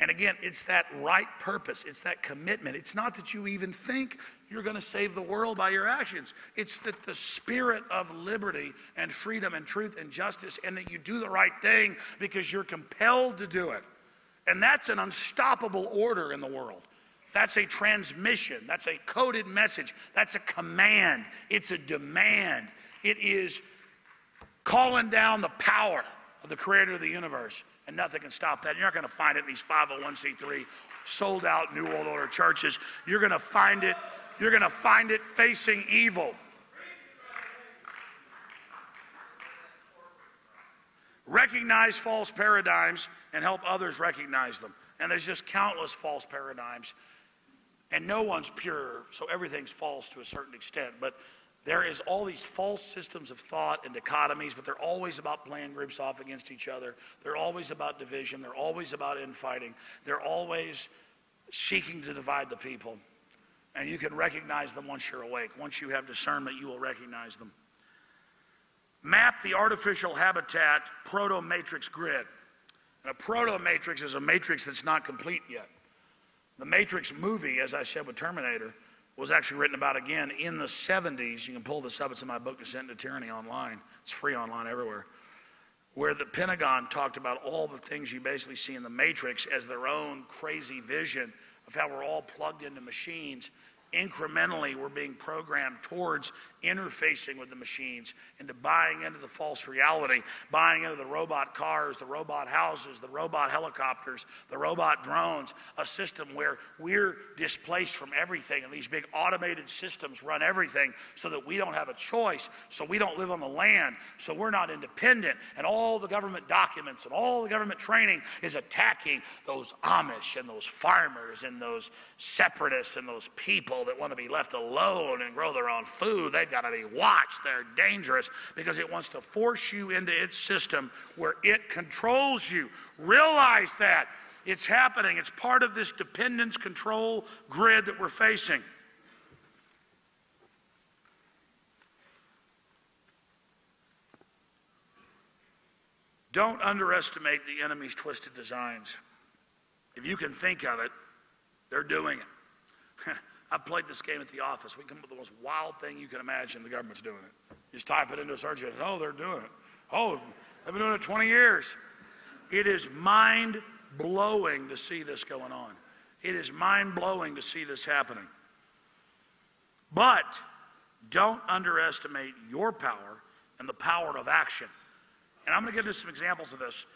And again, it's that right purpose. It's that commitment. It's not that you even think you're going to save the world by your actions. It's that the spirit of liberty and freedom and truth and justice, and that you do the right thing because you're compelled to do it. And that's an unstoppable order in the world. That's a transmission. That's a coded message. That's a command. It's a demand. It is calling down the power of the creator of the universe. And nothing can stop that. You're not going to find it in these 501c3 sold out New World Order churches. You're going to find it. You're going to find it facing evil. Recognize false paradigms and help others recognize them. And there's just countless false paradigms. And no one's pure, so everything's false to a certain extent. But there is all these false systems of thought and dichotomies, but they're always about playing groups off against each other. They're always about division. They're always about infighting. They're always seeking to divide the people. And you can recognize them once you're awake. Once you have discernment, you will recognize them. Map the artificial habitat proto-matrix grid. And a proto-matrix is a matrix that's not complete yet. The Matrix movie, as I said with Terminator, was actually written about again in the 70s. You can pull this up. It's in my book, Descent into Tyranny, online. It's free online everywhere. Where the Pentagon talked about all the things you basically see in the Matrix as their own crazy vision of how we're all plugged into machines incrementally we're being programmed towards interfacing with the machines, into buying into the false reality, buying into the robot cars, the robot houses, the robot helicopters, the robot drones, a system where we're displaced from everything, and these big automated systems run everything so that we don't have a choice, so we don't live on the land, so we're not independent, and all the government documents and all the government training is attacking those Amish and those farmers and those separatists and those people that want to be left alone and grow their own food. They've got to be watched. They're dangerous because it wants to force you into its system where it controls you. Realize that. It's happening. It's part of this dependence control grid that we're facing. Don't underestimate the enemy's twisted designs. If you can think of it, they're doing it. I've played this game at the office. We come up with the most wild thing you can imagine. The government's doing it. Just type it into a search engine. Oh, they're doing it. Oh, they've been doing it 20 years. It is mind-blowing to see this going on. It is mind-blowing to see this happening. But don't underestimate your power and the power of action. And I'm going to give you some examples of this.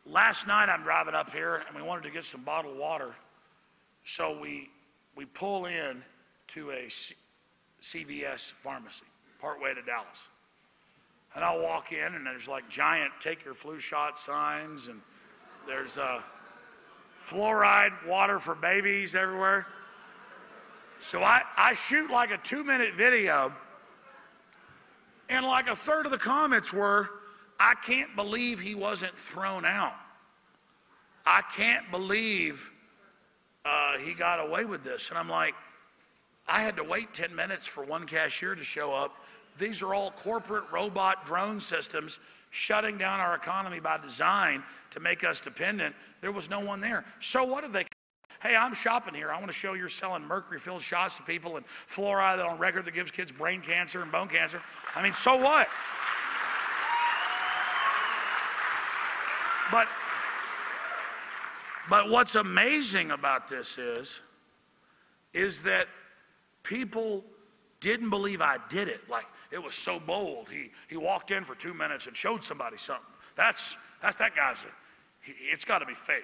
Last night I'm driving up here and we wanted to get some bottled water. So we pull in to a CVS pharmacy, partway to Dallas. And I'll walk in and there's like giant take your flu shot signs, and there's fluoride water for babies everywhere. So I shoot like a 2-minute video, and like a third of the comments were, I can't believe he wasn't thrown out. I can't believe he got away with this. And I'm like, I had to wait 10 minutes for one cashier to show up. These are all corporate robot drone systems shutting down our economy by design to make us dependent. There was no one there. So what did they? Hey, I'm shopping here. I want to show you're selling mercury-filled shots to people and fluoride on record that gives kids brain cancer and bone cancer. I mean, so what? But what's amazing about this is that people didn't believe I did it. Like, it was so bold. He walked in for 2 minutes and showed somebody something. That guy's it's got to be fake.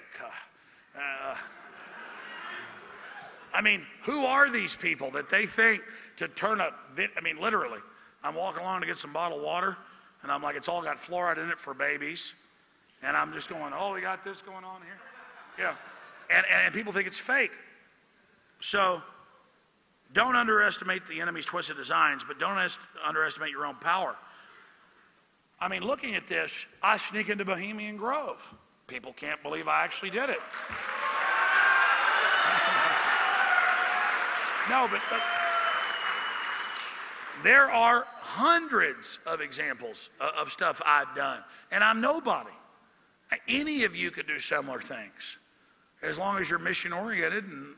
I mean, who are these people that they think to turn up? I mean, literally, I'm walking along to get some bottled water, and I'm like, it's all got fluoride in it for babies. And I'm just going, oh, we got this going on here? Yeah. And people think it's fake. So don't underestimate the enemy's twisted designs, but don't underestimate your own power. I mean, looking at this, I sneak into Bohemian Grove. People can't believe I actually did it. No, but there are hundreds of examples of stuff I've done, and I'm nobody. Any of you could do similar things, as long as you're mission-oriented and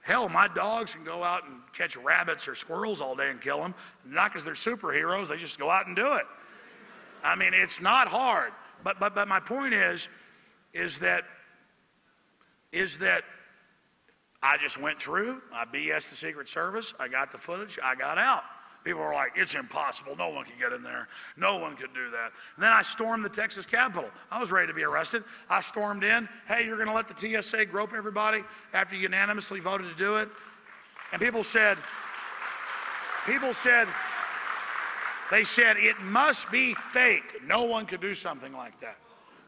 hell, my dogs can go out and catch rabbits or squirrels all day and kill them. Not because they're superheroes, they just go out and do it. I mean, it's not hard. But my point is that I just went through, I BS the Secret Service, I got the footage, I got out. People were like, it's impossible. No one can get in there. No one could do that. And then I stormed the Texas Capitol. I was ready to be arrested. I stormed in. Hey, you're going to let the TSA grope everybody after you unanimously voted to do it? And people said, they said, it must be fake. No one could do something like that.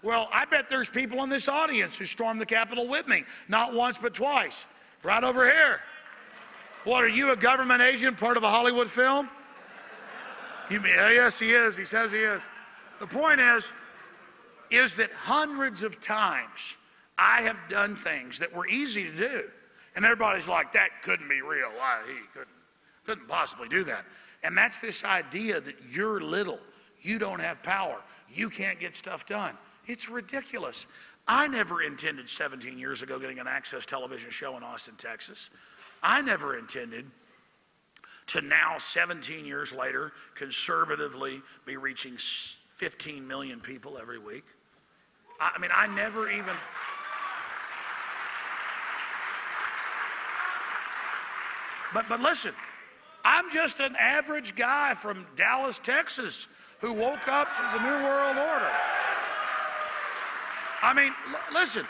Well, I bet there's people in this audience who stormed the Capitol with me. Not once, but twice. Right over here. What, are you a government agent, part of a Hollywood film? Yes, he is. He says he is. The point is that hundreds of times I have done things that were easy to do. And everybody's like, that couldn't be real. He couldn't possibly do that. And that's this idea that you're little. You don't have power. You can't get stuff done. It's ridiculous. I never intended 17 years ago getting an access television show in Austin, Texas. I never intended to now, 17 years later, conservatively be reaching 15 million people every week. I mean, I never even... But listen, I'm just an average guy from Dallas, Texas, who woke up to the New World Order. I mean, listen,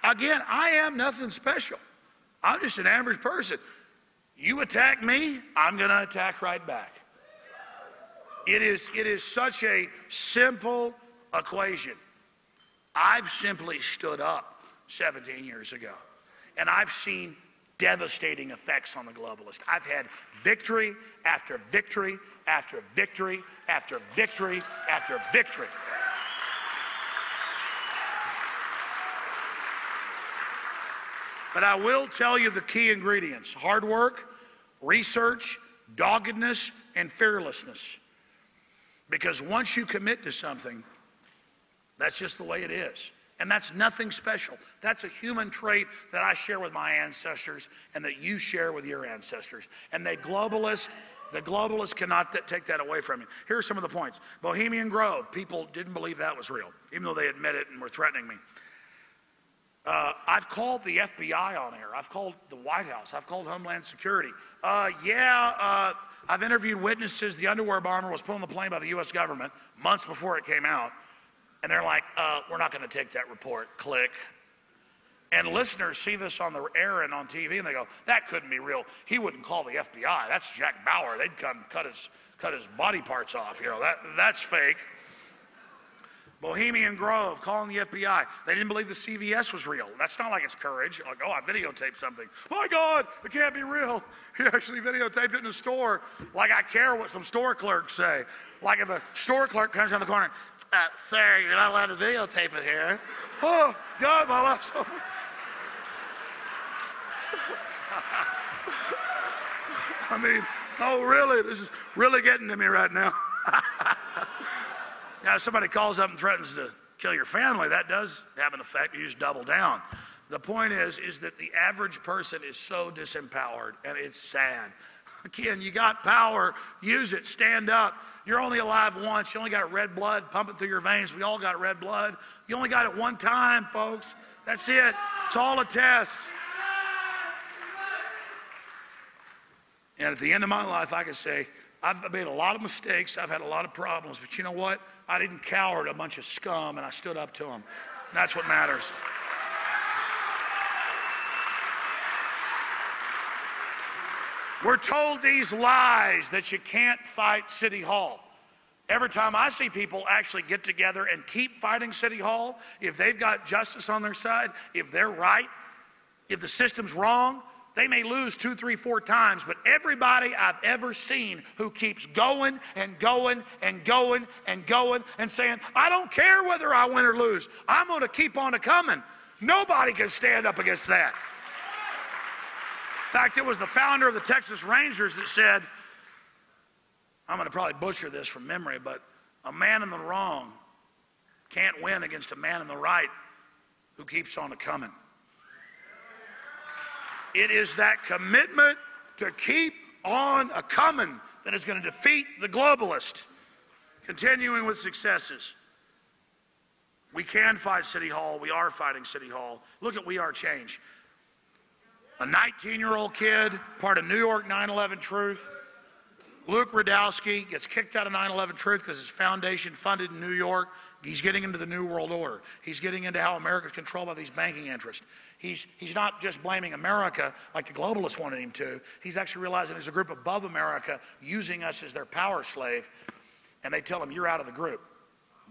again, I am nothing special. I'm just an average person. You attack me, I'm going to attack right back. It is such a simple equation. I've simply stood up 17 years ago, and I've seen devastating effects on the globalist. I've had victory after victory after victory after victory after victory. But I will tell you the key ingredients: hard work, research, doggedness, and fearlessness. Because once you commit to something, that's just the way it is. And that's nothing special. That's a human trait that I share with my ancestors and that you share with your ancestors. And the globalists cannot take that away from you. Here are some of the points. Bohemian Grove, people didn't believe that was real, even though they admit it and were threatening me. I've called the FBI on air. I've called the White House. I've called Homeland Security. I've interviewed witnesses. The underwear bomber was put on the plane by the U.S. government months before it came out. And they're like, we're not going to take that report. Click. And listeners see this on the air and on TV, and they go, that couldn't be real. He wouldn't call the FBI. That's Jack Bauer. They'd come cut his body parts off. You know, that's fake. Bohemian Grove, calling the FBI. They didn't believe the CVS was real. That's not like it's courage. Like, oh, I videotaped something. My God, it can't be real. He actually videotaped it in the store. Like I care what some store clerks say. Like if a store clerk comes around the corner, sir, you're not allowed to videotape it here. Oh, God, my life's over. I mean, oh, really? This is really getting to me right now. Now, if somebody calls up and threatens to kill your family, that does have an effect. You just double down. The point is that the average person is so disempowered, and it's sad. Again, you got power, use it, stand up. You're only alive once. You only got red blood pumping through your veins. We all got red blood. You only got it one time, folks. That's it. It's all a test. And at the end of my life, I can say, I've made a lot of mistakes. I've had a lot of problems. But you know what? I didn't cower to a bunch of scum, and I stood up to them. That's what matters. We're told these lies that you can't fight City Hall. Every time I see people actually get together and keep fighting City Hall, if they've got justice on their side, if they're right, if the system's wrong, they may lose 2, 3, 4 times, but everybody I've ever seen who keeps going and going and going and going and saying, I don't care whether I win or lose, I'm going to keep on coming. Nobody can stand up against that. In fact, it was the founder of the Texas Rangers that said, I'm going to probably butcher this from memory, but a man in the wrong can't win against a man in the right who keeps on coming. It is that commitment to keep on coming that is going to defeat the globalist. Continuing with successes. We can fight City Hall. We are fighting City Hall. Look at We Are Change. A 19-year-old kid, part of New York 9/11 Truth. Luke Radowski gets kicked out of 9/11 Truth because his foundation funded in New York. He's getting into the New World Order. He's getting into how America's controlled by these banking interests. He's not just blaming America like the globalists wanted him to. He's actually realizing there's a group above America using us as their power slave, and they tell him, you're out of the group.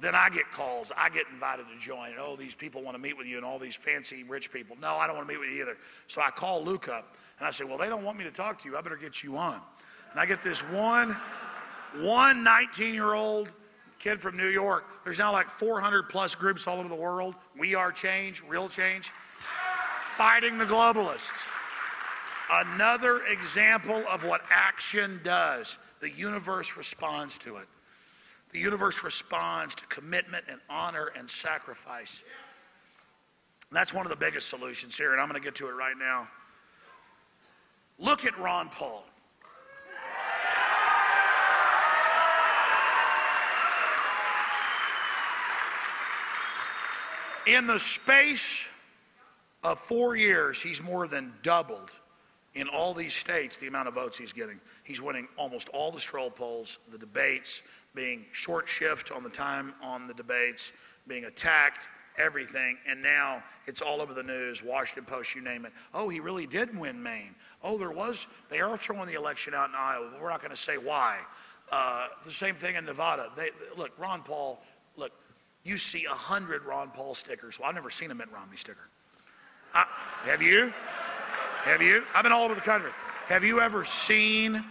Then I get calls. I get invited to join, and oh, these people want to meet with you, and all these fancy rich people. No, I don't want to meet with you either. So I call Luke up, and I say, well, they don't want me to talk to you. I better get you on. And I get this one 19-year-old kid from New York. There's now like 400 plus groups all over the world. We Are Change, Real Change, fighting the globalists. Another example of what action does. The universe responds to it. The universe responds to commitment and honor and sacrifice. And that's one of the biggest solutions here, and I'm going to get to it right now. Look at Ron Paul. In the space of 4 years, he's more than doubled in all these states, the amount of votes he's getting. He's winning almost all the straw polls, the debates, being short shift on the time on the debates, being attacked, everything. And now it's all over the news, Washington Post, you name it. Oh, he really did win Maine. Oh, they are throwing the election out in Iowa, but we're not going to say why. The same thing in Nevada. Look, Ron Paul, look, you see 100 Ron Paul stickers. Well, I've never seen a Mitt Romney sticker. Have you? Have you? I've been all over the country. Have you ever seen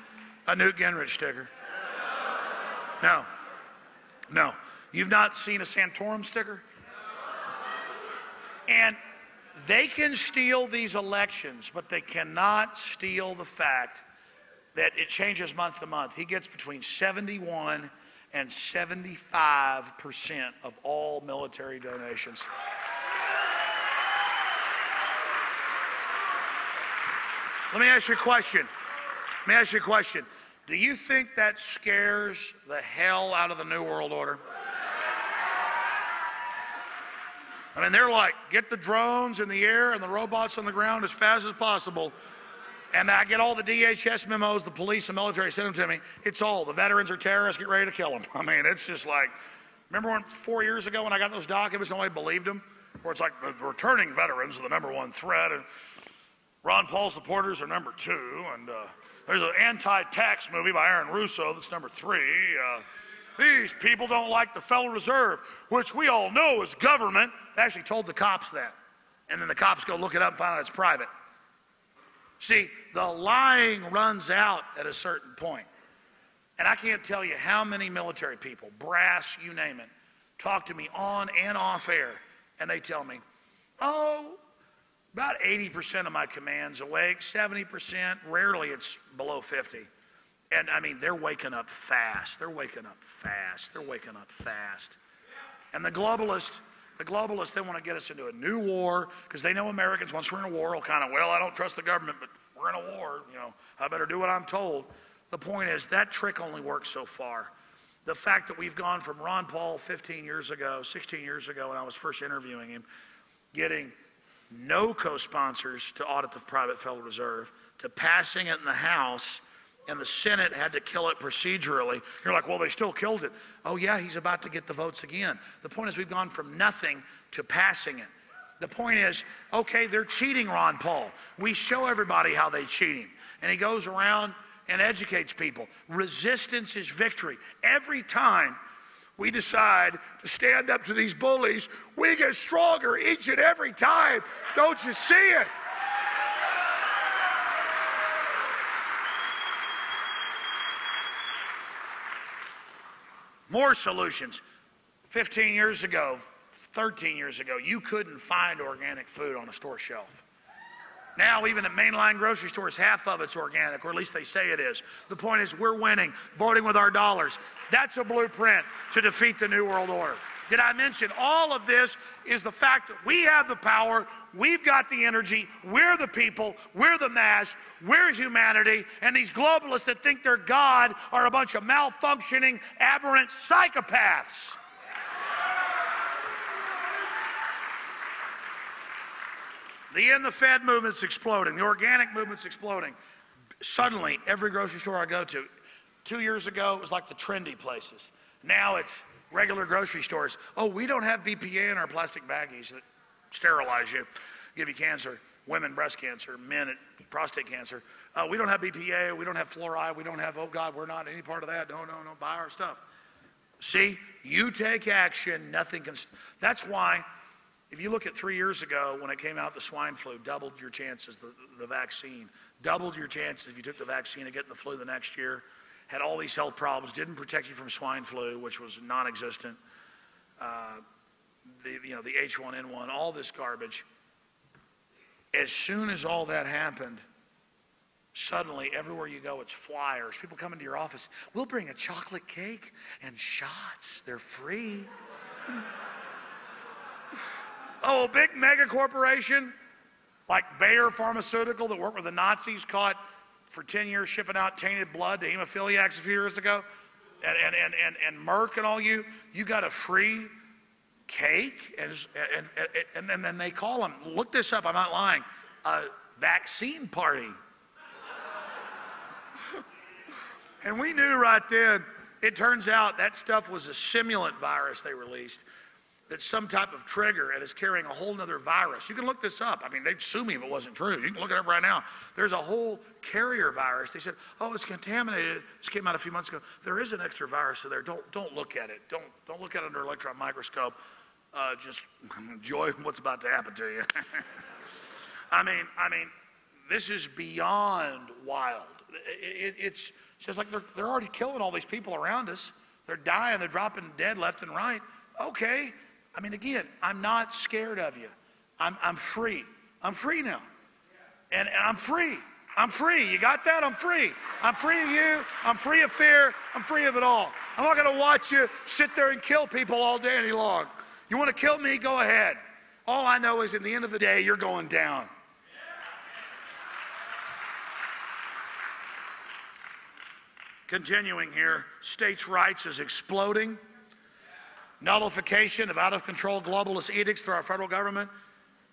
a Newt Gingrich sticker? No. No. You've not seen a Santorum sticker? And they can steal these elections, but they cannot steal the fact that it changes month to month. He gets between 71 and 75% of all military donations. Let me ask you a question. Do you think that scares the hell out of the New World Order? I mean, they're like, get the drones in the air and the robots on the ground as fast as possible. And I get all the DHS memos, the police and military send them to me. It's all, the veterans are terrorists, get ready to kill them. I mean, it's just like, remember when 4 years ago when I got those documents, nobody believed them? Where it's like the returning veterans are the #1 threat, and Ron Paul supporters are #2, and there's an anti-tax movie by Aaron Russo that's #3. These people don't like the Federal Reserve, which we all know is government. They actually told the cops that. And then the cops go look it up and find out it's private. See, the lying runs out at a certain point. And I can't tell you how many military people, brass, you name it, talk to me on and off air, and they tell me, oh, about 80% of my command's awake, 70%, rarely it's below 50. And I mean, they're waking up fast. They're waking up fast. They're waking up fast. And the globalists, they want to get us into a new war because they know Americans, once we're in a war, will kind of, well, I don't trust the government, but we're in a war, you know, I better do what I'm told. The point is that trick only works so far. The fact that we've gone from Ron Paul 15 years ago, 16 years ago when I was first interviewing him, getting no co-sponsors to audit the private Federal Reserve, to passing it in the House, and the Senate had to kill it procedurally. You're like, well, they still killed it. Oh, yeah, he's about to get the votes again. The point is we've gone from nothing to passing it. The point is, okay, they're cheating Ron Paul. We show everybody how they cheat him. And he goes around and educates people. Resistance is victory. Every time we decide to stand up to these bullies, we get stronger each and every time. Don't you see it? More solutions. 15 years ago, 13 years ago, you couldn't find organic food on a store shelf. Now, even at mainline grocery stores, half of it's organic, or at least they say it is. The point is, we're winning, voting with our dollars. That's a blueprint to defeat the New World Order. Did I mention all of this is the fact that we have the power, we've got the energy, we're the people, we're the mass, we're humanity, and these globalists that think they're God are a bunch of malfunctioning, aberrant psychopaths. The In the Fed movement's exploding. The organic movement's exploding. Suddenly, every grocery store I go to, 2 years ago, it was like the trendy places. Now it's regular grocery stores. Oh, we don't have BPA in our plastic baggies that sterilize you, give you cancer, women breast cancer, men prostate cancer. We don't have BPA, we don't have fluoride, we don't have, oh God, we're not any part of that. No, buy our stuff. See, you take action, nothing can, that's why, if you look at 3 years ago when it came out, the swine flu, doubled your chances, the vaccine, doubled your chances if you took the vaccine of getting the flu the next year. Had all these health problems, didn't protect you from swine flu, which was non-existent. The H1N1, all this garbage. As soon as all that happened, suddenly everywhere you go, it's flyers. People come into your office. We'll bring a chocolate cake and shots. They're free. Oh, a big mega corporation like Bayer Pharmaceutical that worked with the Nazis, caught for 10 years shipping out tainted blood to hemophiliacs a few years ago, and Merck and all you got a free cake, and then they call them, look this up, I'm not lying, a vaccine party. And we knew right then, it turns out that stuff was a simulant virus they released that's some type of trigger and is carrying a whole nother virus. You can look this up. I mean, they'd sue me if it wasn't true. You can look it up right now. There's a whole carrier virus. They said, oh, it's contaminated. This came out a few months ago. There is an extra virus in there. Don't look at it. Don't look at it under an electron microscope. Just enjoy what's about to happen to you. I mean, this is beyond wild. It's just like they're already killing all these people around us. They're dying. They're dropping dead left and right. Okay. I mean, again, I'm not scared of you. I'm free. I'm free now. And I'm free. I'm free. You got that? I'm free. I'm free of you. I'm free of fear. I'm free of it all. I'm not going to watch you sit there and kill people all day any long. You want to kill me? Go ahead. All I know is in the end of the day, you're going down. Continuing here, states' rights is exploding. Nullification of out-of-control globalist edicts through our federal government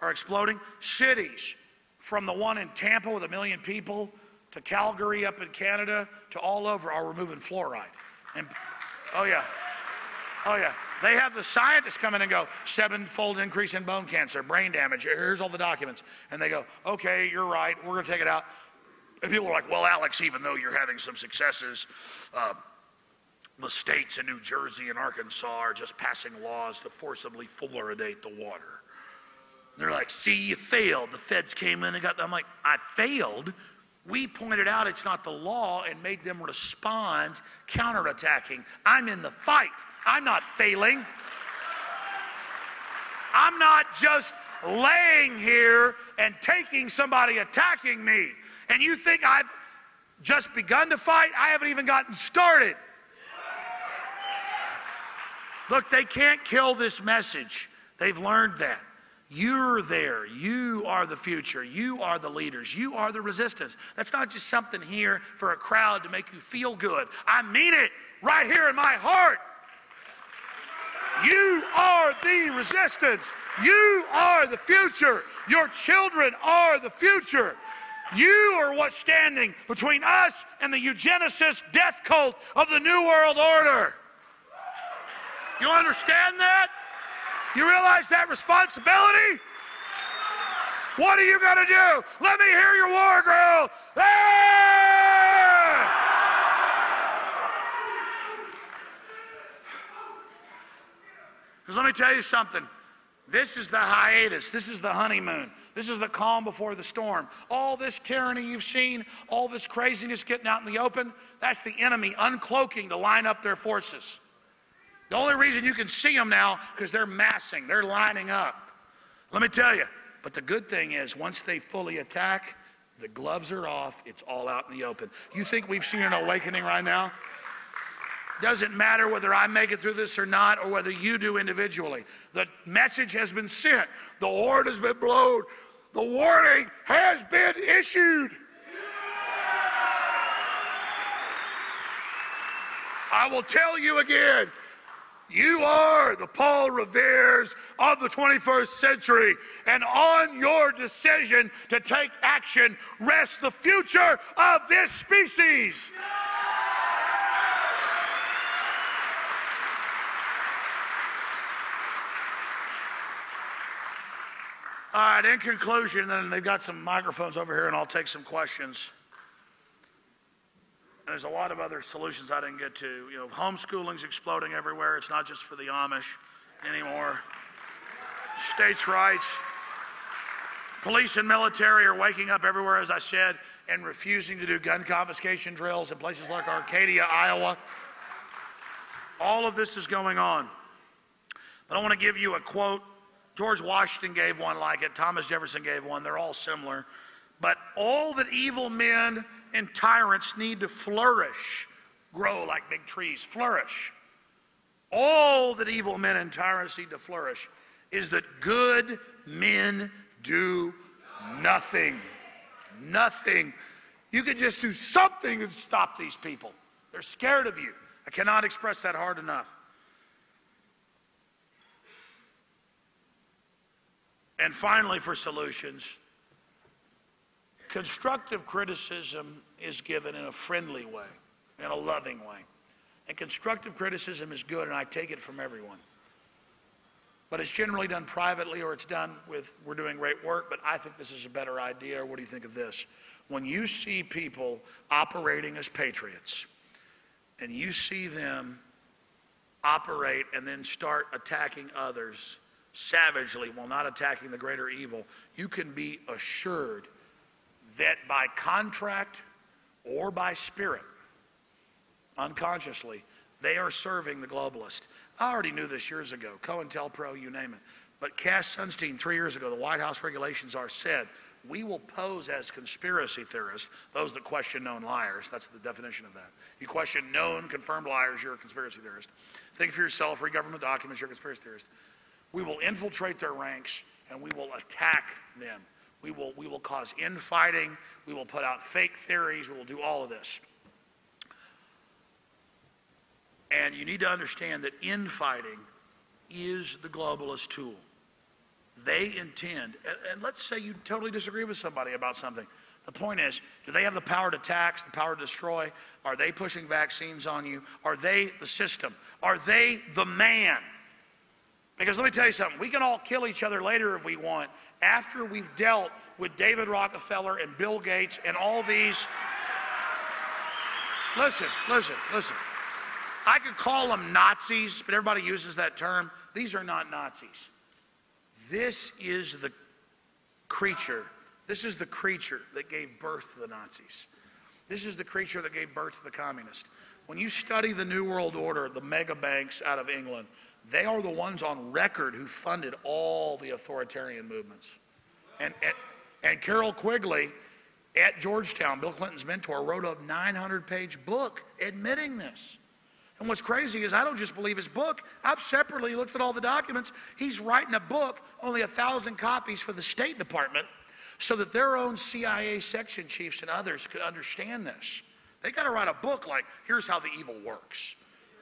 are exploding. Cities, from the one in Tampa with 1 million people to Calgary up in Canada to all over, are removing fluoride. And oh yeah, they have the scientists come in and go, 7-fold increase in bone cancer, brain damage. Here's all the documents, and they go, okay, you're right. We're going to take it out. And people are like, well, Alex, even though you're having some successes, the states in New Jersey and Arkansas are just passing laws to forcibly fluoridate the water. They're like, see, you failed. The feds came in and got them. I'm like, I failed? We pointed out it's not the law and made them respond counterattacking. I'm in the fight. I'm not failing. I'm not just laying here and taking somebody attacking me. And you think I've just begun to fight? I haven't even gotten started. Look, they can't kill this message. They've learned that. You're there. You are the future. You are the leaders. You are the resistance. That's not just something here for a crowd to make you feel good. I mean it right here in my heart. You are the resistance. You are the future. Your children are the future. You are what's standing between us and the eugenicist death cult of the New World Order. You understand that? You realize that responsibility? What are you going to do? Let me hear your war growl. Ah! Because let me tell you something. This is the hiatus. This is the honeymoon. This is the calm before the storm. All this tyranny you've seen, all this craziness getting out in the open, that's the enemy uncloaking to line up their forces. The only reason you can see them now because they're massing, they're lining up. Let me tell you, but the good thing is once they fully attack, the gloves are off, it's all out in the open. You think we've seen an awakening right now? Doesn't matter whether I make it through this or not, or whether you do individually. The message has been sent. The horn has been blown. The warning has been issued. I will tell you again, you are the Paul Revere's of the 21st century, and on your decision to take action rests the future of this species. All right, in conclusion, then they've got some microphones over here, and I'll take some questions. And there's a lot of other solutions I didn't get to. You know, homeschooling's exploding everywhere. It's not just for the Amish anymore. States' rights. Police and military are waking up everywhere, as I said, and refusing to do gun confiscation drills in places like Arcadia, Iowa. All of this is going on. But I want to give you a quote. George Washington gave one like it. Thomas Jefferson gave one. They're all similar. But all that evil men and tyrants need to flourish, grow like big trees, flourish. All that evil men and tyrants need to flourish is that good men do nothing. Nothing. You could just do something and stop these people. They're scared of you. I cannot express that hard enough. And finally, for solutions, constructive criticism is given in a friendly way. in a loving way. And constructive criticism is good, and I take it from everyone. But it's generally done privately, or it's done with, we're doing great work, but I think this is a better idea. What do you think of this? When you see people operating as patriots, and you see them operate and then start attacking others savagely while not attacking the greater evil, you can be assured that by contract or by spirit, unconsciously, they are serving the globalist. I already knew this years ago, COINTELPRO, you name it. But Cass Sunstein, 3 years ago, the White House regulations are said, we will pose as conspiracy theorists, those that question known liars. That's the definition of that. You question known, confirmed liars, you're a conspiracy theorist. Think for yourself, read government documents, you're a conspiracy theorist. We will infiltrate their ranks and we will attack them. We will cause infighting, we will put out fake theories, we will do all of this. And you need to understand that infighting is the globalist tool. They intend, and let's say you totally disagree with somebody about something. The point is, do they have the power to tax, the power to destroy? Are they pushing vaccines on you? Are they the system? Are they the man? Because let me tell you something, we can all kill each other later if we want, after we've dealt with David Rockefeller and Bill Gates and all these. Listen. I could call them Nazis, but everybody uses that term. These are not Nazis. This is the creature that gave birth to the Nazis. This is the creature that gave birth to the communists. When you study the New World Order, the mega banks out of England, they are the ones on record who funded all the authoritarian movements. And Carol Quigley at Georgetown, Bill Clinton's mentor, wrote a 900-page book admitting this. And what's crazy is I don't just believe his book. I've separately looked at all the documents. He's writing a book, only 1,000 copies for the State Department, so that their own CIA section chiefs and others could understand this. They got to write a book like, here's how the evil works.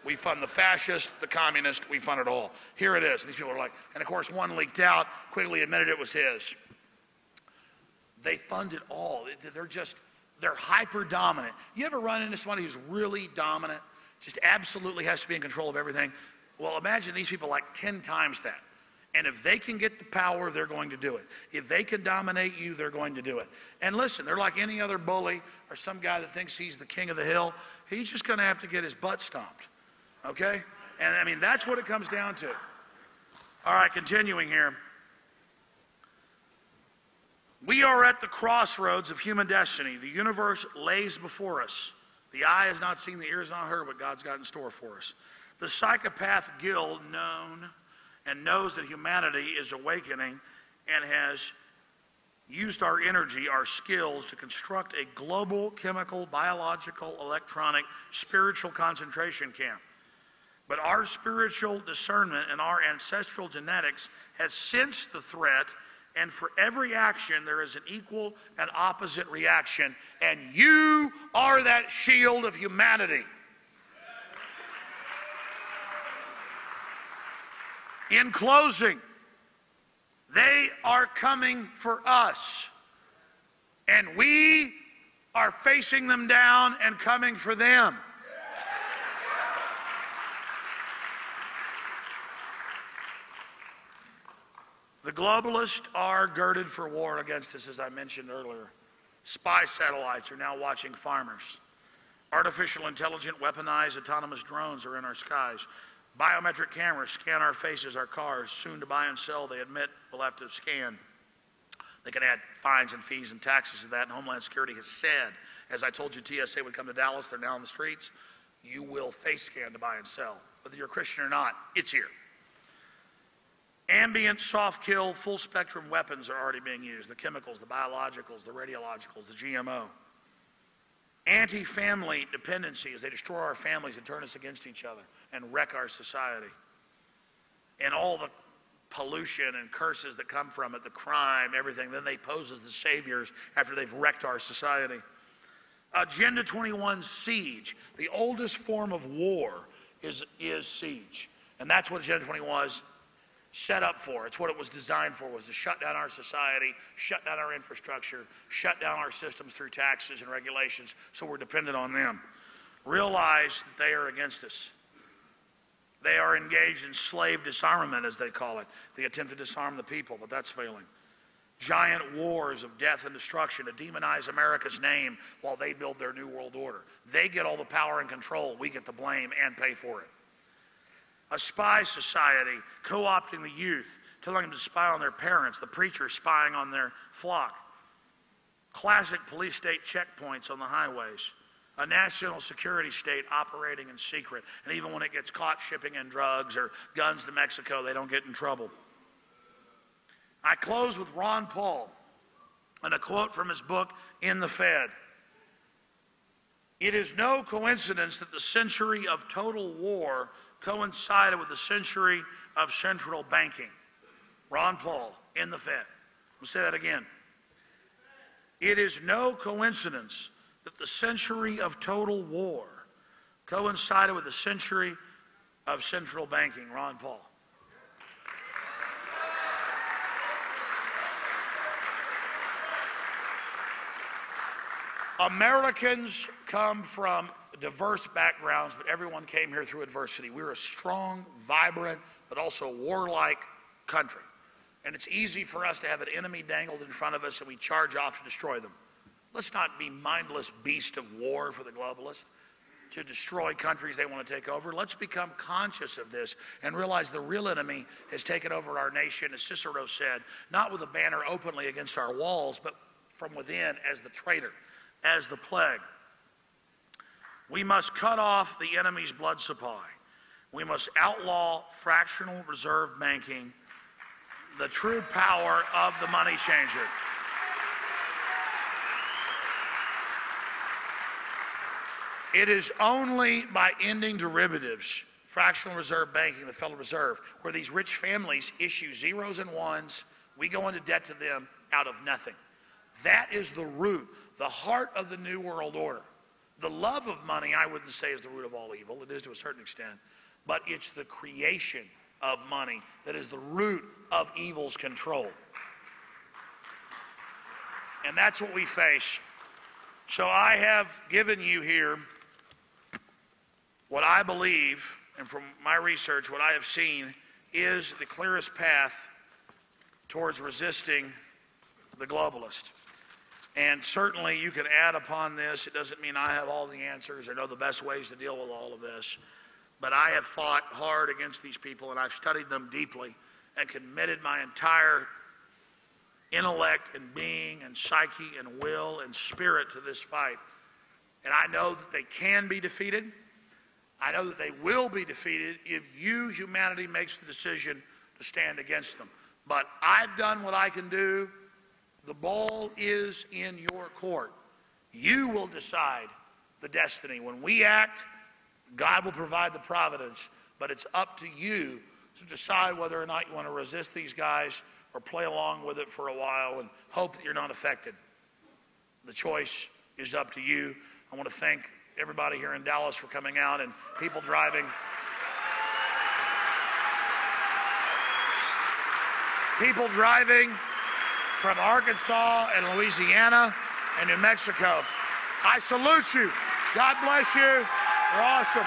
We fund the fascist, the communist, we fund it all. Here it is. These people are like, and of course one leaked out, Quigley admitted it was his. They fund it all. They're hyper dominant. You ever run into somebody who's really dominant? Just absolutely has to be in control of everything. Well, imagine these people like 10 times that. And if they can get the power, they're going to do it. If they can dominate you, they're going to do it. And listen, they're like any other bully or some guy that thinks he's the king of the hill. He's just going to have to get his butt stomped. Okay? And I mean, that's what it comes down to. All right, continuing here. We are at the crossroads of human destiny. The universe lays before us. The eye has not seen, the ear has not heard what God's got in store for us. The psychopath guild knows that humanity is awakening and has used our energy, our skills to construct a global chemical, biological, electronic, spiritual concentration camp. But our spiritual discernment and our ancestral genetics has sensed the threat, and for every action there is an equal and opposite reaction, and you are that shield of humanity. In closing, they are coming for us, and we are facing them down and coming for them. The globalists are girded for war against us, as I mentioned earlier. Spy satellites are now watching farmers. Artificial intelligent, weaponized, autonomous drones are in our skies. Biometric cameras scan our faces, our cars, soon to buy and sell. They admit we'll have to scan. They can add fines and fees and taxes to that, and Homeland Security has said, as I told you, TSA would come to Dallas, they're now on the streets, you will face scan to buy and sell. Whether you're a Christian or not, it's here. Ambient, soft kill, full spectrum weapons are already being used. The chemicals, the biologicals, the radiologicals, the GMO. Anti-family dependency as they destroy our families and turn us against each other and wreck our society. And all the pollution and curses that come from it, the crime, everything, then they pose as the saviors after they've wrecked our society. Agenda 21 siege. The oldest form of war is siege. And that's what Agenda 21 was set up for. It's what it was designed for, was to shut down our society, shut down our infrastructure, shut down our systems through taxes and regulations, so we're dependent on them. realize that they are against us. They are engaged in slave disarmament, as they call it. They attempt to disarm the people, but that's failing. Giant wars of death and destruction to demonize America's name while they build their new world order. They get all the power and control. We get the blame and pay for it. A spy society co-opting the youth, telling them to spy on their parents, the preachers spying on their flock. Classic police state checkpoints on the highways. A national security state operating in secret. And even when it gets caught shipping in drugs or guns to Mexico, they don't get in trouble. I close with Ron Paul and a quote from his book, In the Fed. It is no coincidence that the century of total war coincided with the century of central banking. Ron Paul, In the Fed. I'll say that again. It is no coincidence that the century of total war coincided with the century of central banking. Ron Paul. Americans come from diverse backgrounds, but everyone came here through adversity. We're a strong, vibrant, but also warlike country. And it's easy for us to have an enemy dangled in front of us and we charge off to destroy them. Let's not be mindless beasts of war for the globalists to destroy countries they want to take over. Let's become conscious of this and realize the real enemy has taken over our nation, as Cicero said, not with a banner openly against our walls, but from within as the traitor, as the plague. We must cut off the enemy's blood supply. We must outlaw fractional reserve banking, the true power of the money changer. It is only by ending derivatives, fractional reserve banking, the Federal Reserve, where these rich families issue zeros and ones, we go into debt to them out of nothing. That is the root, the heart of the New World Order. The love of money, I wouldn't say, is the root of all evil. It is to a certain extent. But it's the creation of money that is the root of evil's control. And that's what we face. So I have given you here what I believe, and from my research, what I have seen is the clearest path towards resisting the globalist. And certainly you can add upon this. It doesn't mean I have all the answers or know the best ways to deal with all of this. But I have fought hard against these people, and I've studied them deeply and committed my entire intellect and being and psyche and will and spirit to this fight. And I know that they can be defeated. I know that they will be defeated if you, humanity, makes the decision to stand against them. But I've done what I can do. The ball is in your court. You will decide the destiny. When we act, God will provide the providence, but it's up to you to decide whether or not you want to resist these guys or play along with it for a while and hope that you're not affected. The choice is up to you. I want to thank everybody here in Dallas for coming out and people driving. People driving from Arkansas and Louisiana and New Mexico. I salute you. God bless you. You're awesome.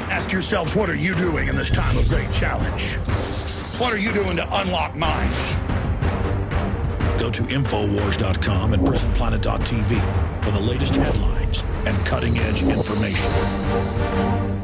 Ask yourselves, what are you doing in this time of great challenge? What are you doing to unlock minds? Go to Infowars.com and PrisonPlanet.tv for the latest headlines and cutting-edge information.